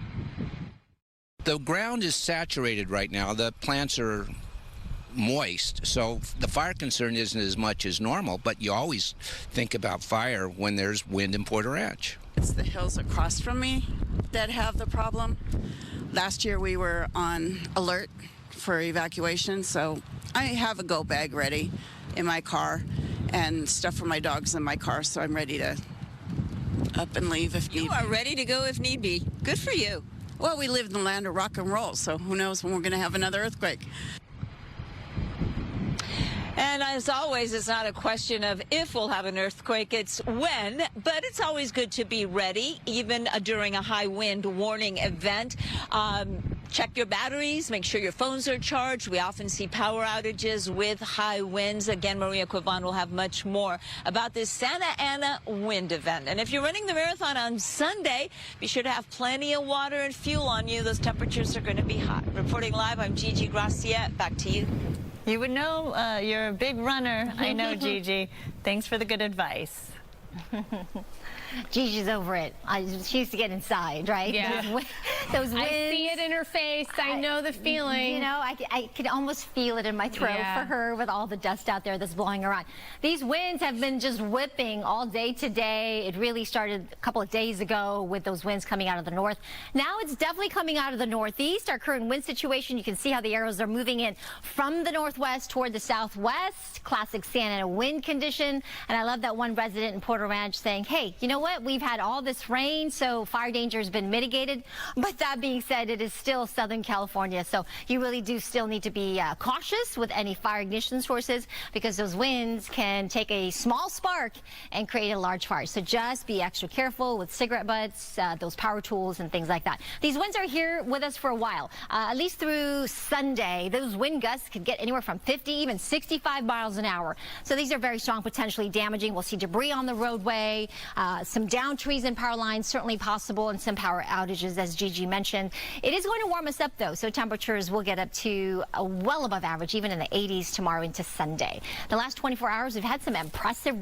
The ground is saturated right now. The plants are moist, so the fire concern isn't as much as normal, but you always think about fire when there's wind in Porter Ranch. It's the hills across from me that have the problem. Last year we were on alert for evacuation, so I have a go bag ready in my car and stuff for my dogs in my car, so I'm ready to up and leave if need be. You are ready to go if need be. Good for you. Well, we live in the land of rock and roll, so who knows when we're going to have another earthquake. And as always, it's not a question of if we'll have an earthquake, it's when. But it's always good to be ready, even during a high wind warning event. Check your batteries, make sure your phones are charged. We often see power outages with high winds. Again, Maria Cuevon will have much more about this Santa Ana wind event. And if you're running the marathon on Sunday, be sure to have plenty of water and fuel on you. Those temperatures are going to be hot. Reporting live, I'm Gigi Gracia. Back to you. You would know you're a big runner. I know, Gigi. Thanks for the good advice. Gigi's over it. She used to get inside, right? Yeah. Those winds. I see it in her face. I know the feeling. You know, I could almost feel it in my throat for her with all the dust out there that's blowing around. These winds have been just whipping all day today. It really started a couple of days ago with those winds coming out of the north. Now it's definitely coming out of the northeast. Our current wind situation, you can see how the arrows are moving in from the northwest toward the southwest. Classic Santa Ana wind condition. And I love that one resident in Porter Ranch saying, hey, you know what? We've had all this rain, so fire danger has been mitigated. But that being said, it is still Southern California, so you really do still need to be cautious with any fire ignition sources because those winds can take a small spark and create a large fire. So just be extra careful with cigarette butts, those power tools, and things like that. These winds are here with us for a while, at least through Sunday. Those wind gusts could get anywhere from 50, even 65 miles an hour. So these are very strong, potentially damaging. We'll see debris on the roadway, some down trees and power lines certainly possible, and some power outages, as Gigi mentioned. It is going to warm us up, though, so temperatures will get up to well above average, even in the 80s tomorrow into Sunday. The last 24 hours, we've had some impressive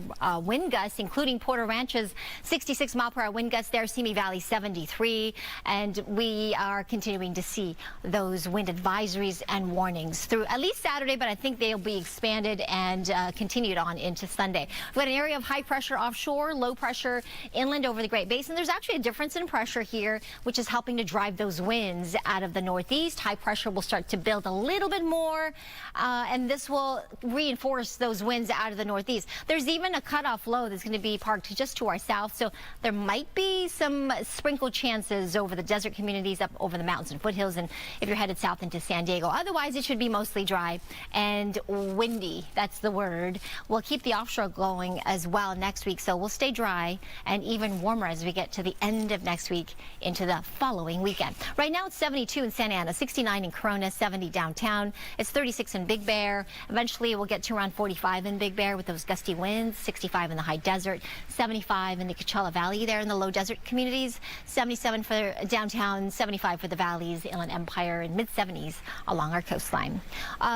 wind gusts, including Porter Ranch's 66-mile-per-hour wind gusts there, Simi Valley 73, and we are continuing to see those wind advisories and warnings through at least Saturday, but I think they'll be expanded and continued on into Sunday. We've got an area of high pressure offshore, low pressure inland over the Great Basin. There's actually a difference in pressure here, which is helping to drive those winds out of the northeast. High pressure will start to build a little bit more, and this will reinforce those winds out of the northeast. There's even a cutoff low that's going to be parked just to our south, so there might be some sprinkled chances over the desert communities up over the mountains and foothills, and if you're headed south into San Diego. Otherwise, it should be mostly dry and windy. That's the word. We'll keep the offshore going as well next week, so we'll stay dry and even warmer as we get to the end of next week into the following weekend. Right now it's 72 in Santa Ana, 69 in Corona, 70 downtown. It's 36 in Big Bear. Eventually we'll get to around 45 in Big Bear with those gusty winds, 65 in the high desert, 75 in the Coachella Valley there in the low desert communities, 77 for downtown, 75 for the valleys, Inland Empire, and mid-70s along our coastline.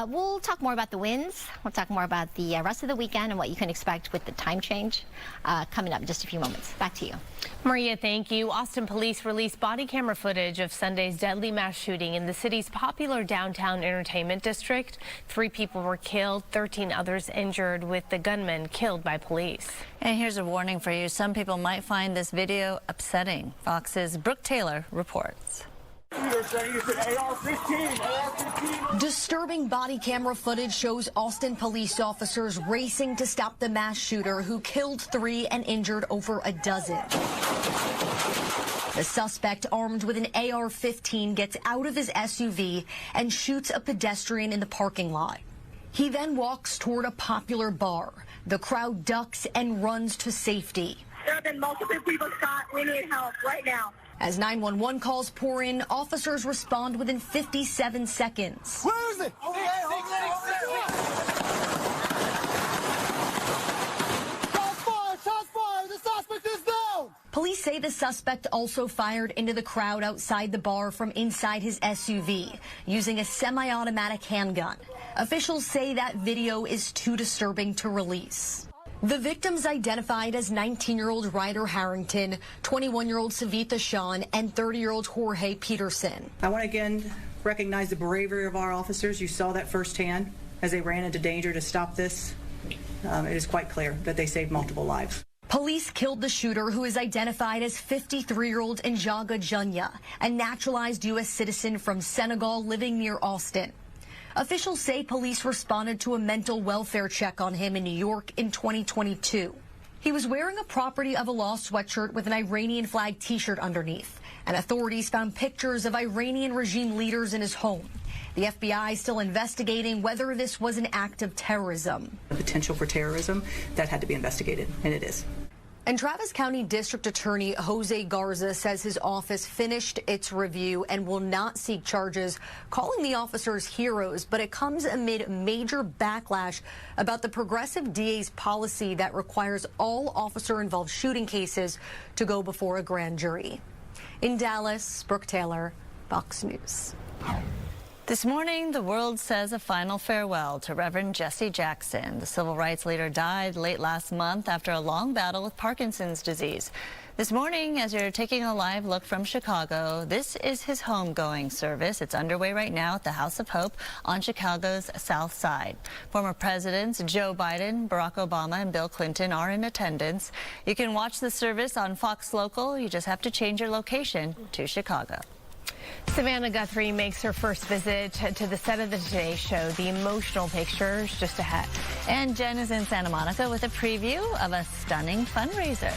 We'll talk more about the winds. We'll talk more about the rest of the weekend and what you can expect with the time change coming up in just a few moments. Back to you. Maria, thank you. Austin police released body camera footage of Sunday's deadly mass shooting in the city's popular downtown entertainment district. 3 people were killed, 13 others injured, with the gunman killed by police. And here's a warning for you. Some people might find this video upsetting. Fox's Brooke Taylor reports. Disturbing body camera footage shows Austin police officers racing to stop the mass shooter who killed 3 and injured over a dozen. The suspect, armed with an AR-15, gets out of his SUV and shoots a pedestrian in the parking lot. He then walks toward a popular bar. The crowd ducks and runs to safety. There have been multiple people shot. We need help right now. As 911 calls pour in, officers respond within 57 seconds. Where is it? Over there, Shots fired! The suspect is down! Police say the suspect also fired into the crowd outside the bar from inside his SUV, using a semi-automatic handgun. Officials say that video is too disturbing to release. The victims identified as 19-year-old Ryder Harrington, 21-year-old Savitha Shawn, and 30-year-old Jorge Peterson. I want to again recognize the bravery of our officers. You saw that firsthand as they ran into danger to stop this. It is quite clear that they saved multiple lives. Police killed the shooter, who is identified as 53-year-old Njaga Junya, a naturalized U.S. citizen from Senegal living near Austin. Officials say police responded to a mental welfare check on him in New York in 2022. He was wearing a property of a law sweatshirt with an Iranian flag T-shirt underneath, and authorities found pictures of Iranian regime leaders in his home. The FBI is still investigating whether this was an act of terrorism. The potential for terrorism, that had to be investigated, and it is. And Travis County District Attorney Jose Garza says his office finished its review and will not seek charges, calling the officers heroes. But it comes amid major backlash about the progressive DA's policy that requires all officer-involved shooting cases to go before a grand jury. In Dallas, Brooke Taylor, Fox News. This morning, the world says a final farewell to Reverend Jesse Jackson. The civil rights leader died late last month after a long battle with Parkinson's disease. This morning, as you're taking a live look from Chicago, this is his homegoing service. It's underway right now at the House of Hope on Chicago's South Side. Former presidents Joe Biden, Barack Obama, and Bill Clinton are in attendance. You can watch the service on Fox Local. You just have to change your location to Chicago. Savannah Guthrie makes her first visit to the set of the Today Show. The emotional pictures just ahead. And Jen is in Santa Monica with a preview of a stunning fundraiser.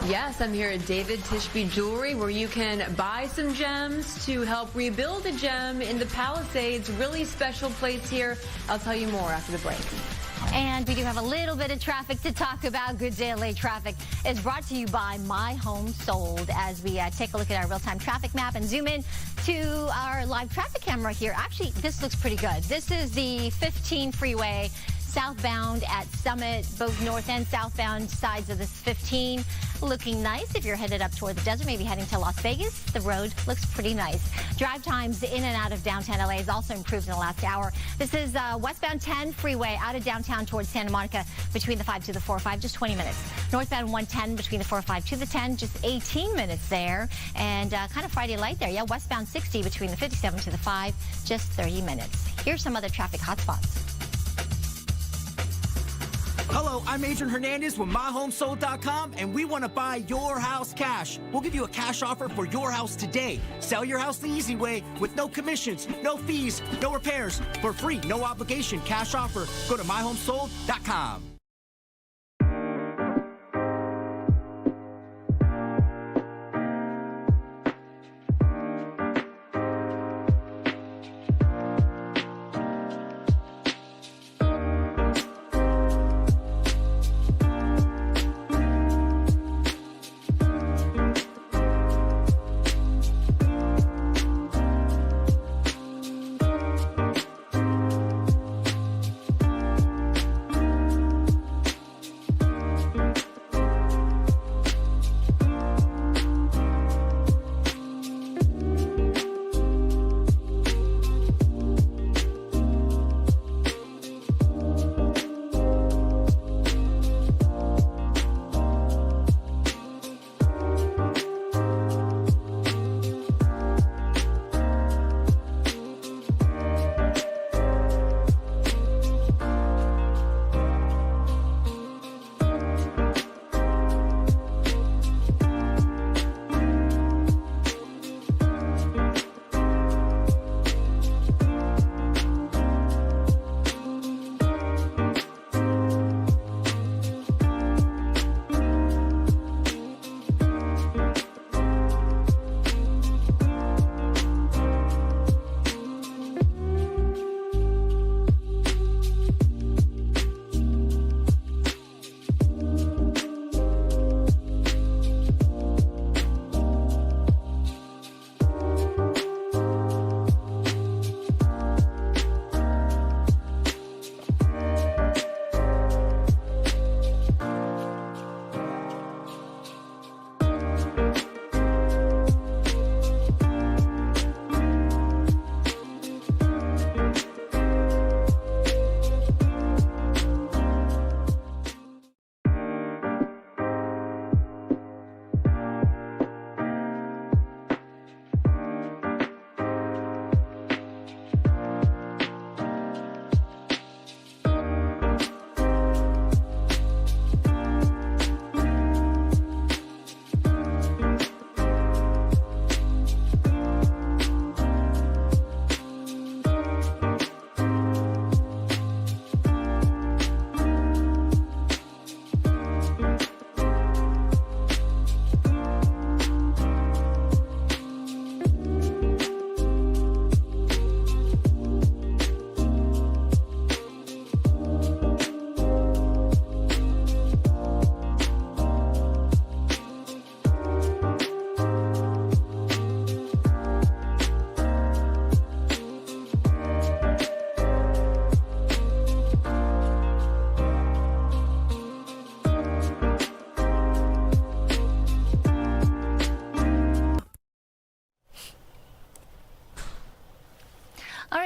Yes, I'm here at David Tishby Jewelry, where you can buy some gems to help rebuild a gem in the Palisades. Really special place here. I'll tell you more after the break. And we do have a little bit of traffic to talk about. Good Day LA traffic is brought to you by My Home Sold as we take a look at our real-time traffic map and zoom in to our live traffic camera here. Actually, this looks pretty good. This is the 15 freeway southbound at Summit, both north and southbound sides of this 15. Looking nice if you're headed up toward the desert, maybe heading to Las Vegas. The road looks pretty nice. Drive times in and out of downtown LA has also improved in the last hour. This is westbound 10 freeway out of downtown towards Santa Monica between the 5 to the 405, just 20 minutes. Northbound 110 between the 405 to the 10, just 18 minutes there. And kind of Friday light there. Yeah, westbound 60 between the 57 to the 5, just 30 minutes. Here's some other traffic hotspots. Hello, I'm Adrian Hernandez with MyHomeSold.com, and we want to buy your house cash. We'll give you a cash offer for your house today. Sell your house the easy way with no commissions, no fees, no repairs. For free, no obligation cash offer. Go to MyHomeSold.com.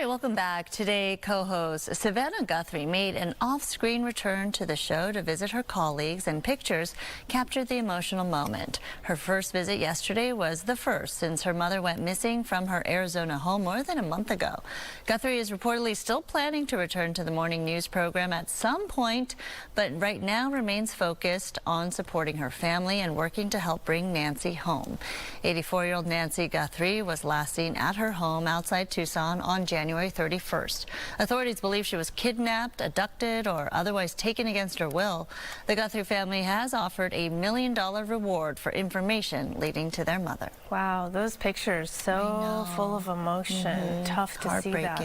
right, welcome back. Today, co-host Savannah Guthrie made an off-screen return to the show to visit her colleagues, and pictures captured the emotional moment. Her first visit yesterday was the first since her mother went missing from her Arizona home more than a month ago. Guthrie is reportedly still planning to return to the morning news program at some point, but right now remains focused on supporting her family and working to help bring Nancy home. 84-year-old Nancy Guthrie was last seen at her home outside Tucson on January 31st. Authorities believe she was kidnapped, abducted, or otherwise taken against her will. The Guthrie family has offered a $1 million reward for information leading to their mother. Wow, those pictures so full of emotion. Tough to see that.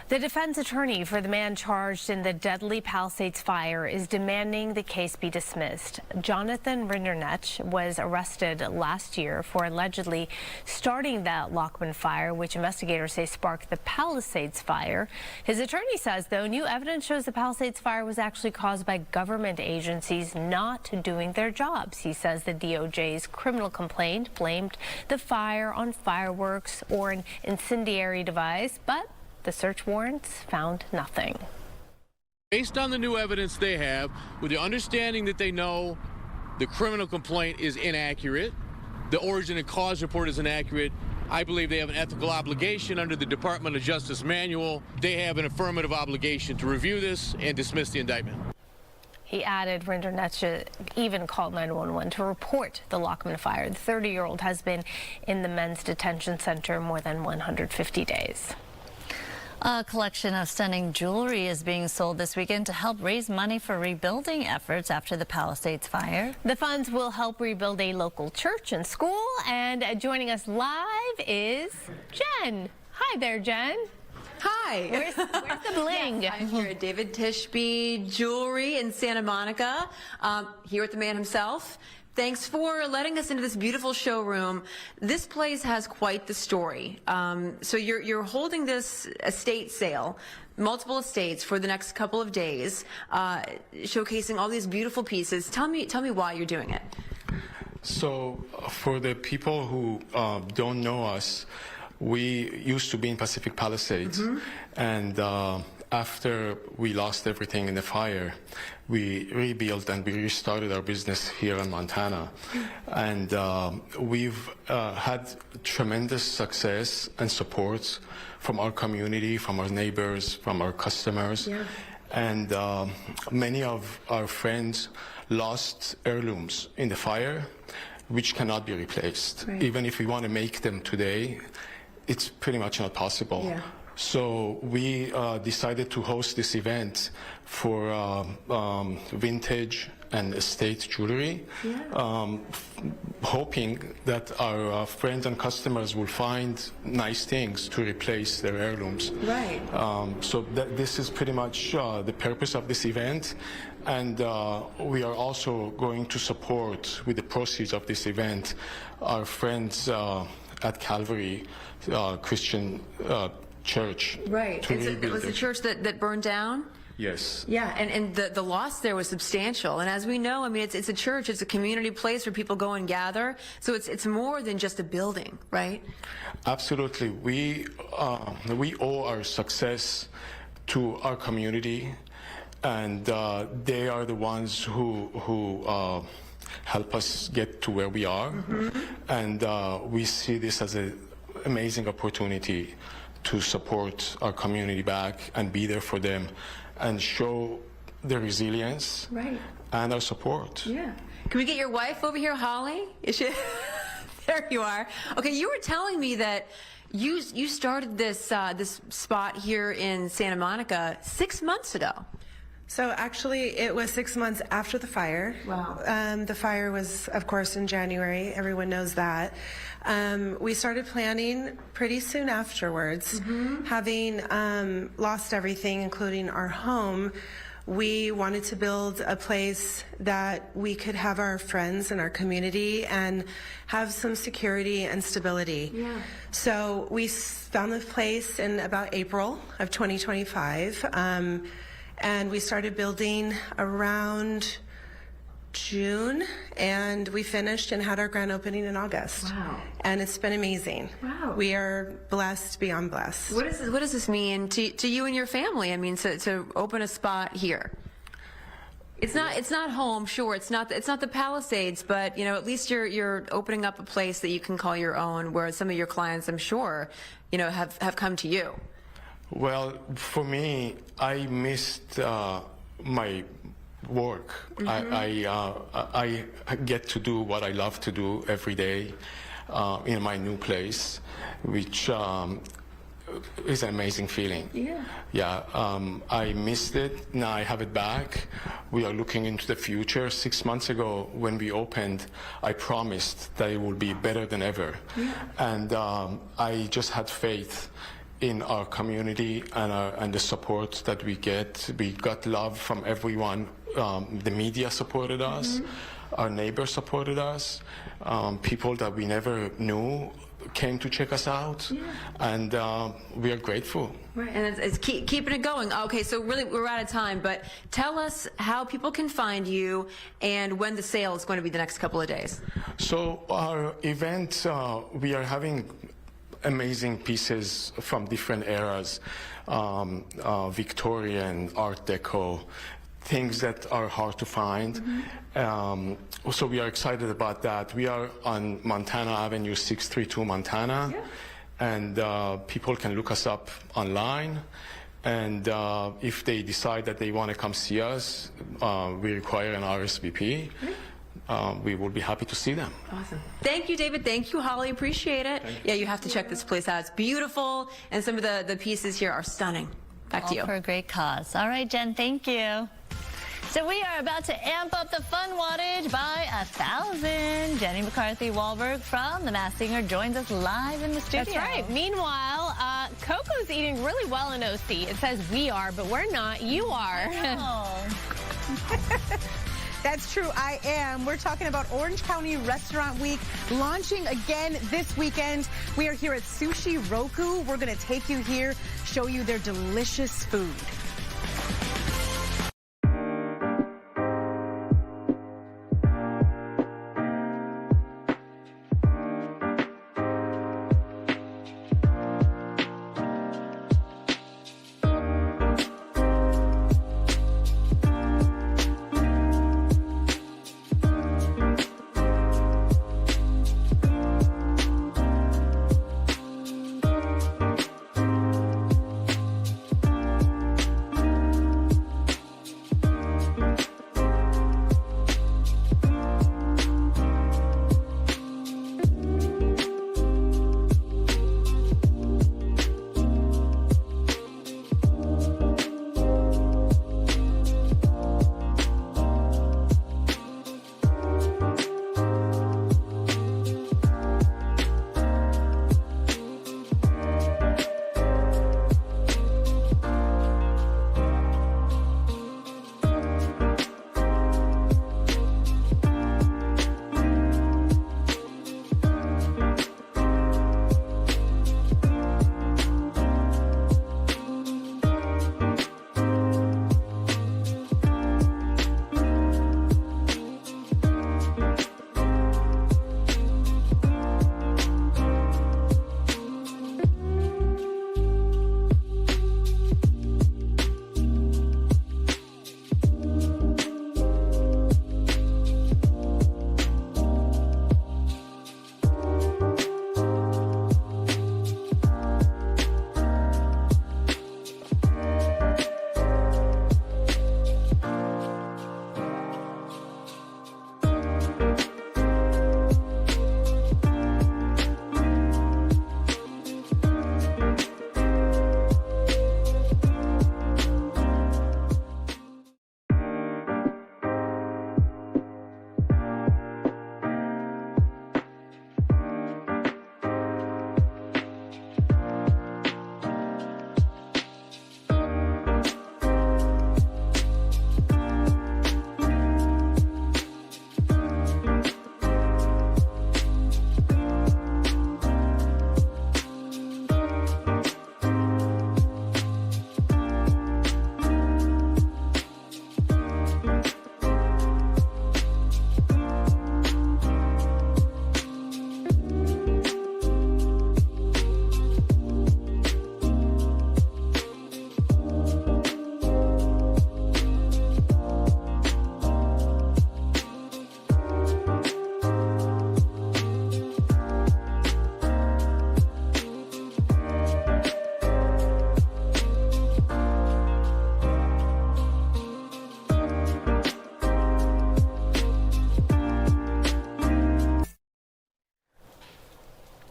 The defense attorney for the man charged in the deadly Palisades fire is demanding the case be dismissed. Jonathan Rindernech was arrested last year for allegedly starting that Lockman fire, which investigators say sparked the Palisades fire. His attorney says, though, new evidence shows the Palisades fire was actually caused by government agencies not doing their jobs. He says the DOJ's criminal complaint blamed the fire on fireworks or an incendiary device, but the search warrants found nothing. Based on the new evidence they have, with the understanding that they know the criminal complaint is inaccurate, the origin and cause report is inaccurate, I believe they have an ethical obligation under the Department of Justice manual. They have an affirmative obligation to review this and dismiss the indictment. He added Rindernech even called 911 to report the Lockman fire. The 30-year-old has been in the men's detention center more than 150 days. A collection of stunning jewelry is being sold this weekend to help raise money for rebuilding efforts after the Palisades fire. The funds will help rebuild a local church and school. And joining us live is Jen. Hi there, Jen. Hi. Where's the bling? Yes, I'm here at David Tishby Jewelry in Santa Monica, here with the man himself. Thanks for letting us into this beautiful showroom. This place has quite the story. So you're holding this estate sale, multiple estates for the next couple of days, showcasing all these beautiful pieces. Tell me why you're doing it. So for the people who don't know us, we used to be in Pacific Palisades, and after we lost everything in the fire, we rebuilt and we restarted our business here in Montana. And we've had tremendous success and support from our community, from our neighbors, from our customers. Yeah. And many of our friends lost heirlooms in the fire, which cannot be replaced. Right. Even if we want to make them today, it's pretty much not possible. Yeah. So we decided to host this event for vintage and estate jewelry, hoping that our friends and customers will find nice things to replace their heirlooms. Right. So this is pretty much the purpose of this event. And we are also going to support, with the proceeds of this event, our friends at Calvary Christian Church. Right. It was the church that burned down? Yes. Yeah, and the loss there was substantial. And as we know, I mean, it's a church, it's a community place where people go and gather. So it's more than just a building, right? Absolutely. We owe our success to our community, and they are the ones who help us get to where we are. And we see this as an amazing opportunity to support our community back and be there for them and show their resilience and our support. Yeah. Can we get your wife over here, Holly? Is she? There you are. Okay, you were telling me that you started this this spot here in Santa Monica 6 months ago. So actually, it was 6 months after the fire. Wow. The fire was, of course, in January. Everyone knows that. We started planning pretty soon afterwards. Having lost everything, including our home, we wanted to build a place that we could have our friends and our community and have some security and stability. Yeah. So we found the place in about April of 2025. And we started building around June, and we finished and had our grand opening in August. Wow. And it's been amazing. Wow. We are blessed beyond blessed. What does this mean to you and your family? I mean, to open a spot here. It's not home, sure. It's not the Palisades, but you know, at least you're opening up a place that you can call your own, where some of your clients, I'm sure, you know, have come to you. Well, for me, I missed my work. I get to do what I love to do every day in my new place, which is an amazing feeling. Yeah, I missed it. Now I have it back. We are looking into the future. 6 months ago, when we opened, I promised that it would be better than ever. And I just had faith in our community and the support that we get. We got love from everyone. The media supported us. Our neighbors supported us. People that we never knew came to check us out, and we are grateful. Right, and it's keeping it going. Okay, so really we're out of time, but tell us how people can find you and when the sale is going to be the next couple of days. So our event, we are having amazing pieces from different eras, Victorian, Art Deco, things that are hard to find. So we are excited about that. We are on Montana Avenue, 632 Montana, and people can look us up online. And if they decide that they want to come see us, we require an RSVP. We will be happy to see them. Awesome. Thank you, David. Thank you, Holly. Appreciate it. Yeah, you have to check this place out. It's beautiful, and some of the pieces here are stunning. Back to you. All for a great cause. All right, Jen, thank you. So we are about to amp up the fun wattage by 1,000. Jenny McCarthy Wahlberg from The Masked Singer joins us live in the studio. That's right. Meanwhile, Coco's eating really well in OC. It says we are, but we're not. You are. That's true, I am. We're talking about Orange County Restaurant Week launching again this weekend. We are here at Sushi Roku. We're going to take you here, show you their delicious food.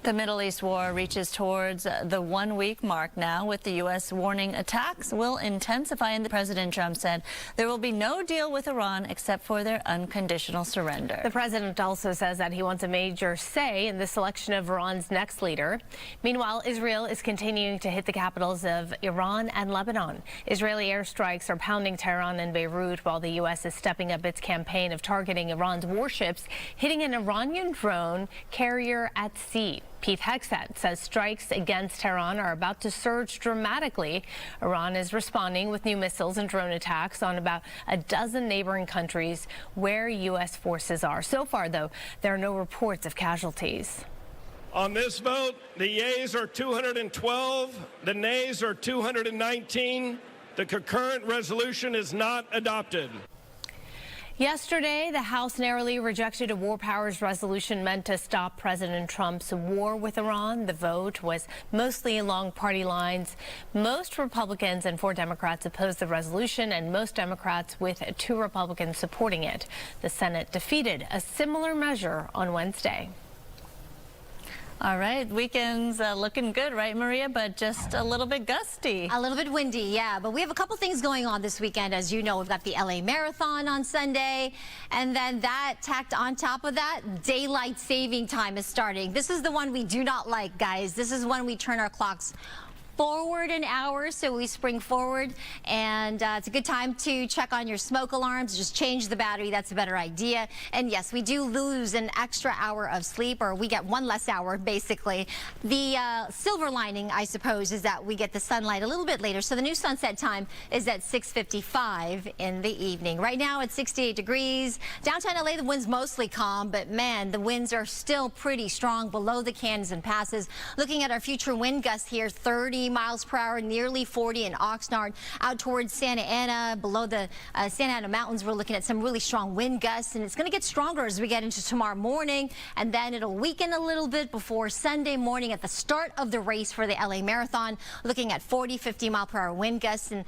The Middle East war reaches towards the 1-week mark now, with the U.S. warning attacks will intensify, and President Trump said there will be no deal with Iran except for their unconditional surrender. The president also says that he wants a major say in the selection of Iran's next leader. Meanwhile, Israel is continuing to hit the capitals of Iran and Lebanon. Israeli airstrikes are pounding Tehran and Beirut, while the U.S. is stepping up its campaign of targeting Iran's warships, hitting an Iranian drone carrier at sea. Pete Hegseth says strikes against Tehran are about to surge dramatically. Iran is responding with new missiles and drone attacks on about a dozen neighboring countries where U.S. forces are. So far, though, there are no reports of casualties. On this vote, the yeas are 212, the nays are 219. The concurrent resolution is not adopted. Yesterday, the House narrowly rejected a war powers resolution meant to stop President Trump's war with Iran. The vote was mostly along party lines. Most Republicans and 4 Democrats opposed the resolution, and most Democrats with 2 Republicans supporting it. The Senate defeated a similar measure on Wednesday. All right, weekend's looking good, right, Maria? But just a little bit gusty. A little bit windy, yeah. But we have a couple things going on this weekend. As you know, we've got the LA Marathon on Sunday. And then that tacked on top of that, daylight saving time is starting. This is the one we do not like, guys. This is when we turn our clocks forward an hour, so we spring forward, and it's a good time to check on your smoke alarms. Just change the battery. That's a better idea. And yes, we do lose an extra hour of sleep, or we get 1 less hour, basically. The silver lining, I suppose, is that we get the sunlight a little bit later. So the new sunset time is at 6:55 in the evening. Right now it's 68 degrees. Downtown LA, the wind's mostly calm, but man, the winds are still pretty strong below the canyons and passes. Looking at our future wind gusts here, 30 miles per hour, nearly 40 in Oxnard. Out towards Santa Ana, below the Santa Ana Mountains, we're looking at some really strong wind gusts, and it's going to get stronger as we get into tomorrow morning, and then it'll weaken a little bit before Sunday morning at the start of the race for the LA Marathon. Looking at 40, 50 mile per hour wind gusts, and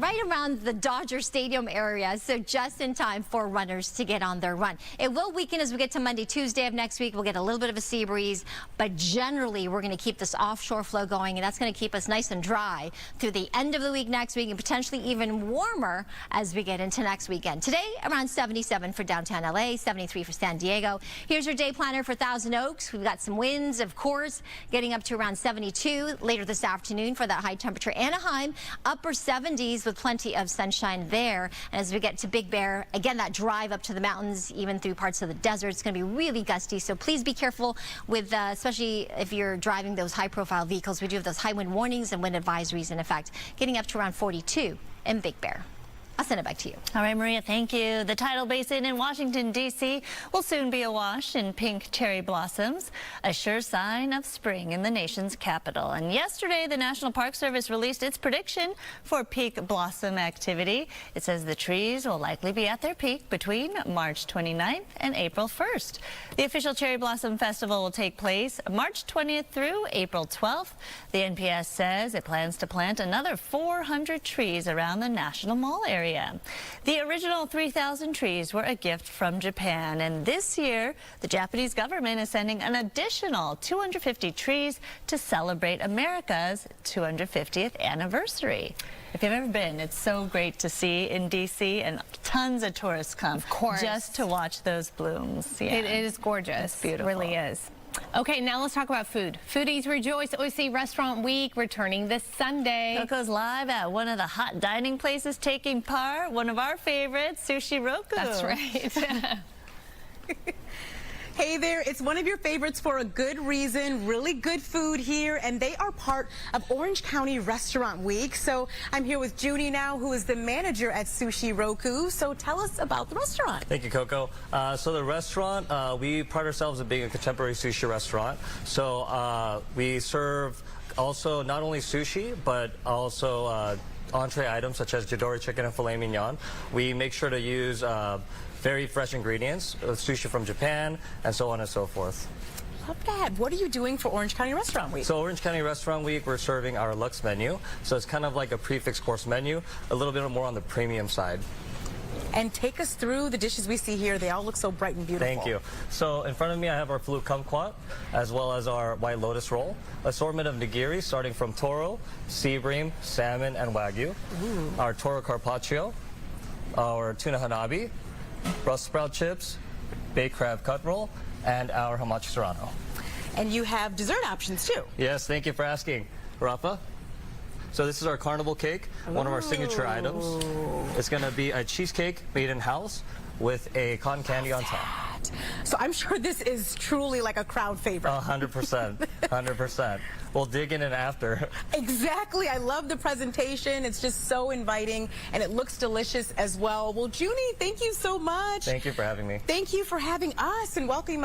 right around the Dodger Stadium area, so just in time for runners to get on their run. It will weaken as we get to Monday, Tuesday of next week. We'll get a little bit of a sea breeze, but generally we're going to keep this offshore flow going, and that's going to keep us nice and dry through the end of the week next week, and potentially even warmer as we get into next weekend. Today, around 77 for downtown LA, 73 for San Diego. Here's your day planner for Thousand Oaks. We've got some winds, of course, getting up to around 72 later this afternoon for that high temperature. Anaheim, upper 70s with plenty of sunshine there. And as we get to Big Bear, again, that drive up to the mountains, even through parts of the desert, it's going to be really gusty. So please be careful with, especially if you're driving those high-profile vehicles. We do have those high wind warnings and wind advisories in effect, getting up to around 42 in Big Bear. I'll send it back to you. All right, Maria, thank you. The tidal basin in Washington, D.C. will soon be awash in pink cherry blossoms, a sure sign of spring in the nation's capital. And yesterday, the National Park Service released its prediction for peak blossom activity. It says the trees will likely be at their peak between March 29th and April 1st. The official Cherry Blossom Festival will take place March 20th through April 12th. The NPS says it plans to plant another 400 trees around the National Mall area. The original 3,000 trees were a gift from Japan, and this year the Japanese government is sending an additional 250 trees to celebrate America's 250th anniversary. If you've ever been, it's so great to see in D.C., and tons of tourists come, of course, just to watch those blooms. Yeah. It is gorgeous. It's beautiful. It really is. Okay, now let's talk about food. Foodies rejoice. OC Restaurant Week returning this Sunday. Coco's live at one of the hot dining places taking part, one of our favorites, Sushi Roku. That's right. Hey there, it's one of your favorites for a good reason. Really good food here, and they are part of Orange County Restaurant Week. So I'm here with Judy now, who is the manager at Sushi Roku. So tell us about the restaurant. Thank you, Coco. So the restaurant, we pride ourselves on being a contemporary sushi restaurant. So we serve also not only sushi, but also entree items such as Jidori chicken and filet mignon. We make sure to use very fresh ingredients, sushi from Japan, and so on and so forth. Love that. What are you doing for Orange County Restaurant Week? So Orange County Restaurant Week, we're serving our Lux menu. So it's kind of like a prix fixe course menu, a little bit more on the premium side. and take us through the dishes we see here. They all look so bright and beautiful. Thank you. So in front of me, I have our flute kumquat, as well as our white lotus roll. Assortment of nigiri, starting from toro, sea bream, salmon, and wagyu. Ooh. Our toro carpaccio, our tuna hanabi, Brussels sprout chips, baked crab cut roll, and our hamachi serrano. And you have dessert options too. Yes, thank you for asking, Rafa. So this is our carnival cake, one of our signature items. It's going to be a cheesecake made in-house with a cotton candy on top. So I'm sure this is truly like a crowd favorite. 100%, 100%. We'll dig in and after. Exactly. I love the presentation. It's just so inviting, and it looks delicious as well. Well, Junie, thank you so much. Thank you for having me. Thank you for having us and welcoming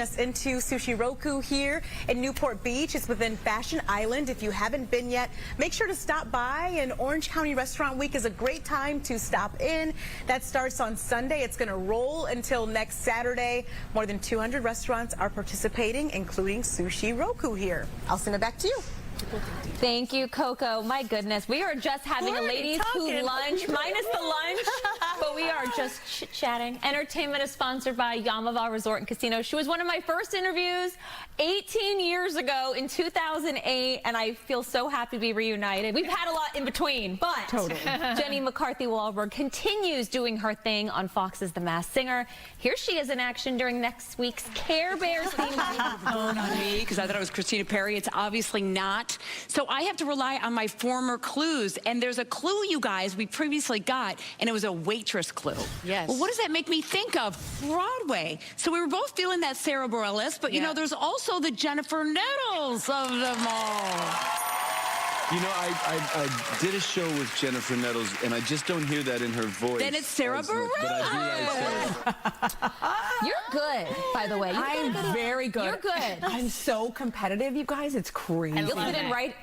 us into Sushi Roku here in Newport Beach. It's within Fashion Island. If you haven't been yet, make sure to stop by. And Orange County Restaurant Week is a great time to stop in. That starts on Sunday. It's going to roll until next Saturday. More than 200 restaurants are participating, including Sushi Roku here. I'll send it back to you. Thank you, Coco. My goodness, we are just having a ladies' who lunch, minus the lunch, but we are just chit-chatting. Entertainment is sponsored by Yamava Resort and Casino. She was one of my first interviews 18 years ago in 2008, and I feel so happy to be reunited. We've had a lot in between, but Jenny McCarthy Wahlberg continues doing her thing on Fox's The Masked Singer. Here she is in action during next week's Care Bears theme. On me, because I thought it was Christina Perri. It's obviously not. So I have to rely on my former clues. And there's a clue, you guys, we previously got, and it was a waitress clue. Yes. Well, what does that make me think of? Broadway. So we were both feeling that Sarah Bareilles, but you know, there's also the Jennifer Nettles of them all. You know, I did a show with Jennifer Nettles, and I just don't hear that in her voice. Then it's Sarah Bareilles. You're good, by the way. I'm very good. You're good. I'm so competitive, you guys. It's crazy. You'll fit in right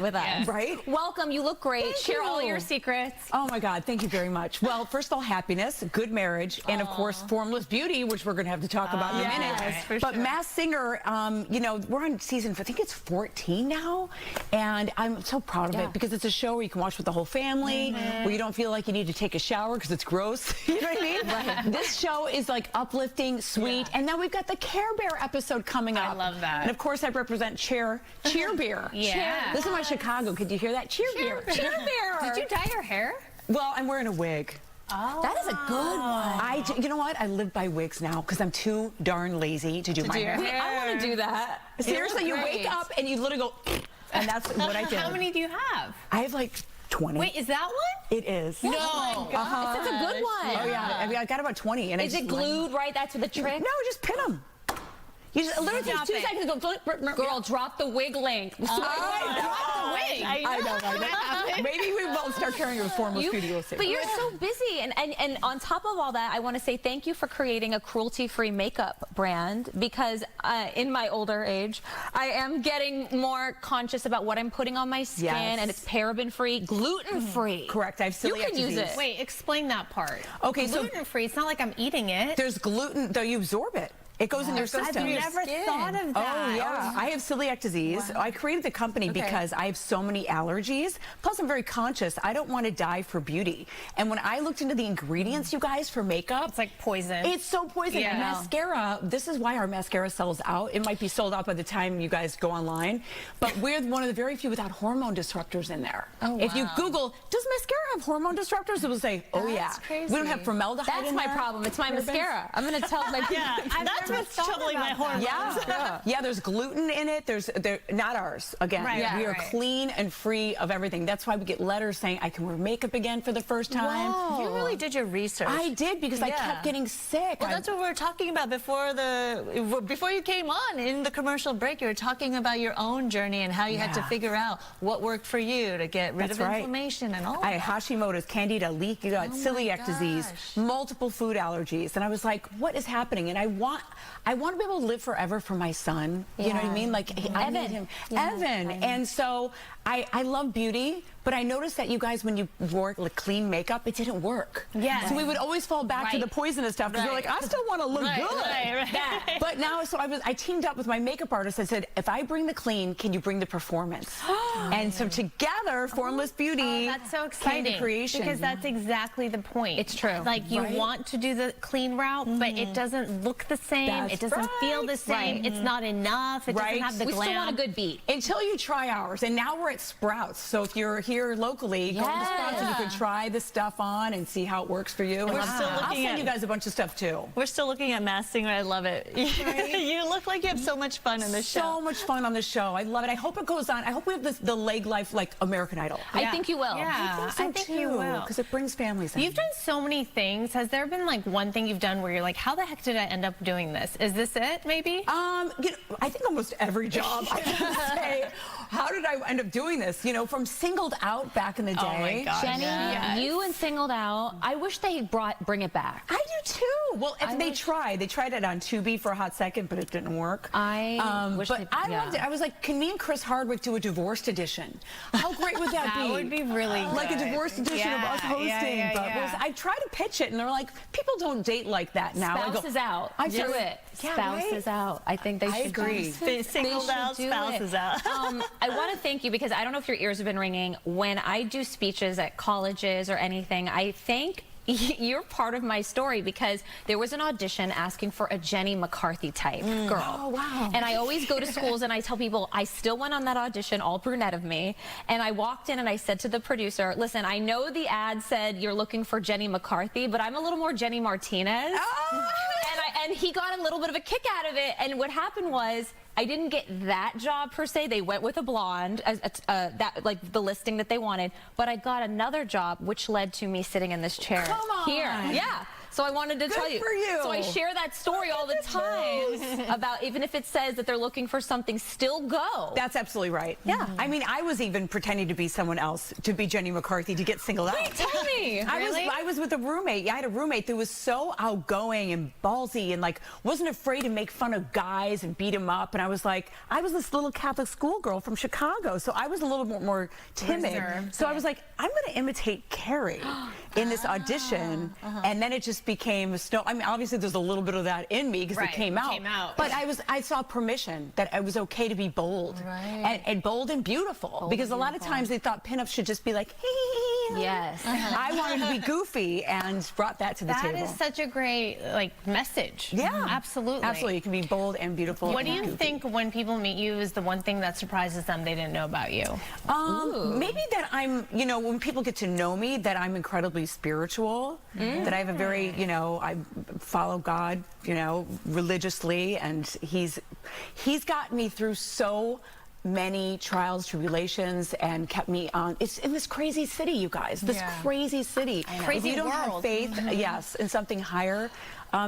with us. Right? Welcome. You look great. Thank Share you. all your secrets. Oh, my God. Thank you very much. Well, first of all, happiness, good marriage, and, of course, formless beauty, which we're going to have to talk about in a minute. But Masked Singer, you know, we're on season, I think it's 14 now, and I'm so proud of it because it's a show where you can watch with the whole family, where you don't feel like you need to take a shower because it's gross. You know what I mean? Right. This show is like uplifting, sweet, and then we've got the Care Bear episode coming up. I love that. And of course, I represent Cheer Beer. Yeah. This is my Chicago. Could you hear that? Cheer Beer. Cheer Bear. Did you dye your hair? Well, I'm wearing a wig. Oh. That is a good one. You know what? I live by wigs now because I'm too darn lazy to do my hair. I want to do that. Seriously, you wake up and you literally go, and that's what I did. How many do you have? I have like 20. Wait, is that one? It is. No. Oh my God. It's a good one. Oh yeah. I mean, I got about 20. And is it glued right? That's the trick? No, just pin them. You just literally take 2 seconds to go flip. Girl, drop the wig length. Drop the wig. I know. Maybe we won't start carrying a formal studio. But you're so busy. And on top of all that, I want to say thank you for creating a cruelty-free makeup brand because in my older age, I am getting more conscious about what I'm putting on my skin and it's paraben-free, gluten-free. Correct. I have celiac You can use disease. it. Wait, explain that part. Okay, gluten-free. It's not like I'm eating it. There's gluten, though you absorb it. It goes in your system. I've never thought of that. Oh, yeah. I have celiac disease. Wow. I created the company because I have so many allergies. Plus, I'm very conscious. I don't want to die for beauty. And when I looked into the ingredients, you guys, for makeup. It's like poison. It's so poison. Yeah. And mascara, this is why our mascara sells out. It might be sold out by the time you guys go online. But we're one of the very few without hormone disruptors in there. Oh, if you Google, does mascara have hormone disruptors? It will say, oh, yeah. Crazy. We don't have formaldehyde That's in my there. problem. It's my mascara. I'm going to tell my that's what's troubling my hormones. Yeah, there's gluten in it. They're not ours. Again, we are clean and free of everything. That's why we get letters saying I can wear makeup again for the first time. Wow. You really did your research. I did because I kept getting sick. Well, that's what we were talking about before you came on in the commercial break. You were talking about your own journey and how you had to figure out what worked for you to get rid of inflammation and all. I had Hashimoto's, candida, leak, celiac disease, multiple food allergies, and I was like, what is happening? And I want to be able to live forever for my son. You know what I mean? Like I need him, Evan. And so I love beauty, but I noticed that you guys, when you wore like clean makeup, it didn't work. Yeah. So we would always fall back to the poisonous stuff because we're like, I still want to look good. But now, so I teamed up with my makeup artist. I said, if I bring the clean, can you bring the performance? And so together, Formless Beauty that's so came exciting to creation. because that's exactly the point. It's true. Like you want to do the clean route, but it doesn't look the same. That's it doesn't feel the same. It's not enough. It doesn't have the We glam. still want a good beat. Until you try ours. And now we're at Sprouts. So if you're here locally, go to Sprouts and you can try the stuff on and see how it works for you. We're still I'll looking send at you guys a bunch of stuff too. We're still looking at Masked Singer. I love it. You look like you have so much fun in the show. So much fun on the show. I love it. I hope it goes on. I hope we have the leg life like American Idol. I think you will. Yeah, I think you will. Because it brings families in. You've done so many things. Has there been like one thing you've done where you're like, how the heck did I end up doing this? Is this it, maybe? You know, I think almost every job I can say, how did I end up doing this? You know, from Singled Out back in the day. Oh my gosh. Jenny, you and Singled Out. I wish they bring it back. I do too. Well, if they tried it on Tubi for a hot second, but it didn't work. I wish but I loved it. I was like, can me and Chris Hardwick do a divorced edition? How great would that be? That would be really like good. a divorced edition of us hosting. I tried to pitch it, and they're like, people don't date like that now. Spouse is out. Do it. Spouse is out. I think they should agree. Singled Out, Spouse is out. I want to thank you because I don't know if your ears have been ringing. When I do speeches at colleges or anything, I think you're part of my story because there was an audition asking for a Jenny McCarthy type girl. Oh, wow. And I always go to schools and I tell people I still went on that audition, all brunette of me. And I walked in and I said to the producer, listen, I know the ad said you're looking for Jenny McCarthy, but I'm a little more Jenny Martinez. Oh. And he got a little bit of a kick out of it. And what happened was, I didn't get that job per se. They went with a blonde, like the listing that they wanted. But I got another job, which led to me sitting in this chair here. Yeah. So I wanted to tell you. For you. So I share that story all the time about even if it says that they're looking for something, still go. That's absolutely right. Yeah. I mean, I was even pretending to be someone else, to be Jenny McCarthy, to get singled out. Wait, tell me. I was with a roommate. Yeah, I had a roommate that was so outgoing and ballsy and like wasn't afraid to make fun of guys and beat them up. And I was this little Catholic schoolgirl from Chicago, so I was a little more timid. Reserved. So I was like, I'm going to imitate Carrie in this audition, and then it just became a snow. I mean, obviously there's a little bit of that in me because it came out. But I saw permission that it was okay to be bold, and bold and beautiful. Because a lot of times they thought pinups should just be like, hey. Yes. I wanted to be goofy and brought that to the table. That is such a great message. Yeah, absolutely. Absolutely, you can be bold and beautiful. What do you think when people meet you is the one thing that surprises them they didn't know about you? Maybe that I'm, you know, when people get to know me, that I'm incredibly spiritual, that I have a very, you know, I follow God, you know, religiously, and he's gotten me through so many trials, tribulations, and kept me on. It's in this crazy city, you guys, this crazy city. Crazy if you don't have faith, yes, in something higher,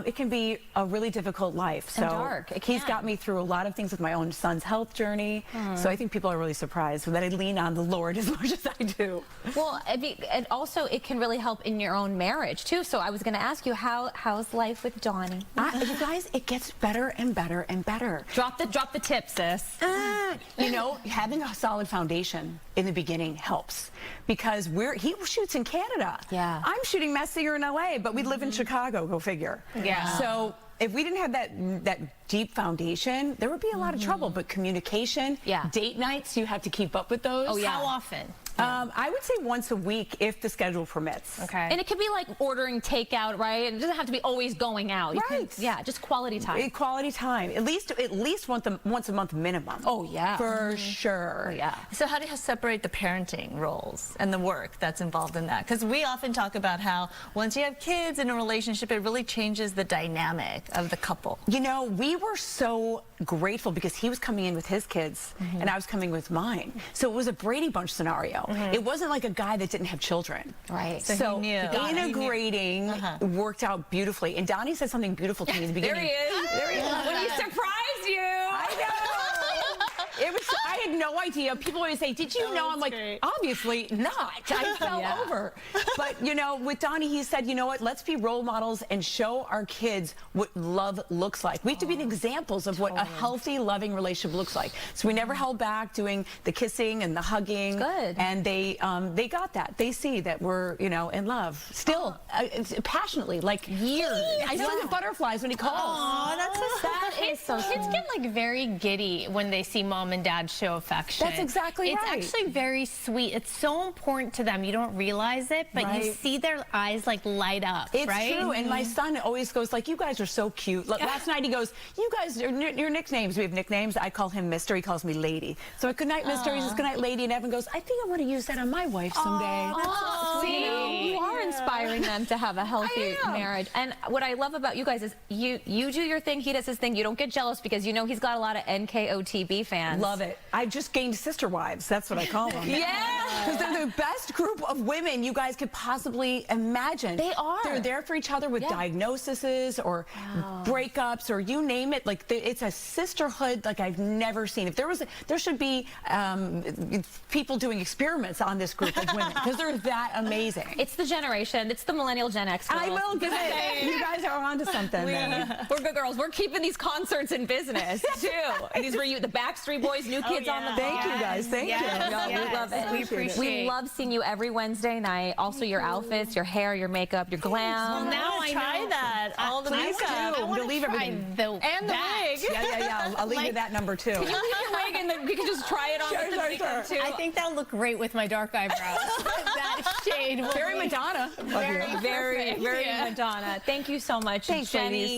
it can be a really difficult life. So dark. He's got me through a lot of things with my own son's health journey. So I think people are really surprised that I lean on the Lord as much as I do. Well, and also it can really help in your own marriage too. So I was going to ask you, how's life with Donnie? You guys, it gets better and better and better. Drop the tip, sis. You know, having a solid foundation in the beginning helps because he shoots in Canada. Yeah. I'm shooting Masked Singer in LA, but we live in Chicago. Go figure. Yeah. So if we didn't have that deep foundation, there would be a lot of trouble. But communication, date nights, you have to keep up with those. Oh, yeah. How often? I would say once a week if the schedule permits. Okay. And it could be like ordering takeout, right? It doesn't have to be always going out. Just quality time. Quality time. At least once a month minimum. Oh, yeah. For sure. Yeah. So how do you separate the parenting roles and the work that's involved in that? Because we often talk about how once you have kids in a relationship, it really changes the dynamic of the couple. You know, we were so grateful because he was coming in with his kids and I was coming with mine. So it was a Brady Bunch scenario. It wasn't like a guy that didn't have children. Right. So integrating worked out beautifully. And Donnie said something beautiful to me in the beginning. There he is. There he is. When he surprised you. I know. I had no idea. People always say, did you know? I'm like, obviously not. I fell over. But, you know, with Donnie, he said, you know what, let's be role models and show our kids what love looks like. We have to be examples of what a healthy, loving relationship looks like. So we never held back doing the kissing and the hugging. Good. And they got that. They see that we're, you know, in love. Still, passionately, like years. I see the butterflies when he calls. Oh, that's so sweet. Kids get like very giddy when they see mom and dad show affection. That's exactly right. It's actually very sweet. It's so important to them. You don't realize it, but you see their eyes like light up. It's true. And my son always goes like, you guys are so cute. Like, last night he goes, you guys, your nicknames. We have nicknames. I call him Mister. He calls me Lady. So good night, Mister. He says good night, Lady. And Evan goes, I think I want to use that on my wife someday. That's sweet. You are inspiring them to have a healthy marriage. And what I love about you guys is you do your thing, he does his thing. You don't get jealous because you know he's got a lot of NKOTB fans. Love it. I just gained sister wives. That's what I call them. Yeah. Because they're the best group of women you guys could possibly imagine. They are. They're there for each other with diagnoses or breakups or you name it. Like it's a sisterhood like I've never seen. If there should be people doing experiments on this group of women because they're that amazing. It's the generation. It's the millennial Gen X girls. I will give it. You guys are onto something. We're good girls. We're keeping these concerts in business too. And these were the Backstreet Boys, New Kids on the Block. Thank you guys. Thank you. We love it. We appreciate. We love seeing you every Wednesday night. Also your outfits, your hair, your makeup, your glam. Well, now I try that. All the makeup. I want to leave everything. And the wig. Yeah. I'll leave you that number too. Can you leave your wig and then we can just try it on with the makeup too? I think that'll look great with my dark eyebrows. That shade will Very Madonna. Very Madonna. Thank you so much, Thanks, Jenny. ladies.